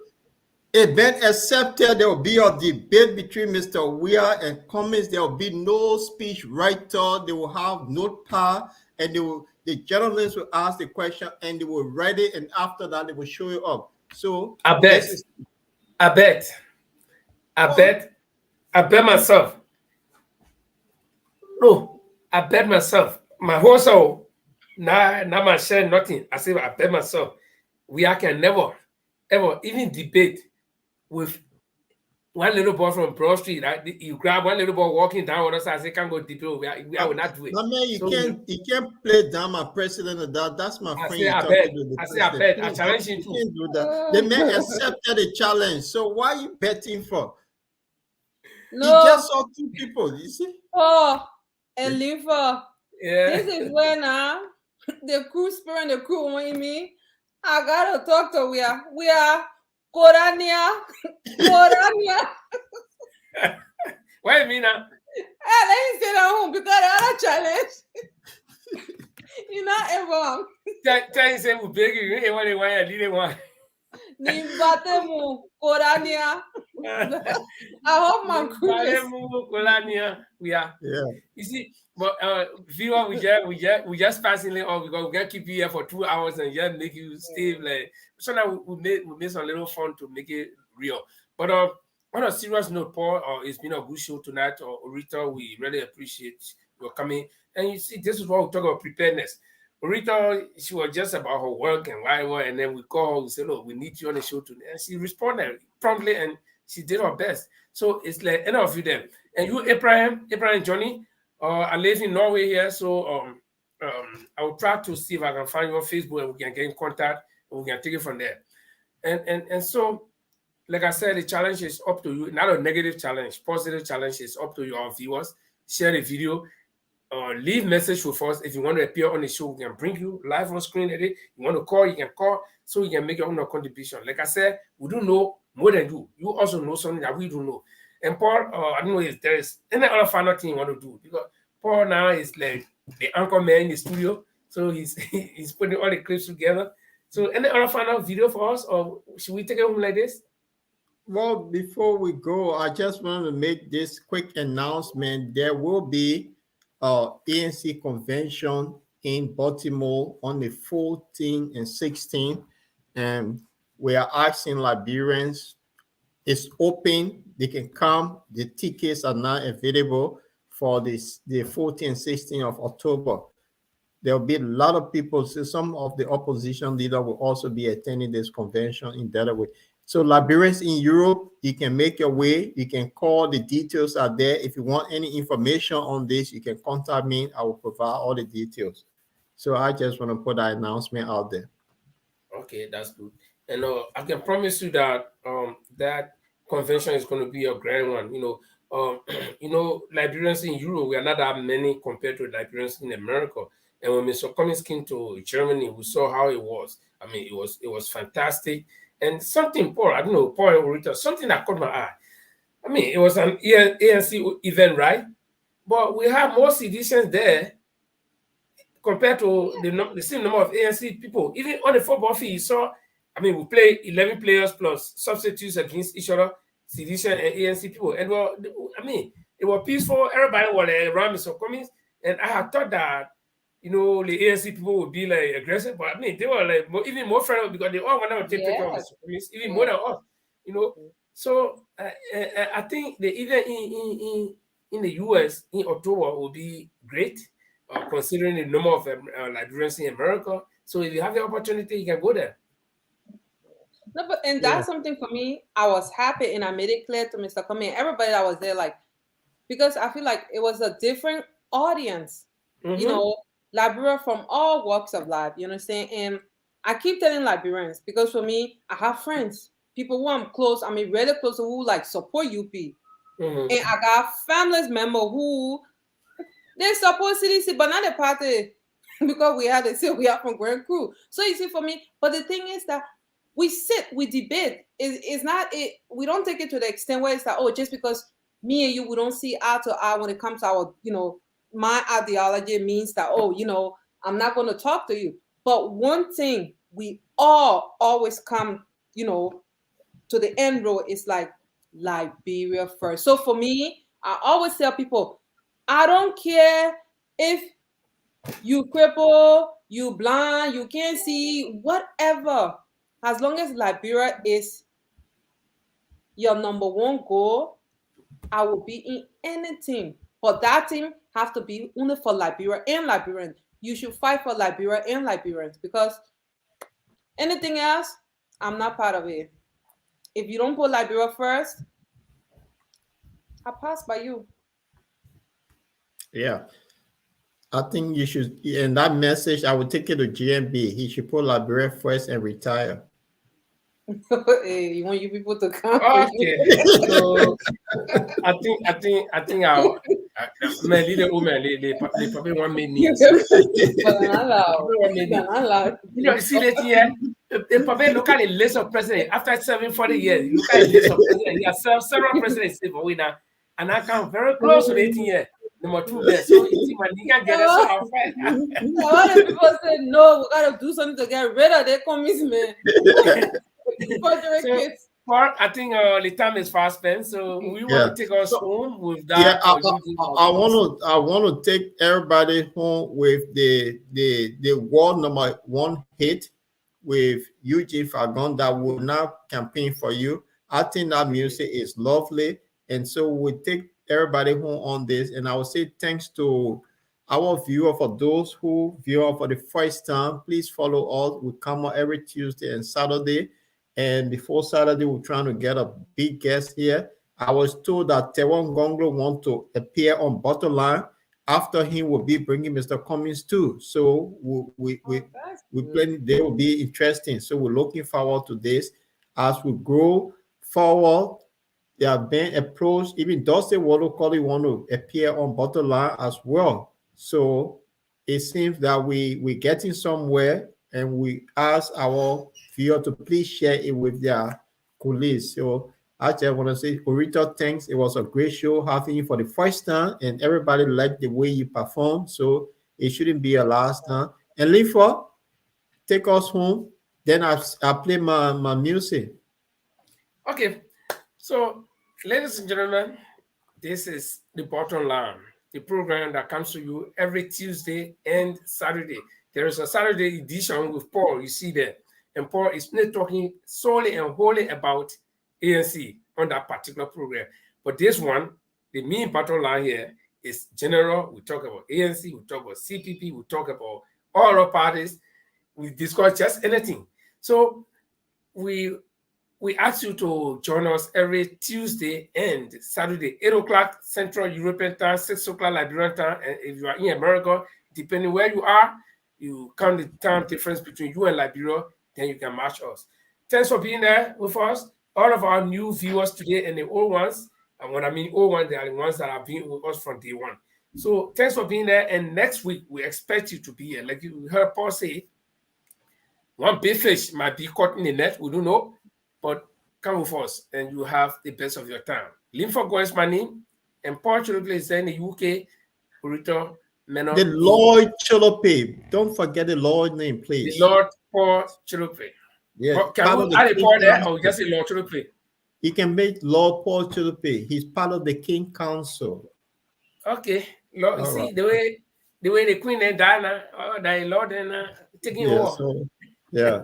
it been accepted. There will be a debate between Mr. Weir and Cummings. There will be no speech writer. They will have notepad, and the journalists will ask the question, and they will write it, and after that, they will show it up. So I this bet. is I bet. I well, bet. I bet myself. No, I bet myself. My whole soul. Now I share nothing. I say I bet myself. I can never, ever even debate with one little boy from Broad Street. Right? You grab one little boy walking down on the side, say can't go debate. I will not do it. my man, So you can't play down my president of that. That's my I friend say you're I talking bet. to, the I say I president. bet. I challenge him You too. can't do that. The man accepted the challenge. So why are you betting for? He No. just saw two people, you see? Oh, and Linfa. Yeah. This is when the crew spirit and the crew want me. I gotta talk to we are Korania. Korania. Why you mean now? Hey, let me sit at home because the other challenge. You not ever. Tell him say we beg you. You ain't want to want. I didn't want. Nimbatemu Korania. I hope my crew is. We are. Yeah. You see, but viewer, we just passing it on because we can keep you here for 2 hours and just make you stay like. So now we made some little fun to make it real. But on a serious note, Paul, it's been a good show tonight. Rita, we really appreciate your coming. And you see, this is what we talk about preparedness. Rita, she was just about her work and whatever, and then we call her, we say, look, we need you on the show today. And she responded promptly and she did her best. So it's like any of you them. And you, Abraham, Johnny, I live in Norway here, so I will try to see if I can find you on Facebook and we can get in contact and we can take it from there. And so, like I said, the challenge is up to you. Not a negative challenge, positive challenge is up to you, our viewers. Share the video. Leave message with us. If you want to appear on the show, we can bring you live on screen. You want to call, you can call, so you can make your own contribution. Like I said, we do know more than you. You also know something that we do know. And Paul, I don't know if there is any other final thing you want to do, because Paul now is like the anchor man in the studio, so he's he's putting all the clips together. So any other final video for us, or should we take it home like this? Well, before we go, I just want to make this quick announcement. There will be ANC convention in Baltimore on the 14th and 16th, and we are asking Liberians. It's open; they can come. The tickets are now available for the 14th and 16th of October. There'll be a lot of people. So some of the opposition leader will also be attending this convention in Delaware. So Liberians in Europe, you can make your way. You can call. The details are there. If you want any information on this, you can contact me. I will provide all the details. So I just want to put that announcement out there. Okay, that's good. And I can promise you that that convention is going to be a grand one. Liberians in Europe, we are not that many compared to Liberians in America. And when Mr. Cummings came to Germany, we saw how it was. I mean, it was fantastic. And something, Paul, I don't know, Paul or Rita, something that caught my eye. I mean, it was an ANC event, right? But we have more citizens there compared to the same number of ANC people. Even on the football field, you saw, I mean, we play 11 players plus substitutes against each other, citizen and ANC people. And I mean, it was peaceful. Everybody was around Mr. Cummings. And I had thought that, the ANC people would be like aggressive, but I mean, they were like even more friendly because they all wanted to take pictures of Mr. Cummings, even more than us. So I think the event in the US in October will be great. Considering the number of Liberians in America. So if you have the opportunity, you can go there. No, but that's something for me. I was happy and I made it clear to Mr. Cummings, everybody that was there, like, because I feel like it was a different audience, Liberians from all walks of life, you understand? And I keep telling Liberians, because for me, I have friends, people who I'm close, I mean, really close, who like support UP. And I got family members who they support CDC, but not the party because we had to say we are from Grand Crew. So you see, for me, but the thing is that we sit, we debate. It's not it. We don't take it to the extent where it's like, oh, just because me and you, we don't see eye to eye when it comes to our, my ideology means that, oh, I'm not going to talk to you. But one thing we all always come, to the end road is like Liberia first. So for me, I always tell people, I don't care if you cripple, you blind, you can't see, whatever. As long as Liberia is your number one goal, I will be in anything. But that team have to be only for Liberia and Liberians. You should fight for Liberia and Liberians, because anything else, I'm not part of it. If you don't put Liberia first, I pass by you. Yeah. I think you should, in that message, I would take it to GMB. He should put Liberia first and retire. Hey, you want you people to come? Okay. So I think I'll man, they probably want me. You see that here? They probably look at the list of presidents after 40 years. You look at the list of presidents. You have several presidents for winner, and I come very close to 18 years. Number 2 there. So you think man, you can get it. So I'll fight. A lot of people say no, we gotta do something to get rid of their commies, man. Well, I think the time is fast spent, so we want to take us home with that. Yeah, I want to take everybody home with the world number 1 hit with Eugene Fagon that will now campaign for you. I think that music is lovely, and so we take everybody home on this. And I will say thanks to our viewer. For those who view for the first time, please follow us. We come out every Tuesday and Saturday. And before Saturday, we're trying to get a big guest here. I was told that Tewan Gonglo want to appear on Bottom Line. After him, we'll be bringing Mr. Cummings too. So we plan. They will be interesting. So we're looking forward to this as we grow forward. They are being approached. Even Dusty Wallocoli want to appear on Bottom Line as well. So it seems that we're getting somewhere, and we ask our viewer to please share it with their colleagues. So I just want to say, Orito, thanks. It was a great show having you for the first time, and everybody liked the way you performed. So it shouldn't be a last time. And Lifa, take us home. Then I'll play my music. Okay. So, ladies and gentlemen, this is the Bottom Line, the program that comes to you every Tuesday and Saturday. There is a Saturday edition with Paul, you see there. And Paul is not talking solely and wholly about ANC on that particular program. But this one, the main Bottom Line here is general. We talk about ANC, we talk about CPP, we talk about all our parties. We discuss just anything. So we ask you to join us every Tuesday and Saturday, 8 o'clock Central European time, 6 o'clock Liberian time. And if you are in America, depending where you are, you count the time difference between you and Liberia, then you can match us. Thanks for being there with us. All of our new viewers today and the old ones, and when I mean old ones, they are the ones that have been with us from day one. So thanks for being there. And next week, we expect you to be here. Like you heard Paul say, one big fish might be caught in the net. We don't know. But come with us and you have the best of your time. Linford is my name. And Paul Cholope is there in the UK. Burrito, Menor. The Lord Cholope. Don't forget the Lord name, please. The Lord Paul Cholope. Yeah. Can we add a Paul there or just say Lord Cholope? You can make Lord Paul Cholope. He's part of the King Council. Okay. Lord, see right. the way the Queen and Diana, the Lord and taking over. Yeah.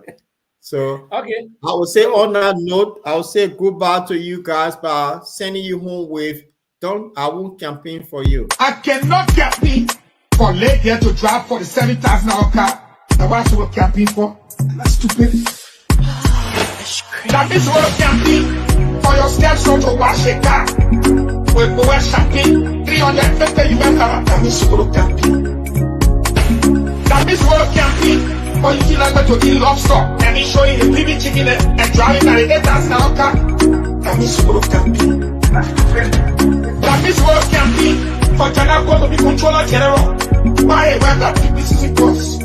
So okay. I would say on that note, I will say goodbye to you guys by sending you home with I won't campaign for you. I cannot campaign for late here to drive for the 7,000 car. Now what you will campaign for? That's stupid. That means you will campaign for your stepson to wash a car. With go shopping 350 US. That means you will campaign. That means you will campaign. Or you feel like to eat lobster and he show you the baby chicken and driving at the 8,000 car. That means you will campaign. That means you will campaign for Janako to be controller general. Why when that PPCC course?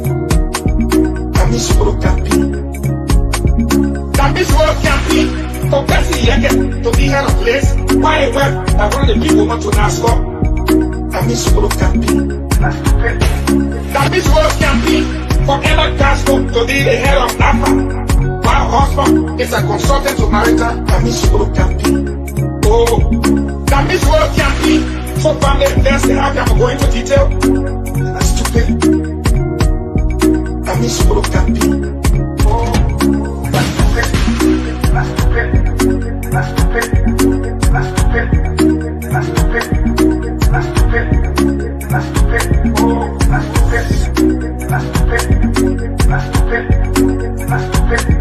That means you will campaign. That this world can't be for Bessie Yeget to be head of place. Why well that one of the people want to NASCAR? That this world can't be. That this world can't be for Emma Castro to be the head of NAFA. While husband is a consultant to Marita. That this world can't be. Oh, that this world can't be for family investors. I'm going into detail. That's stupid. That this world can't be.